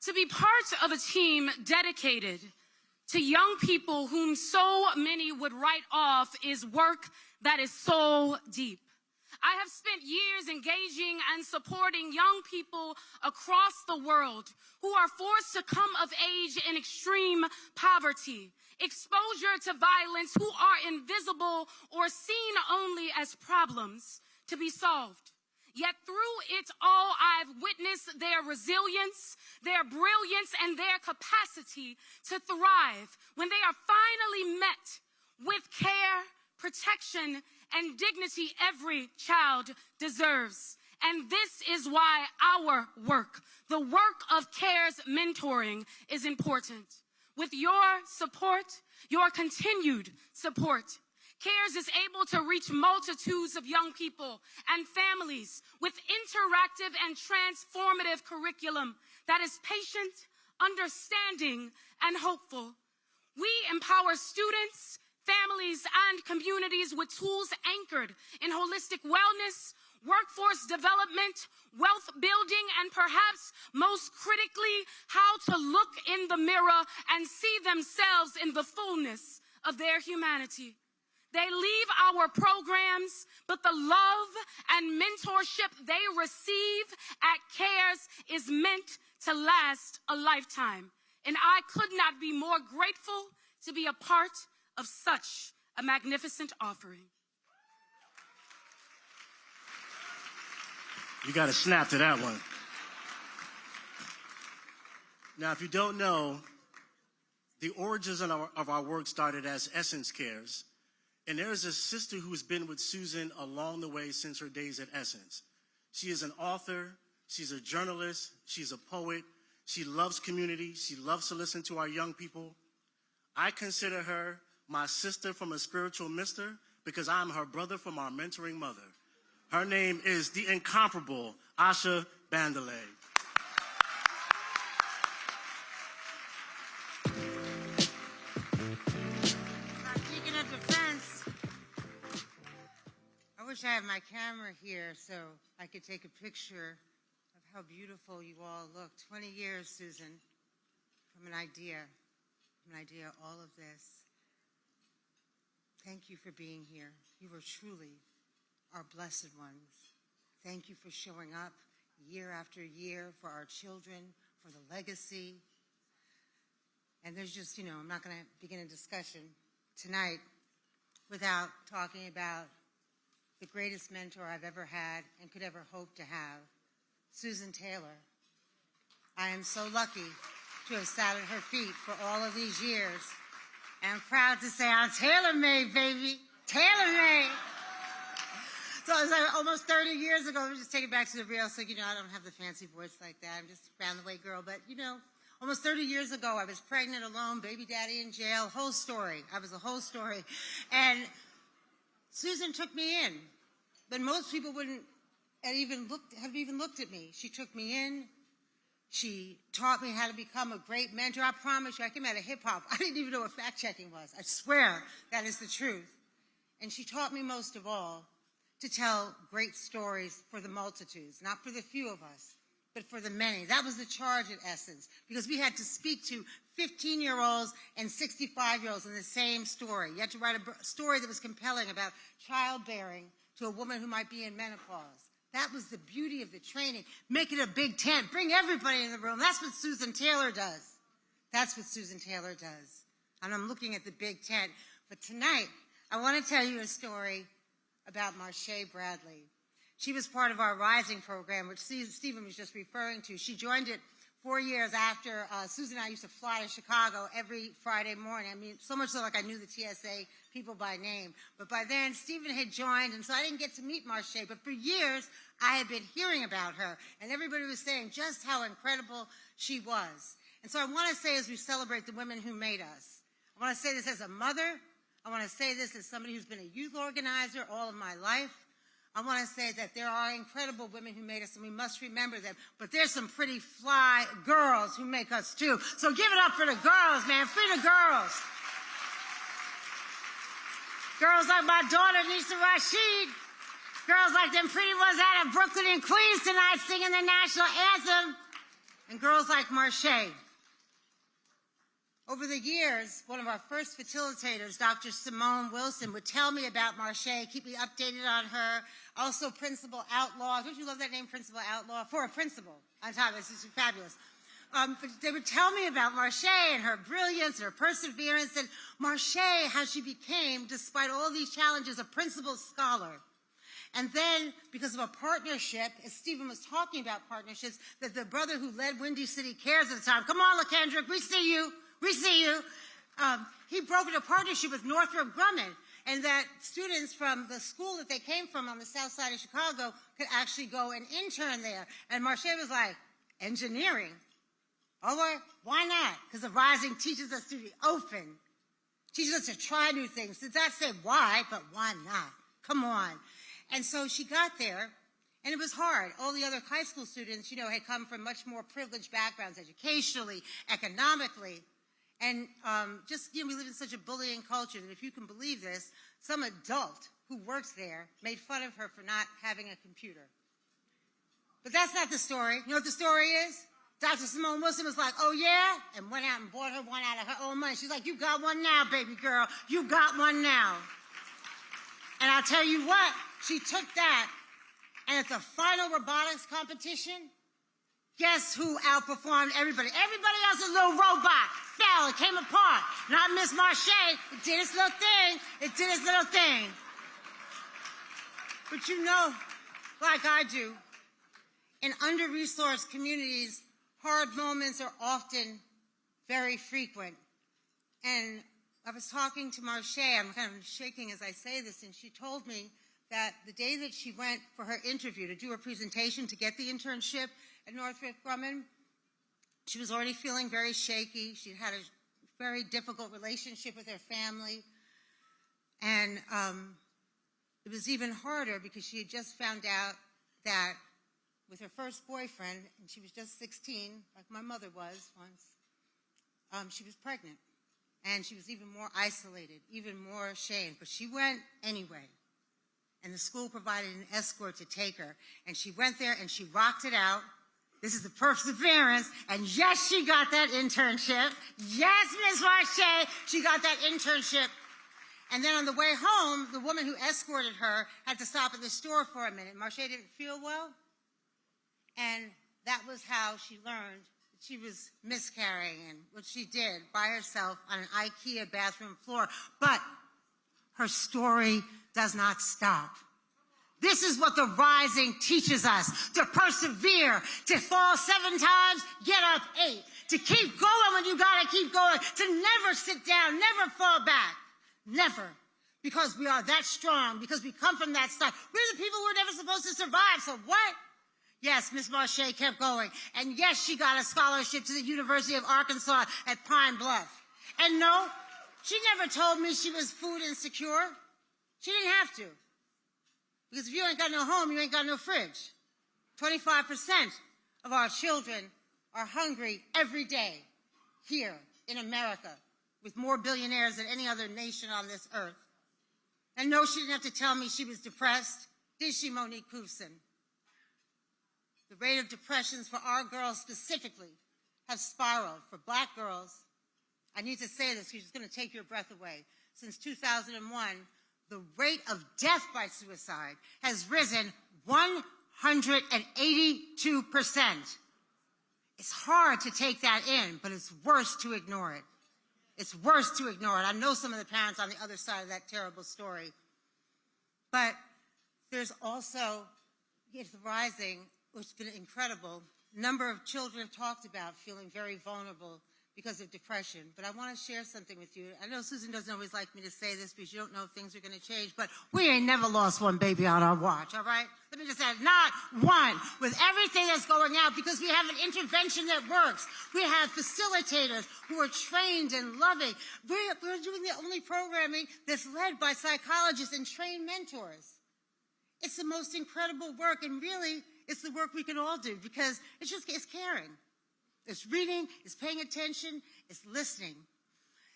To be part of a team dedicated to young people whom so many would write off is work that is so deep. I have spent years engaging and supporting young people across the world who are forced to come of age in extreme poverty, exposure to violence, who are invisible or seen only as problems to be solved. Yet through it all, I've witnessed their resilience, their brilliance, and their capacity to thrive when they are finally met with care, protection, and dignity every child deserves. And this is why our work, the work of CARE's mentoring, is important. With your support, your continued support, CARES is able to reach multitudes of young people and families with interactive and transformative curriculum that is patient, understanding, and hopeful. We empower students, families, and communities with tools anchored in holistic wellness, workforce development, wealth building, and perhaps most critically, how to look in the mirror and see themselves in the fullness of their humanity. They leave our programs, but the love and mentorship they receive at CARES is meant to last a lifetime. And I could not be more grateful to be a part of such a magnificent offering. You got to snap to that one. Now, if you don't know, the origins of our work started as Essence Cares. And there's a sister who's been with Susan along the way since her days at Essence. She is an author, she's a journalist, she's a poet, she loves community, she loves to listen to our young people. I consider her my sister from a spiritual mister because I'm her brother from our mentoring mother. Her name is the incomparable Asha Bandele. I wish I had my camera here so I could take a picture of how beautiful you all look. 20 years, Susan, from an idea, all of this. Thank you for being here. You are truly our blessed ones. Thank you for showing up year after year for our children, for the legacy. And there's just, I'm not going to begin a discussion tonight without talking about the greatest mentor I've ever had and could ever hope to have, Susan Taylor. I am so lucky to have sat at her feet for all of these years. And I'm proud to say I'm tailor-made, baby. Tailor-made. So it was like almost 30 years ago. Let me just take it back to the real. So, I don't have the fancy voice like that. I'm just a round-the-way girl. But, almost 30 years ago, I was pregnant, alone, baby daddy in jail, whole story. I was a whole story. And Susan took me in, but most people wouldn't have even looked at me. She took me in. She taught me how to become a great mentor. I promise you, I came out of hip-hop. I didn't even know what fact-checking was. I swear that is the truth. And she taught me most of all to tell great stories for the multitudes, not for the few of us, but for the many. That was the charge at Essence, because we had to speak to 15-year-olds and 65-year-olds in the same story. You had to write a story that was compelling about childbearing to a woman who might be in menopause. That was the beauty of the training. Make it a big tent. Bring everybody in the room. That's what Susan Taylor does. That's what Susan Taylor does. And I'm looking at the big tent. But tonight, I want to tell you a story about Marsha Bradley. She was part of our Rising program, which Stephen was just referring to. She joined it 4 years after Susan and I used to fly to Chicago every Friday morning. I mean, so much so like I knew the TSA people by name. But by then, Stephen had joined, and so I didn't get to meet Marsha. But for years, I had been hearing about her, and everybody was saying just how incredible she was. And so I want to say, as we celebrate the women who made us, I want to say this as a mother. I want to say this as somebody who's been a youth organizer all of my life. I want to say that there are incredible women who made us, and we must remember them. But there's some pretty fly girls who make us, too. So give it up for the girls, man. Free the girls. Girls like my daughter, Nisa Rashid. Girls like them pretty ones out of Brooklyn and Queens tonight singing the national anthem. and girls like Marche. Over the years, one of our first facilitators, Dr. Simone Wilson, would tell me about Marche, keep me updated on her. Also, Principal Outlaw. Don't you love that name, Principal Outlaw? For a principal on top of this, is fabulous. But they would tell me about Marche and her brilliance and her perseverance, and Marche, how she became, despite all these challenges, a principal scholar. And then, because of a partnership, as Stephen was talking about partnerships, that the brother who led Windy City Cares at the time, come on, LaKendrick, we see you. We see you. He brokered a partnership with Northrop Grumman, and that students from the school that they came from on the south side of Chicago could actually go and intern there. And Marche was like, engineering? Oh, well, why not? Because the Rising teaches us to be open, teaches us to try new things. Did not say why, but why not? Come on. And so she got there, and it was hard. All the other high school students, you know, had come from much more privileged backgrounds, educationally, economically. And just, you know, we live in such a bullying culture that if you can believe this, some adult who works there made fun of her for not having a computer. But that's not the story. You know what the story is? Dr. Simone Wilson was like, oh, yeah? And went out and bought her one out of her own money. She's like, you got one now, baby girl. You got one now. And I'll tell you what, she took that, and at the final robotics competition, guess who outperformed everybody? Everybody else, a little robot, fell, it came apart. Not Miss Marche. It did its little thing. It did its little thing. But you know, like I do, in under-resourced communities, hard moments are often very frequent. And I was talking to Marche, I'm kind of shaking as I say this, and she told me that the day that she went for her interview to do her presentation to get the internship at Northrop Grumman, she was already feeling very shaky. She'd had a very difficult relationship with her family. And it was even harder because she had just found out that with her first boyfriend, and she was just 16, like my mother was once, she was pregnant. And she was even more isolated, even more ashamed. But she went anyway. And the school provided an escort to take her. And she went there and she rocked it out. This is the perseverance. And yes, she got that internship. Yes, Ms. Marche, she got that internship. And then on the way home, the woman who escorted her had to stop at the store for a minute. Marche didn't feel well. And that was how she learned that she was miscarrying, and what she did by herself on an IKEA bathroom floor. But her story does not stop. This is what the Rising teaches us, to persevere, to fall 7 times, get up 8, to keep going when you gotta keep going, to never sit down, never fall back, never. Because we are that strong, because we come from that stuff. We're the people who were never supposed to survive, so what? Yes, Ms. Marche kept going. And yes, she got a scholarship to the University of Arkansas at Pine Bluff. And no, she never told me she was food insecure. She didn't have to. Because if you ain't got no home, you ain't got no fridge. 25% of our children are hungry every day here in America, with more billionaires than any other nation on this earth. And no, she didn't have to tell me she was depressed. Did she, Monique Koofson? The rate of depressions for our girls specifically have spiraled. For black girls, I need to say this because it's going to take your breath away. Since 2001, the rate of death by suicide has risen 182%. It's hard to take that in, but it's worse to ignore it. It's worse to ignore it. I know some of the parents on the other side of that terrible story. But there's also, it's Rising, which has been incredible. A number of children have talked about feeling very vulnerable because of depression. But I want to share something with you. I know Susan doesn't always like me to say this because you don't know if things are going to change, but we ain't never lost one baby on our watch, all right? Let me just add, not one. With everything that's going out, because we have an intervention that works. We have facilitators who are trained and loving. We're doing the only programming that's led by psychologists and trained mentors. It's the most incredible work, and really, it's the work we can all do because it's caring. It's reading, it's paying attention, it's listening.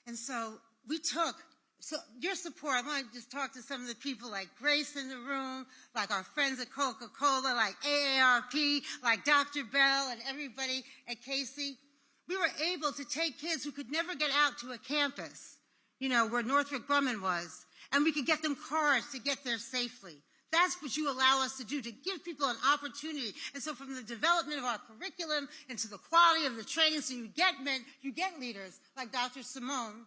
And so we took So your support, I want to just talk to some of the people like Grace in the room, like our friends at Coca-Cola, like AARP, like Dr. Bell and everybody at Casey. We were able to take kids who could never get out to a campus, you know, where Northrop Grumman was, and we could get them cars to get there safely. That's what you allow us to do, to give people an opportunity. And so from the development of our curriculum into the quality of the training, so you get leaders like Dr. Simone,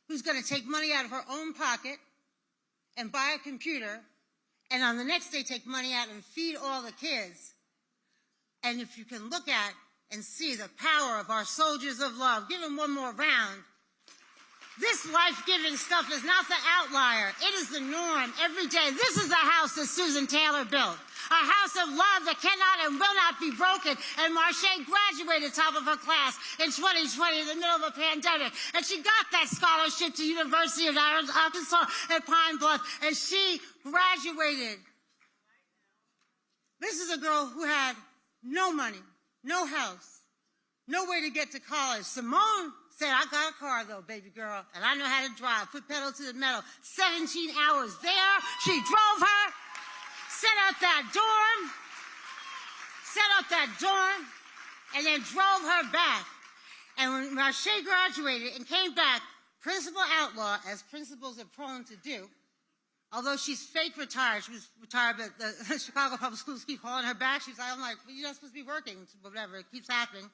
who's going to take money out of her own pocket and buy a computer, and on the next day take money out and feed all the kids. And if you can look at and see the power of our soldiers of love, give them one more round. This life-giving stuff is not the outlier. It is the norm every day. This is the house that Susan Taylor built. A house of love that cannot and will not be broken. And Marche graduated top of her class in 2020 in the middle of a pandemic. And she got that scholarship to University of Arkansas at Pine Bluff. And she graduated. This is a girl who had no money, no house, no way to get to college. Simone said, I got a car, though, baby girl, and I know how to drive. Put pedal to the metal. 17 hours there. She drove her, set up that dorm, and then drove her back. And when Marche graduated and came back, Principal Outlaw, as principals are prone to do, although she's fake retired, she was retired, but the Chicago Public Schools keep calling her back. She's like, I'm like, well, you're not supposed to be working, whatever, it keeps happening.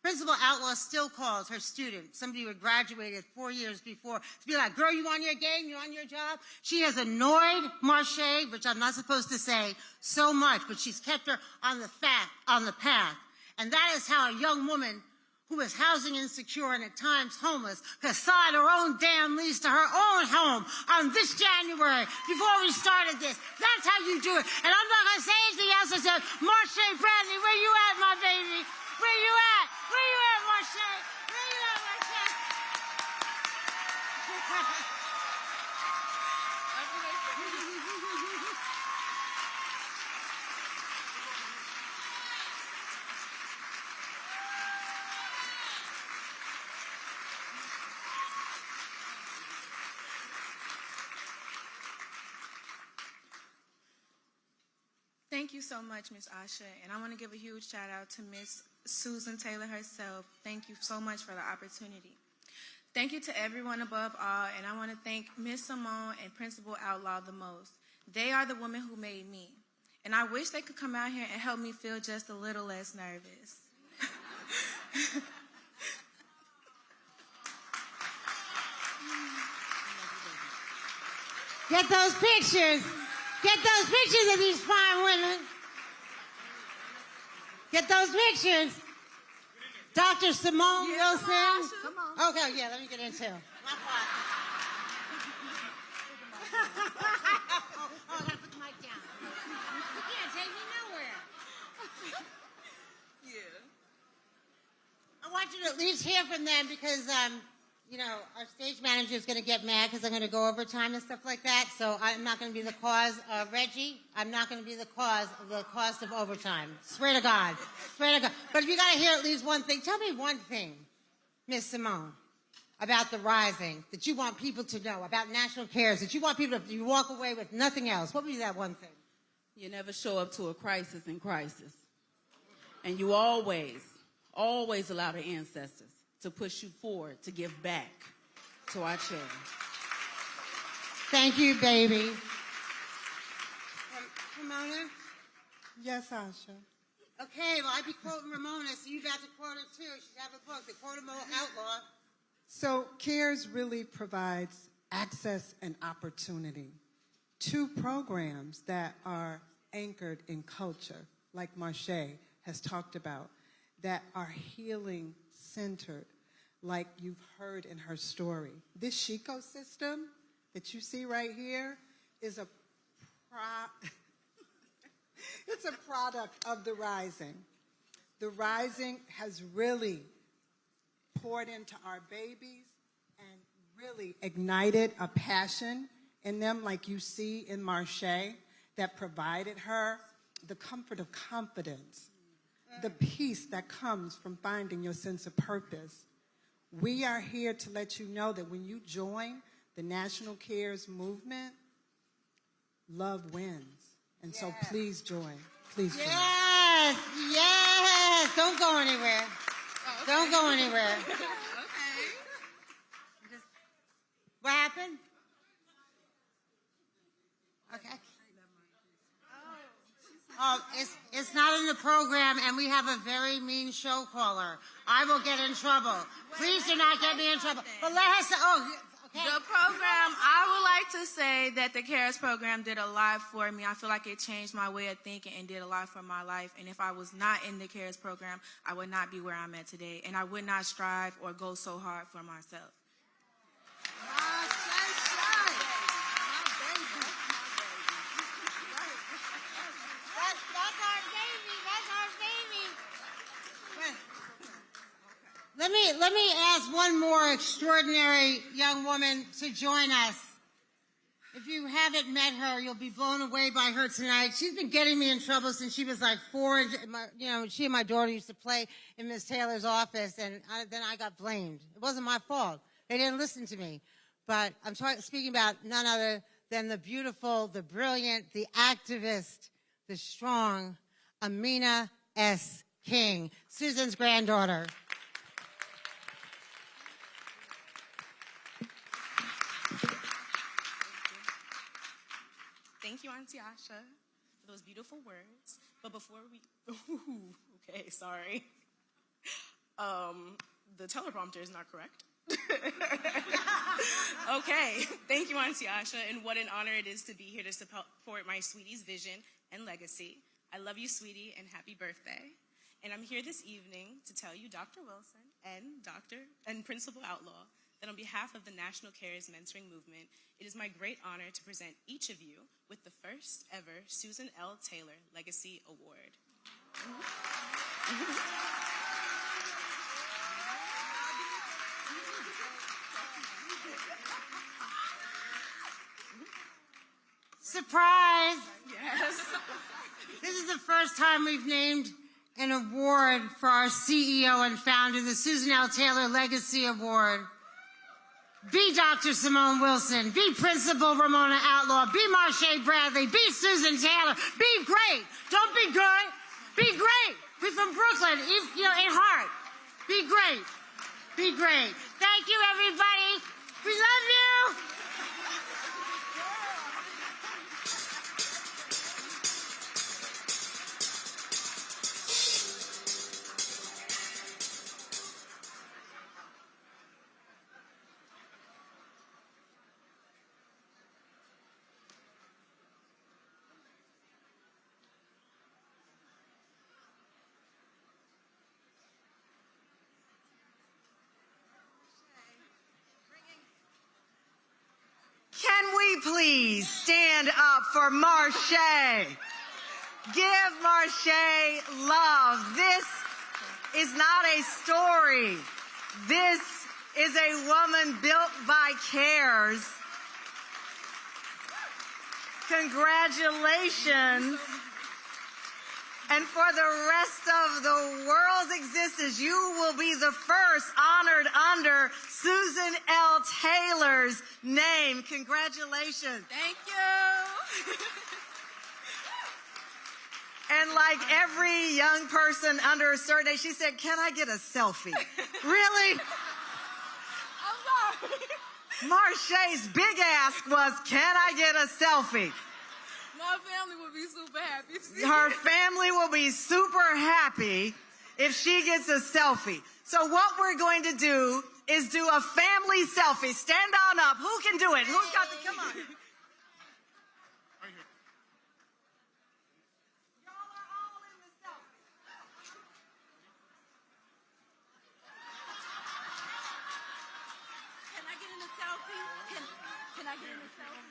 Principal Outlaw still calls her student, somebody who had graduated 4 years before, to be like, girl, you on your game? You on your job? She has annoyed Marche, which I'm not supposed to say, so much, but she's kept her on the path. And that is how a young woman who is housing insecure and at times homeless could sign her own damn lease to her own home on this January before we started this. That's how you do it. And I'm not going to say anything else. I said, Marche Bradley, where you at, my baby? Where you at? Where you at, Marche? Where you at, Marche? Thank you so much, Ms. Asha, and I want to give a huge shout out to Ms. Susan Taylor herself. Thank you so much for the opportunity. Thank you to everyone above all, and I want to thank Ms. Simone and Principal Outlaw the most. They are the women who made me, and I wish they could come out here and help me feel just a little less nervous. Get those pictures. Get those pictures of these fine women. Get those pictures. Dr. Simone Wilson. Come on. Okay, yeah, let me get into it. My fault. Oh, I gotta put the mic down. You can't take me nowhere. Yeah. I want you to at least hear from them because, you know, our stage manager is going to get mad because I'm going to go overtime and stuff like that. So I'm not going to be the cause. Reggie, I'm not going to be the cause of the cost of overtime. Swear to God. Swear to God. But if you got to hear at least one thing, tell me one thing, Miss Simone, about the Rising that you want people to know, about National Cares, that you want people to you walk away with nothing else. What would be that one thing? You never show up to a crisis in crisis. And you always allow the ancestors to push you forward, to give back to our children. Thank you, baby. Ramona? Yes, Asha. Okay, well, I'd be quoting Ramona, so you got to quote her too. She's have a book, The Quotable Outlaw. So CARES really provides access and opportunity to programs that are anchored in culture, like Marche has talked about, that are healing centered, like you've heard in her story. This Chico system that you see right here is it's a product of the Rising. The Rising has really poured into our babies and really ignited a passion in them, like you see in Marche, that provided her the comfort of confidence, the peace that comes from finding your sense of purpose. We are here to let you know that when you join the National Cares movement, love wins. And so please join. Please join. Yes, yes. Don't go anywhere. Oh, okay. Don't go anywhere. Okay. What happened? Okay. Oh, it's not in the program, and we have a very mean show caller. I will get in trouble. Please do not get me in trouble. But let her say, okay. The program, I would like to say that the CARES program did a lot for me. I feel like it changed my way of thinking and did a lot for my life. And if I was not in the CARES program, I would not be where I'm at today. And I would not strive or go so hard for myself. Let me ask one more extraordinary young woman to join us. If you haven't met her, you'll be blown away by her tonight. She's been getting me in trouble since she was like 4. She and my daughter used to play in Miss Taylor's office, and then I got blamed. It wasn't my fault. They didn't listen to me. But I'm speaking about none other than the beautiful, the brilliant, the activist, the strong Amina S. King, Susan's granddaughter. Thank you, Auntie Asha, for those beautiful words. But before we, okay, sorry. The teleprompter is not correct. Okay, thank you, Auntie Asha, and what an honor it is to be here to support my sweetie's vision and legacy. I love you, sweetie, and happy birthday. And I'm here this evening to tell you, Dr. Wilson and Principal Outlaw, that on behalf of the National Cares Mentoring Movement, it is my great honor to present each of you with the first ever Susan L. Taylor Legacy Award. Surprise! Yes. This is the first time we've named an award for our CEO and founder, the Susan L. Taylor Legacy Award. Be Dr. Simone Wilson. Be Principal Ramona Outlaw. Be Marsha Bradley. Be Susan Taylor. Be great. Don't be good. Be great. We're from Brooklyn, in heart. Be great. Be great. Thank you, everybody. We love you. Can we please stand up for Marsha? Give Marsha love. This is not a story. This is a woman built by CARES. Congratulations. And for the rest of the world's existence, you will be the first honored under Susan L. Taylor's name. Congratulations. Thank you. And like every young person under a certain age, she said, "Can I get a selfie?" Really? I'm sorry. Marsha's big ask was, "Can I get a selfie?" My family will be super happy. Her family will be super happy if she gets a selfie. So what we're going to do is do a family selfie. Stand on up. Who can do it? Who's got the, come on. Can I get in a selfie? Can I get in a selfie?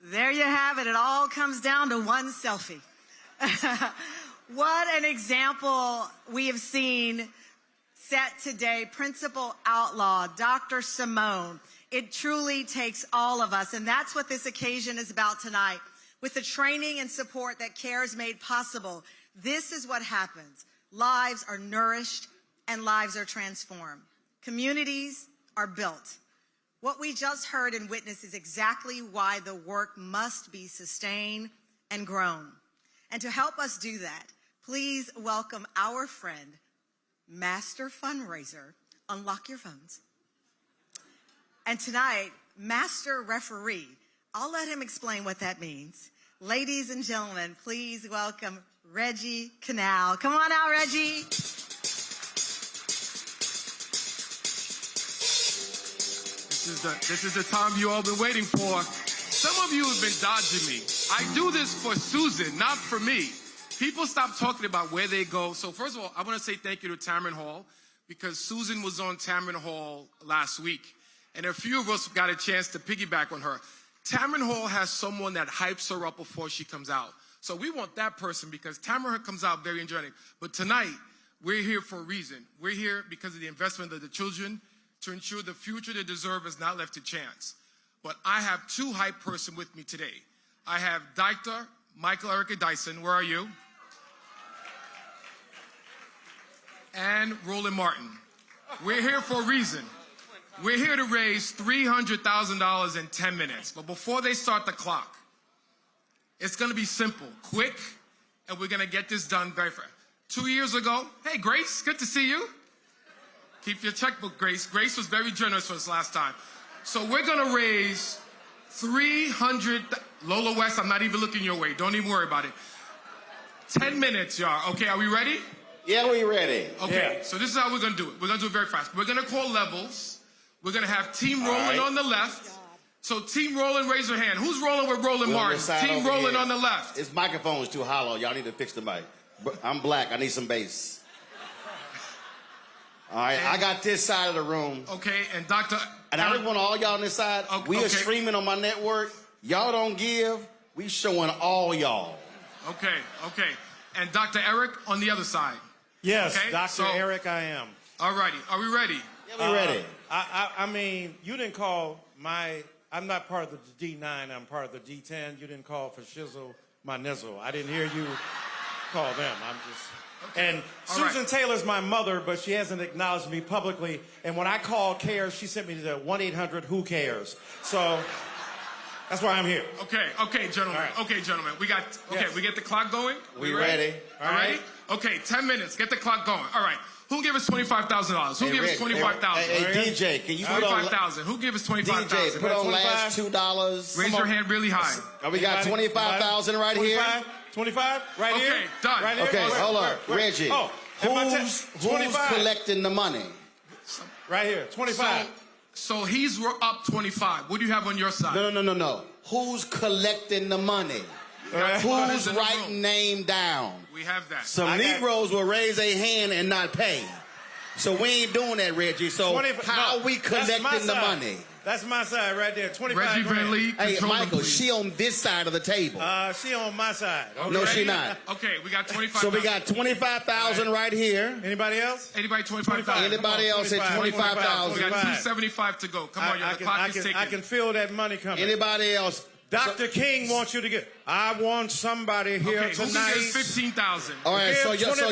There you have it. It all comes down to one selfie. What an example we have seen set today, Principal Outlaw, Dr. Simone. It truly takes all of us, and that's what this occasion is about tonight. With the training and support that CARES made possible, this is what happens. Lives are nourished and lives are transformed. Communities are built. What we just heard and witnessed is exactly why the work must be sustained and grown. And to help us do that, please welcome our friend, Master Fundraiser. Unlock your phones. And tonight, Master Referee. I'll let him explain what that means. Ladies and gentlemen, please welcome Reggie Canal. Come on out, Reggie. This is the time you all been waiting for. Some of you have been dodging me. I do this for Susan, not for me. People stop talking about where they go. So first of all, I want to say thank you to Tamron Hall, because Susan was on Tamron Hall last week, and a few of us got a chance to piggyback on her. Tamron Hall has someone that hypes her up before she comes out. So we want that person, because Tamron comes out very energetic. But tonight, we're here for a reason. We're here because of the investment of the children, to ensure the future they deserve is not left to chance. But I have two hype person with me today. I have Dr. Michael Erica Dyson. Where are you? And Roland Martin. We're here for a reason. We're here to raise $300,000 in 10 minutes. But before they start the clock, it's going to be simple, quick, and we're going to get this done very fast. 2 years ago, hey, Grace, good to see you. Keep your checkbook, Grace. Grace was very generous for us last time. So we're going to raise Lola West, I'm not even looking your way. Don't even worry about it. 10 minutes, y'all. Okay, are we ready? Yeah, we're ready. Okay, Yeah. so this is how we're going to do it. We're going to do it very fast. We're going to call levels. We're going to have Team Roland on the left. So Team Roland, raise your hand. Who's rolling with Roland Martin? Team Roland on the left. This microphone's too hollow. Y'all need to fix the mic. I'm black. I need some bass. All right, I got this side of the room. Okay, and Dr. And I just want all y'all on this side. We are streaming on my network. Y'all don't give. We showing all y'all. Okay. And Dr. Eric on the other side. Yes, okay? Dr. Eric, I am. All righty. Are we ready? Yeah, we ready. I mean, you didn't call I'm not part of the D9. I'm part of the D10. You didn't call for shizzle my nizzle. I didn't hear you call them. I'm just... Okay. And Susan Taylor's my mother, but she hasn't acknowledged me publicly. And when I called CARES, she sent me to the 1-800-WHO-CARES. So that's why I'm here. Okay, gentlemen. Right. Okay, gentlemen. We get the clock going? We ready. All right. Okay, 10 minutes. Get the clock going. All right. Who gave us $25,000? Who gave us $25,000? Hey, DJ, can you put on... $25,000. Who gave us $25,000? DJ, put on last $2. Raise your hand really high. We got $25,000 right here. 25 right here. Okay, done. Right here. Okay, hold on. Reggie, who's collecting the money? Right here, 25. So he's up 25. What do you have on your side? No. Who's collecting the money? Who's writing name down? We have that. Some Negroes will raise their hand and not pay. So we ain't doing that, Reggie. So how are we collecting the money? That's my side right there. 25 Reggie Van Lee, hey, Michael, she on this side of the table. She on my side. Okay. No, she not. Okay, we got 25. So we got 25,000 right here. Anybody else? Anybody 25,000? Anybody else at 25,000? We got 275 to go. Come on, the clock is ticking. I can feel that money coming. Anybody else? Dr. King wants you to get. I want somebody here tonight. Who gives 15,000? All right, so y'all, here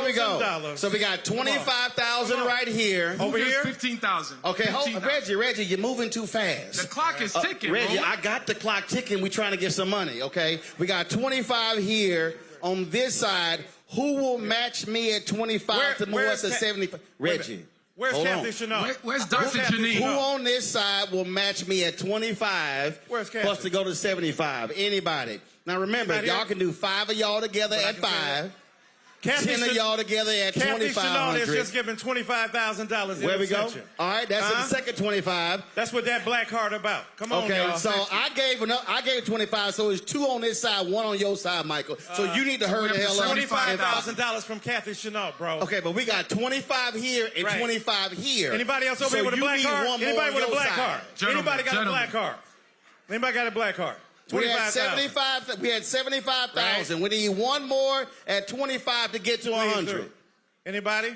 we go. So we got 25,000 right here. Over here, 15,000. Okay, Reggie, you're moving too fast. The clock is ticking, Reggie, I got the clock ticking. We're trying to get some money. Okay, we got 25 here on this side. Who will match me at 25 to move us to 75? Reggie. Where's Kathy Chanel? Where's Dr. Janine? Who on this side will match me at 25 plus to go to 75? Anybody. Now remember, y'all can do 5 of y'all together at 5. 10 of y'all together at 2,500. Kathy Chanel is just giving $25,000. Where we go? All right, that's the second 25. That's what that black card about. Come on, okay, y'all. so I gave 25, so it's 2 on this side, 1 on your side, Michael. So you need to hurry the hell up. $25,000 from Kathy Chanel, bro. Okay, but we got 25 here and 25 here. Anybody else over here with a black card? Anybody with a black card? Anybody got a black card? Anybody got a black card? We had 75,000. We need 1 more at 25 to get to 100. Anybody?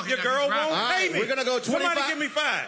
Your girl won't pay me. We're gonna go 25. Somebody give me 5.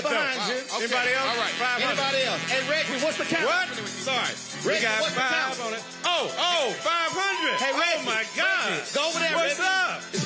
right behind you. Okay. Anybody else? All right. 500. Anybody else? Hey, Reggie, what's the count? What? Sorry. We Reggie, got what's the 5 count? on it. Oh, 500. Hey, Reggie, oh, my God. Reggie, go over there, What's Reggie. up?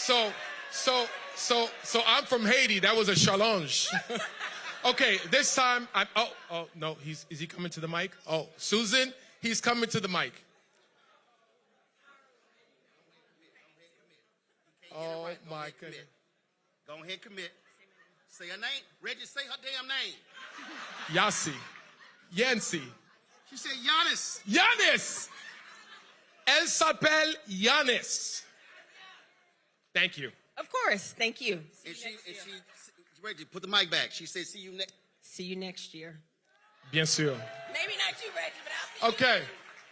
So I'm from Haiti. That was a challenge. Okay, this time no, is he coming to the mic? Oh, Susan, he's coming to the mic. Oh my goodness. Go ahead, commit. Say her name. Reggie, say her damn name. Yasi. Yancy. She said Giannis. Giannis. Elle s'appelle Giannis. Thank you. Of course, thank you. Reggie, put the mic back. She said, see you next. See you next year. Bien sûr. Maybe not you, Reggie, but I'll see Okay.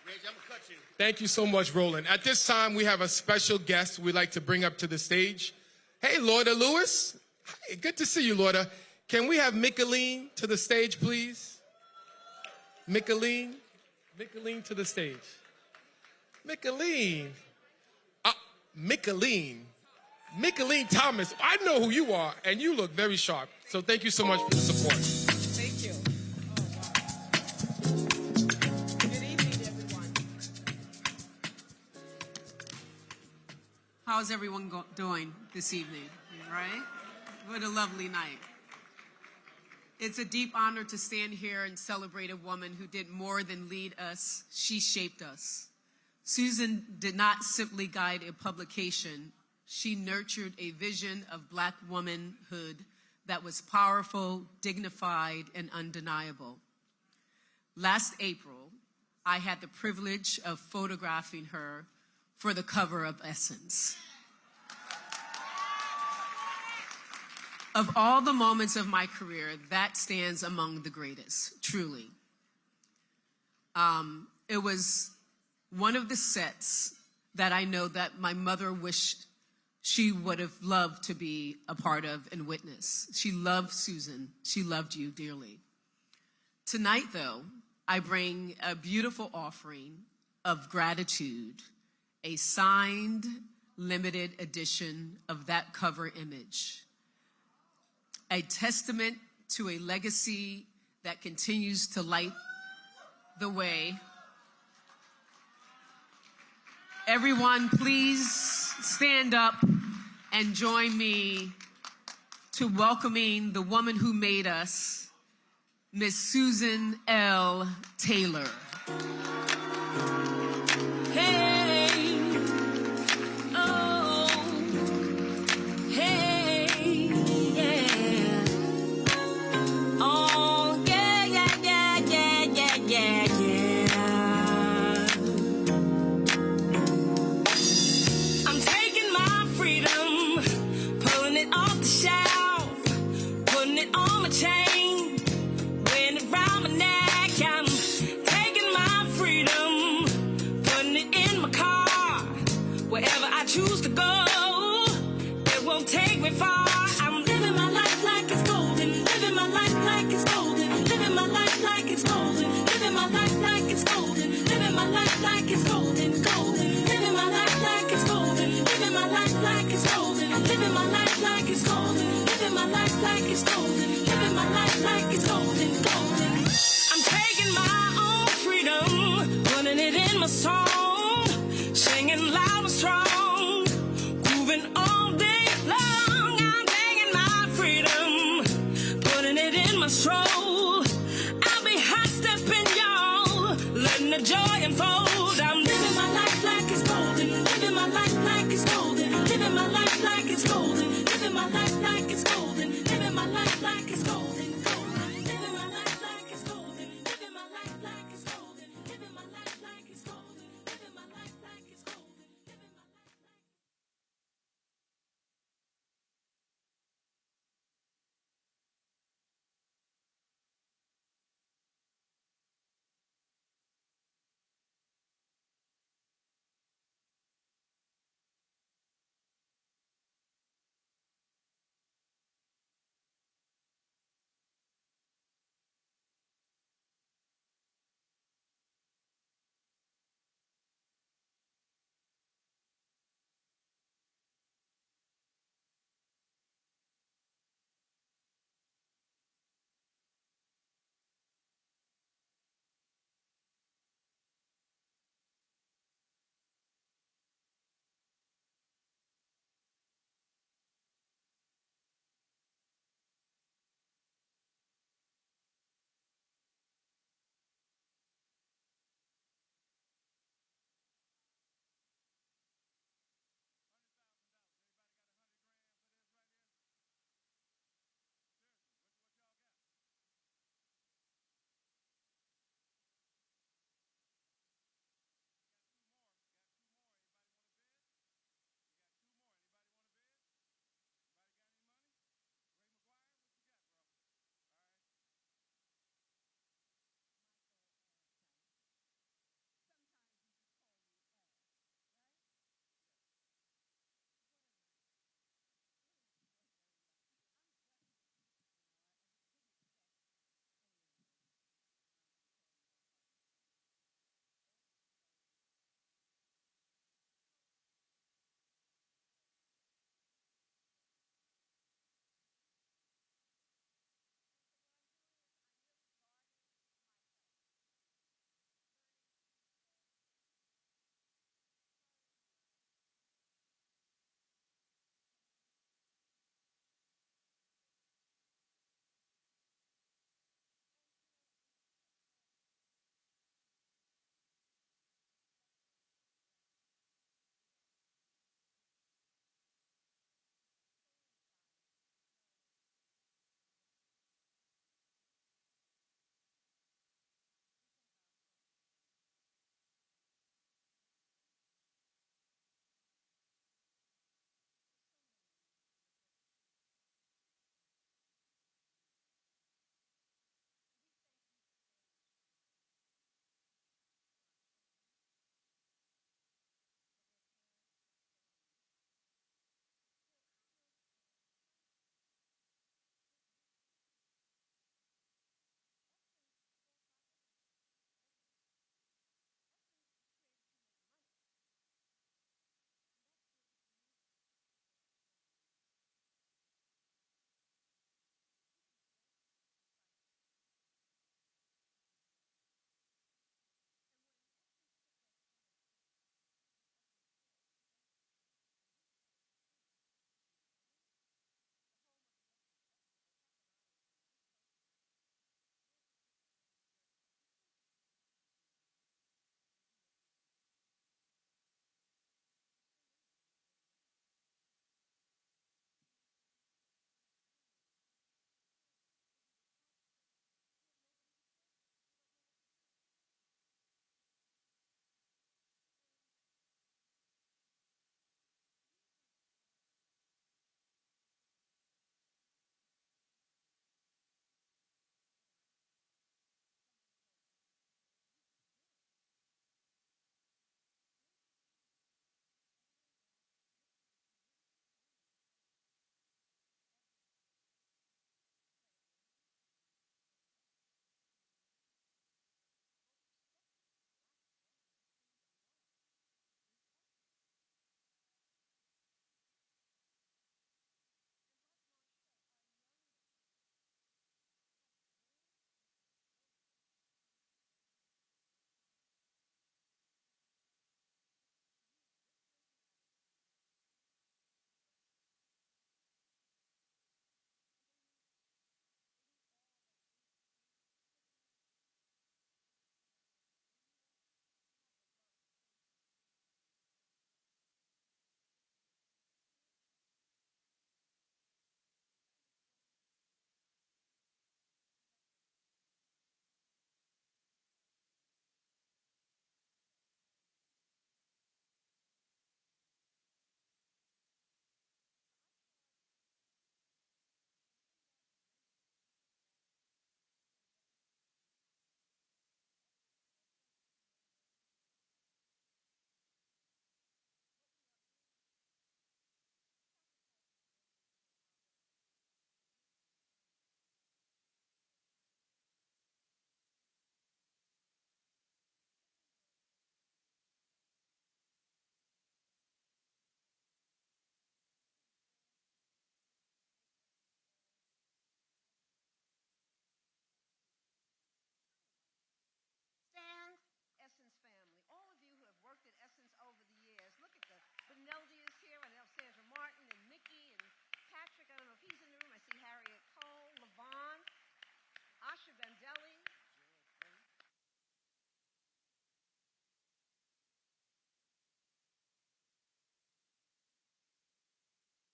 Reggie, I'm gonna cut you. Thank you so much, Roland. At this time, we have a special guest we'd like to bring up to the stage. Hey, Lorda Lewis. Hi, good to see you, Lorda. Can we have Micheline to the stage, please? Micheline to the stage. Micheline Thomas. I know who you are, and you look very sharp. So thank you so much for the support. Thank you. Oh, wow. Good evening, everyone. How's everyone doing this evening, right? What a lovely night. It's a deep honor to stand here and celebrate a woman who did more than lead us. She shaped us. Susan did not simply guide a publication. She nurtured a vision of Black womanhood that was powerful, dignified, and undeniable. Last April, I had the privilege of photographing her for the cover of Essence. Of all the moments of my career, that stands among the greatest, truly. It was one of the sets that I know that my mother wished she would have loved to be a part of and witness. She loved Susan. She loved you dearly. Tonight, though, I bring a beautiful offering of gratitude, a signed, limited edition of that cover image, a testament to a legacy that continues to light the way. Everyone, please stand up and join me to welcoming the woman who made us, Miss Susan L. Taylor. Hey, oh, hey, yeah. Oh, yeah, yeah, yeah, yeah, yeah, yeah, yeah. I'm taking my freedom, pulling it off the shelf, putting it on my chain, wearing it around my neck. I'm taking my freedom,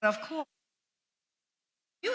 Of course, you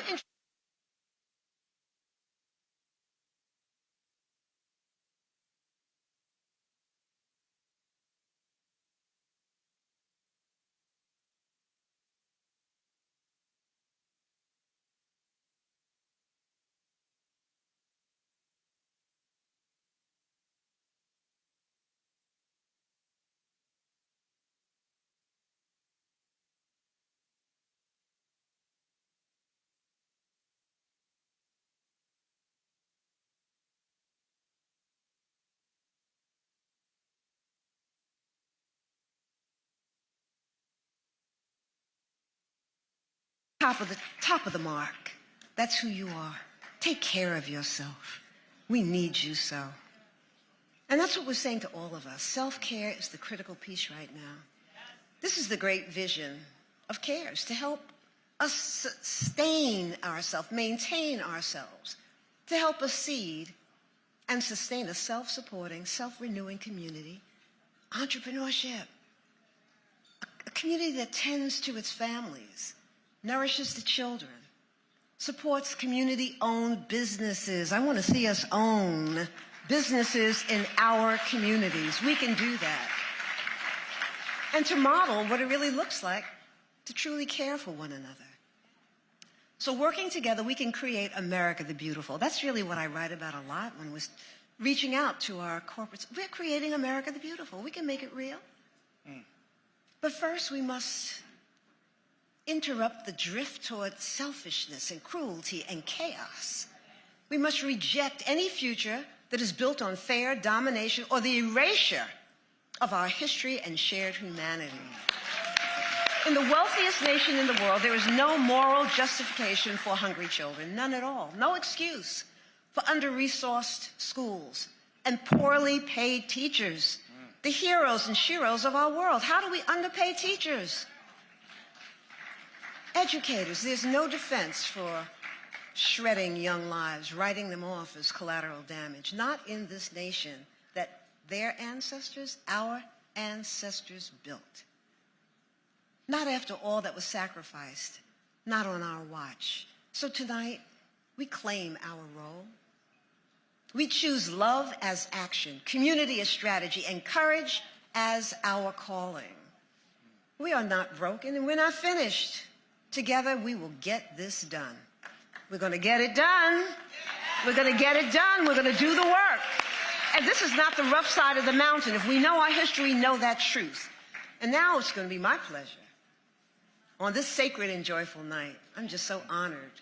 top of the mark. That's who you are. Take care of yourself. We need you so. And that's what we're saying to all of us. Self-care is the critical piece right now. This is the great vision of CARES, to help us sustain ourselves, maintain ourselves, to help us seed and sustain a self-supporting, self-renewing community, entrepreneurship, a community that tends to its families, nourishes the children, supports community-owned businesses. I want to see us own businesses in our communities. We can do that. And to model what it really looks like to truly care for one another. So working together, we can create America the Beautiful. That's really what I write about a lot when we're reaching out to our corporates. We're creating America the Beautiful. We can make it real. But first, we must interrupt the drift toward selfishness and cruelty and chaos. We must reject any future that is built on fair domination or the erasure of our history and shared humanity. In the wealthiest nation in the world, there is no moral justification for hungry children, none at all. No excuse for under-resourced schools and poorly paid teachers, the heroes and sheroes of our world. How do we underpay teachers? Educators, there's no defense for shredding young lives, writing them off as collateral damage. Not in this nation that their ancestors, our ancestors, built. Not after all that was sacrificed, not on our watch. So tonight, we claim our role. We choose love as action, community as strategy, and courage as our calling. We are not broken and we're not finished. Together, we will get this done. We're going to get it done. We're going to get it done. We're going to do the work. And this is not the rough side of the mountain. If we know our history, we know that truth. And now it's going to be my pleasure. On this sacred and joyful night, I'm just so honored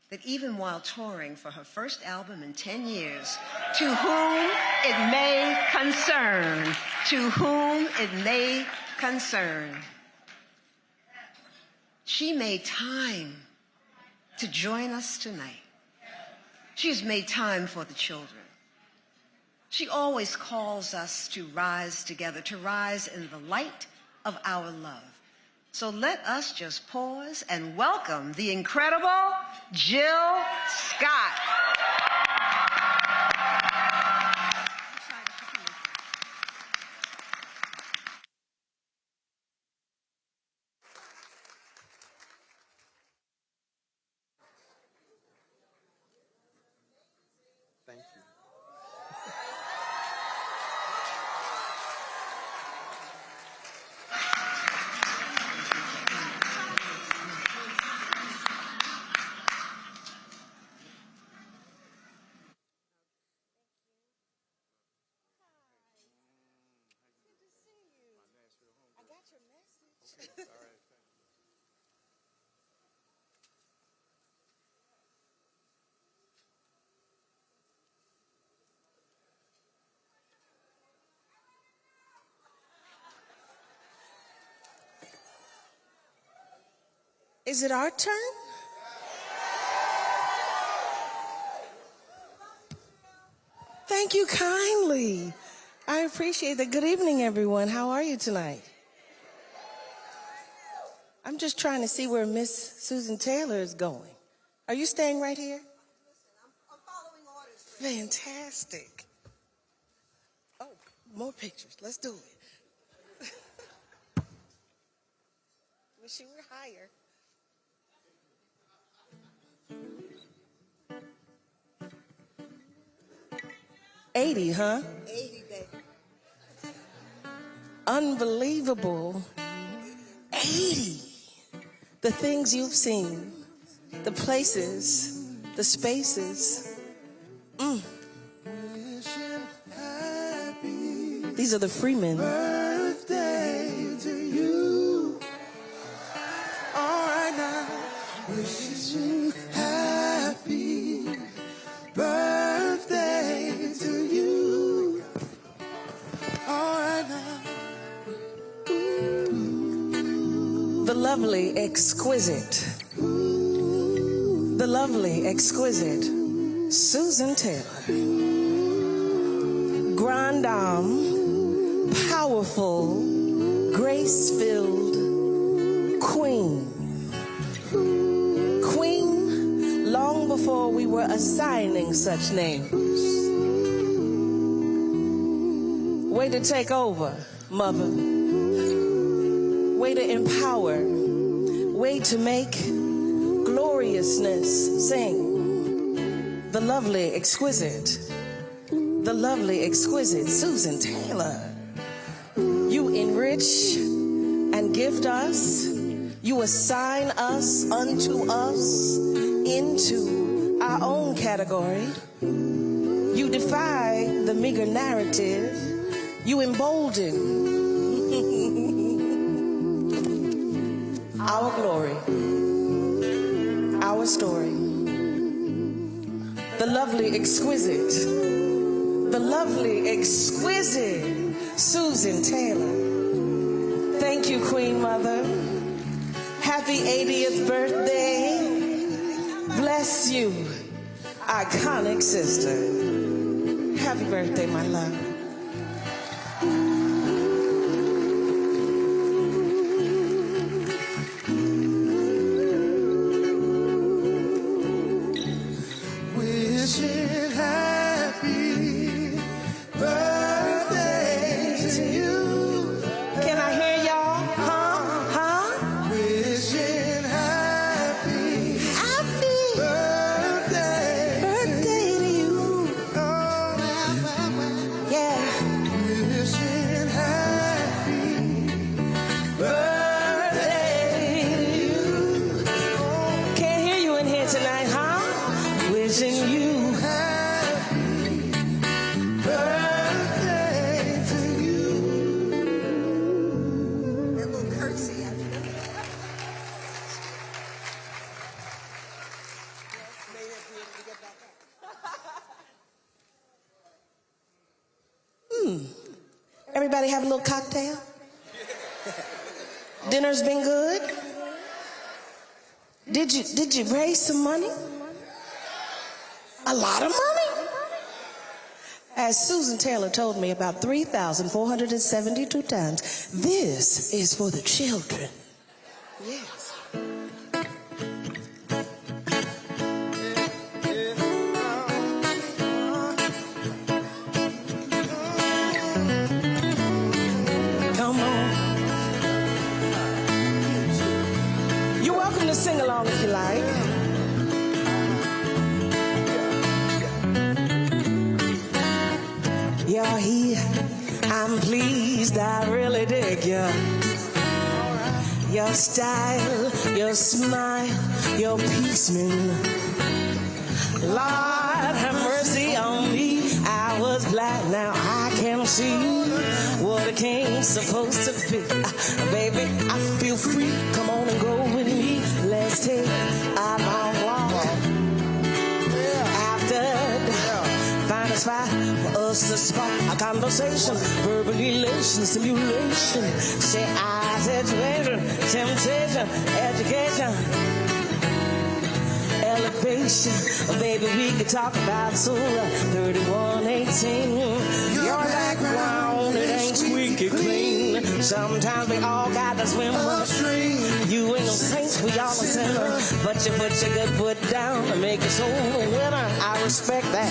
that even while touring for her first album in 10 years, to whom it may concern, to whom it may concern, she made time to join us tonight. She's made time for the children. She always calls us to rise together, to rise in the light of our love. So let us just pause and welcome the incredible Jill Scott. Thank you. Is it our turn? Thank you kindly. I appreciate it. Good evening, everyone. How are you tonight? I'm just trying to see where Miss Susan Taylor is going. Are you staying right here? I'm following orders. Fantastic. Oh, more pictures. Let's do it. Wish you were higher. 80, huh? 80, baby. Unbelievable. 80. The things you've seen, the places, the spaces. These are the Freemen. Birthday to you. All right now. Wishes you happy birthday to you. All right now. The lovely, exquisite, Susan Taylor. Grande dame, powerful, grace-filled queen. Queen long before we were assigning such names. Way to take over, mother. Way to empower. Way to make gloriousness sing. The lovely, exquisite Susan Taylor. You enrich and gift us. You assign us unto us into our own category. You defy the meager narrative. You embolden our glory, our story. The lovely, exquisite Susan Taylor. Thank you, Queen Mother. Happy 80th birthday. Bless you, iconic sister. Happy birthday, my love. Wishing happy birthday to you. Can I hear y'all? Huh? Wishing happy birthday to you. Oh, yeah. Wishing happy birthday to you. Can't hear you in here tonight, huh? Wishing you happy birthday to you. That little curtsy after that. Everybody have a little cocktail? Dinner's been good? Did you raise some money? A lot of money? As Susan Taylor told me about 3,472 times, this is for the children. Yes. Come on. You're welcome to sing along if you like. You're here, I'm pleased, I really dig you. Your style, your smile, your peaceman. Lord, have mercy on me. I was black, now I can see what a king's supposed to be. Baby, I feel free. Come on and go with me. Let's take a long walk. After find a spot for us to spark a conversation, verbal elation, stimulation, say I situation, temptation, education, elevation. Baby, we could talk about Surah 31:18. Your background, it ain't squeaky clean. Sometimes we all got to swim upstream. You ain't no saint, we all a sinner. But you put your good foot down and make your soul a winner. I respect that.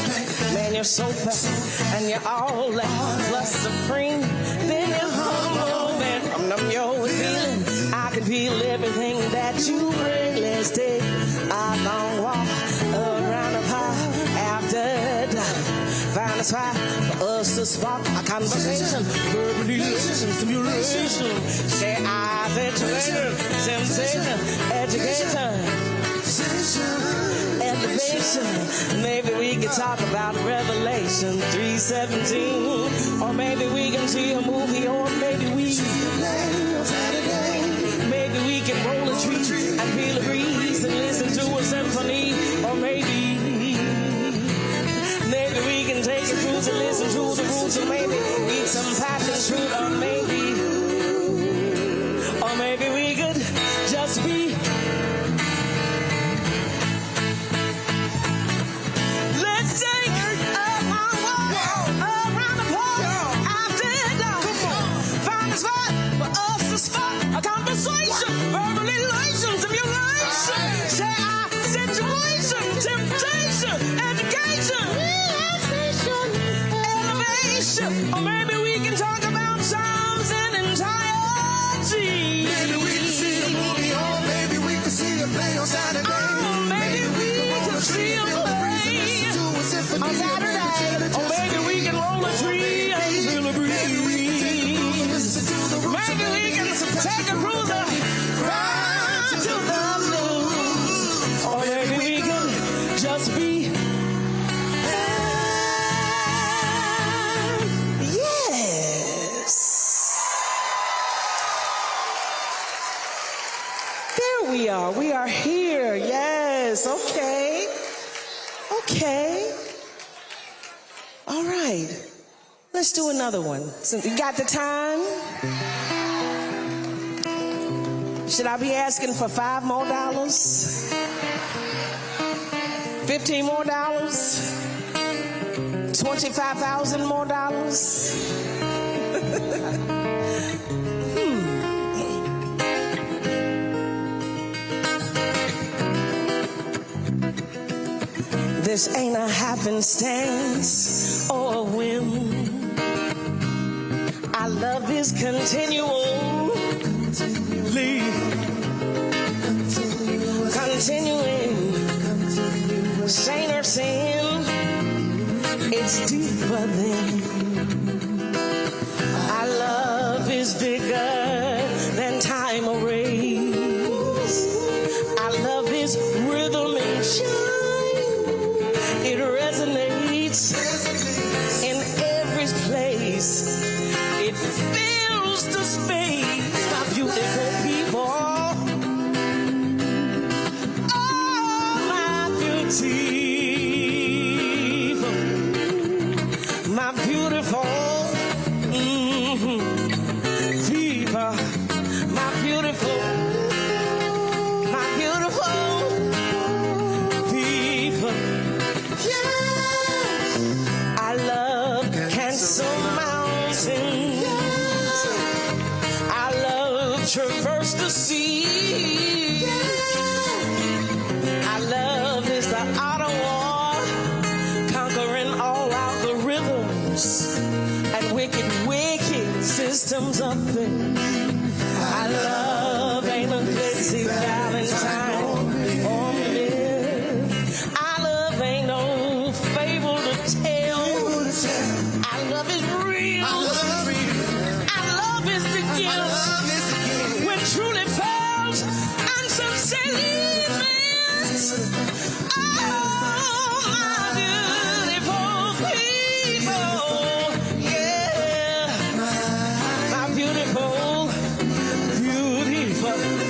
Man, you're so fast and you're all that plus supreme. Then you humble, man, I'm your feeling. I can can feel everything that you bring. Let's take a long walk around the park after dark. Find a spot for us to spark a conversation. Verbalization, stimulation. Say eyes, education, sensation, education, elevation. Maybe we can talk about Revelation 3:17, or maybe we can see a movie, or maybe we can roll a tree and feel a breeze and listen to a symphony, or maybe we can take a cruise and listen to the roots, or maybe eat some passion fruit, or maybe we could just be. Let's take a long walk around the park after dark. Find a spot for us to spark a conversation, verbalization, simulation, share our situation, temptation, education, elevation, or maybe we can talk about Psalms and entirety. Maybe we can see a movie, or maybe we can see a play on Saturday. Oh, maybe we can see a play on Saturday, or maybe we can roll a tree and feel a breeze. Maybe we can take a cruiser right to the blues, or maybe we can just be. Yes. There we are. We are here. Yes. Okay. Okay. All right. Let's do another one. Since you got the time. Should I be asking for $5 more? $15 more? $25,000 more? This ain't a happenstance or a whim. Our love is continually continuing. Saint or sin, it's deeper than. Our love is bigger than time or race. Our love is rhythm and shine. It resonates in every place. It fills the space. My beautiful people. My beautiful people, my beautiful people. Yeah. I love cancel mountains. I love traverse the sea. I love is the outer wall, conquering all algorithms and wicked systems of things. I love ain't a glitzy Valentine or myth. I love ain't no fable to tell. I love is real. I love is the gift when truly felt and sincerely meant. Oh, my beautiful people. Yeah. My beautiful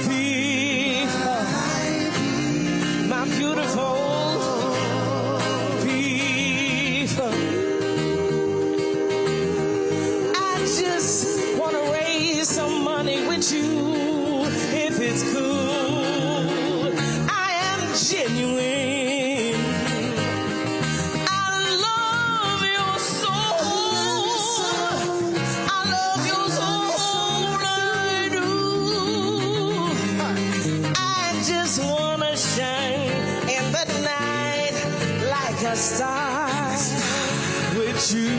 people. My beautiful people. I just want to raise some money with you if it's cool. I am genuine. I love your soul. I love your soul. I do. I just want to shine in the night like a star with you.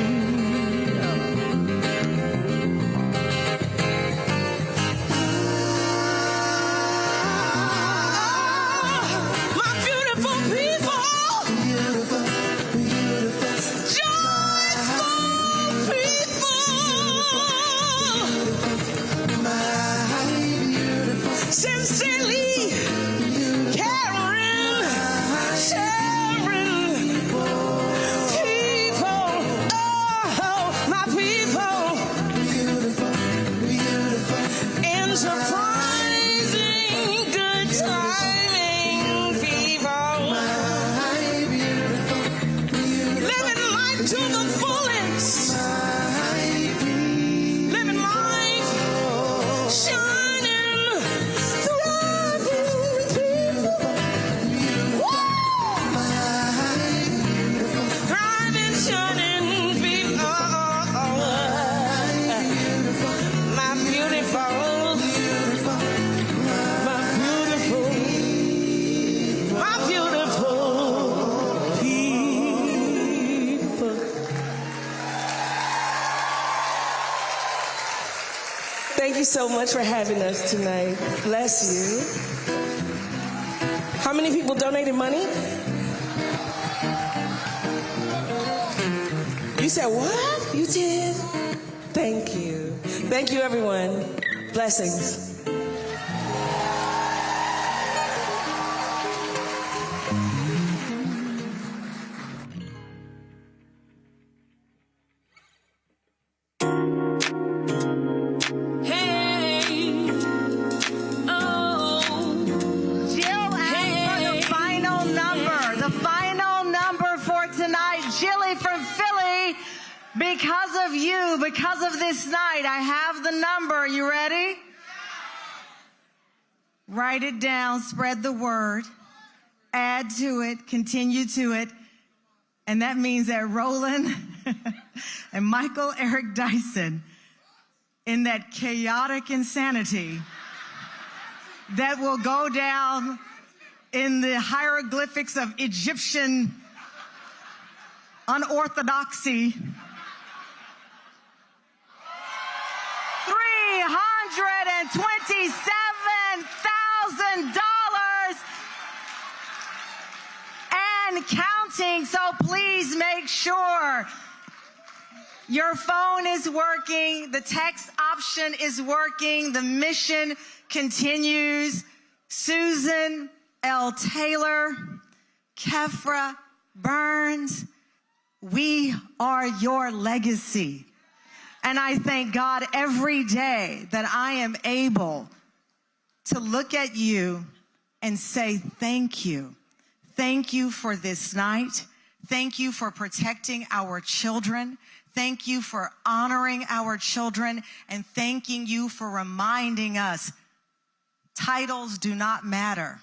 you so much for having us tonight. Bless you. How many people donated money? You said what? You did? Thank you. Thank you, everyone. Blessings. Because of you, because of this night, I have the number. Are you ready? Write it down, spread the word, add to it, continue to it. And that means that Roland and Michael Eric Dyson, in that chaotic insanity that will go down in the hieroglyphics of Egyptian unorthodoxy, $327,000 and counting. So please make sure your phone is working, the text option is working, the mission continues. Susan L. Taylor, Kefra Burns, we are your legacy. And I thank God every day that I am able to look at you and say thank you. Thank you for this night. Thank you for protecting our children. Thank you for honoring our children. And thanking you for reminding us titles do not matter.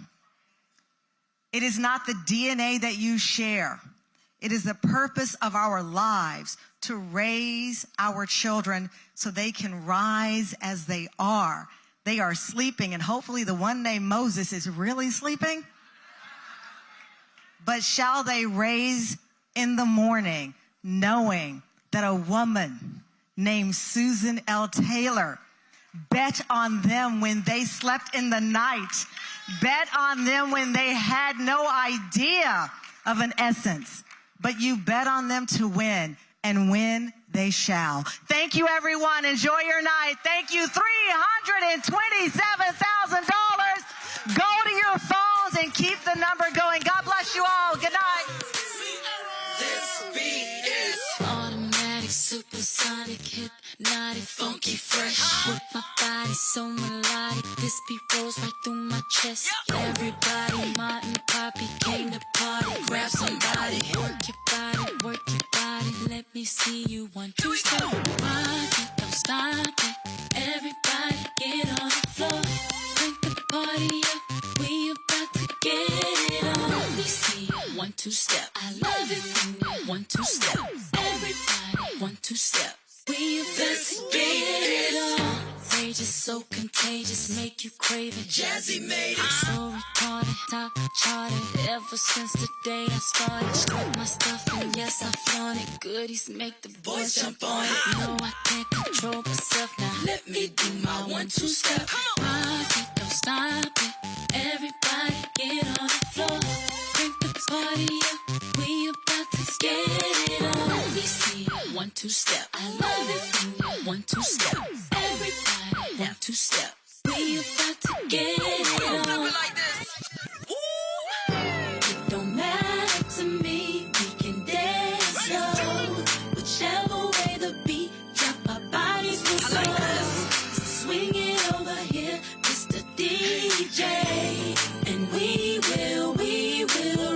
It is not the DNA that you share. It is the purpose of our lives to raise our children so they can rise as they are. They are sleeping, and hopefully the one named Moses is really sleeping. But shall they raise in the morning knowing that a woman named Susan L. Taylor bet on them when they slept in the night, bet on them when they had no idea of an essence. But you bet on them to win, and win they shall. Thank you, everyone. Enjoy your night. Thank you. $327,000. Go to your phones and keep the number going. God bless you all. Good night. This beat is automatic, supersonic, hypnotic, funky, fresh. With my body so melodic, this beat rolls right through my chest. Everybody, Martin, Poppy came to party. Grab somebody, work your body, work your body. Let me see you 1, 2, step. Rock it, don't stop it. Everybody get on the floor. Crank the party up. We about to get it on. Let me see you 1, 2, step. I love it when you 1, 2, step. Everybody 1, 2, step. We about to get it on. Rage is so contagious, make you crave it. Jazzy made it. So retarded, top charted. Ever since the day I started, strip my stuff and yes I flaunt it. Goodies make the boys jump on it. No, I can't control myself now. Let me do my 1, 2 step. Rock it, don't stop it. Everybody get on the floor. Crank the party up. We about to get it on. Let me see you 1, 2 step. I love it when you 1, 2 step. Everybody 1, 2 step. We about to get it on. Like this. It don't matter to me. We can dance slow. Whichever way the beat drop, our bodies will flow. Like so swing it over here, Mr. DJ, and we will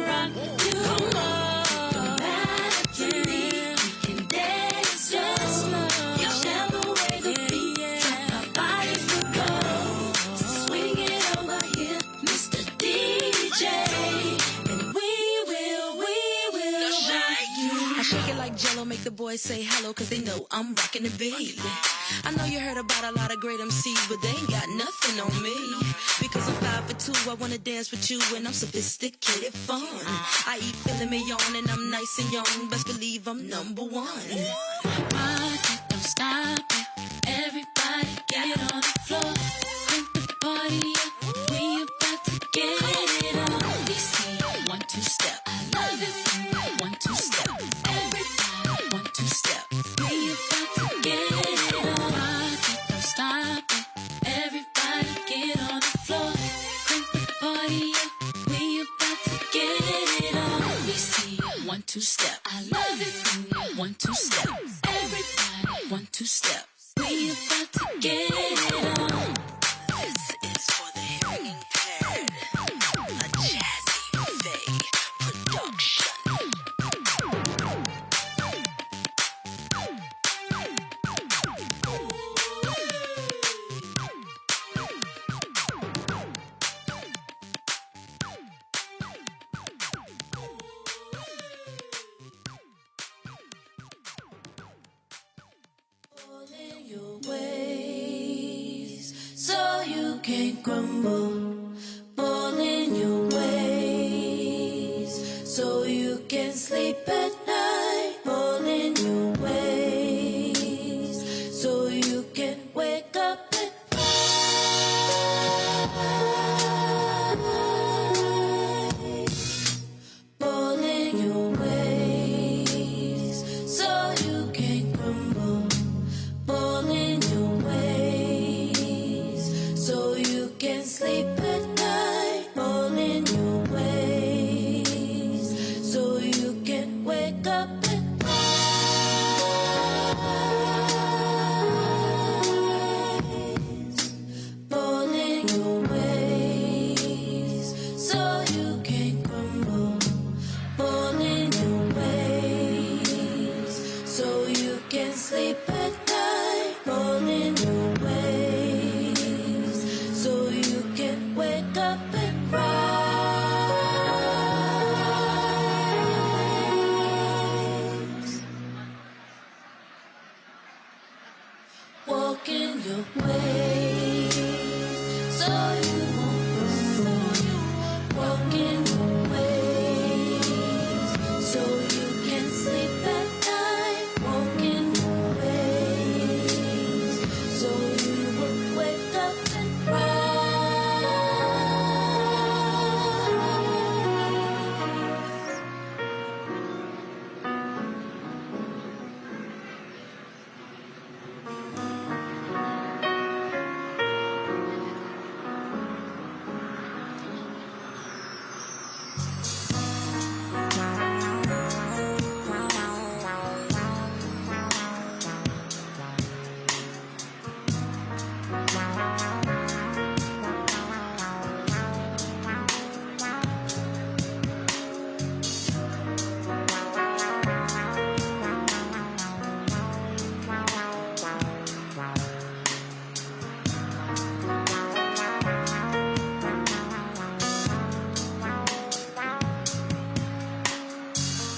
rock you. Come on. Don't matter to me. We can dance slow. Whichever way the beat drop, our bodies will go. So swing it over here, Mr. DJ, and we will rock you. I shake it like Jello, make the boys say hello, cause they know I'm rocking the beat. I know you heard about a lot of great MCs, but they ain't got nothing on me. Because I'm 5 for 2, I wanna dance with you, and I'm sophisticated fun. I eat filet mignon, and I'm nice and young. Best believe I'm number 1. Rock it, don't stop it. Everybody get on the floor. Crank the party up, we about to get it on. We see 1, 2 step. I love it when we 1, 2 step. Everybody 1, 2 step. We about to get it on. Rock it, don't stop it. Everybody get on the floor. Crank the party up, we about to get it on. We see 1, 2 step. I love it when we 1, 2 step. Everybody 1, 2 step. We about to get it on. This is for the hearing impaired. A Jazzy Faye production. Your ways, so you can't crumble. Fall in your ways, so you can sleep at night. Fall in your ways, so you can wake up and rise. Fall in your ways, so you can't crumble. Fall in your ways, so you can sleep at night. Fall in your ways, so you can wake up and rise. Fall in your ways, so you can crumble. Fall in your ways, so you can sleep at night. Fall in your ways, so you can wake up and rise. Walk in your ways, so you won't crumble. Walk in your ways, so you can sleep at night. Walk in your ways, so you will wake up and rise.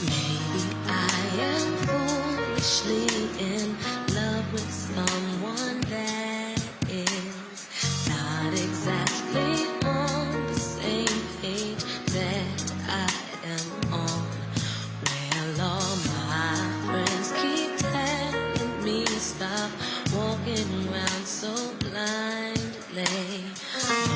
Maybe I am foolishly in love with someone that is not exactly on the same page that I am on. Well, all my friends keep telling me to stop walking around so blindly.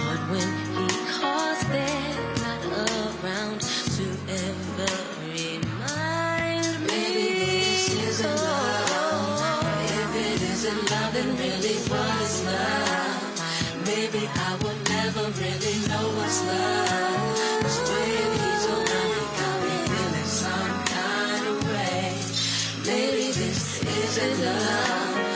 But when he calls, they're not around to ever remind me. Maybe this isn't love. If it isn't love, then really what is love? Maybe I will never really know what's love. 'Cause when he's around, he got me feeling some kind of way. Maybe this isn't love.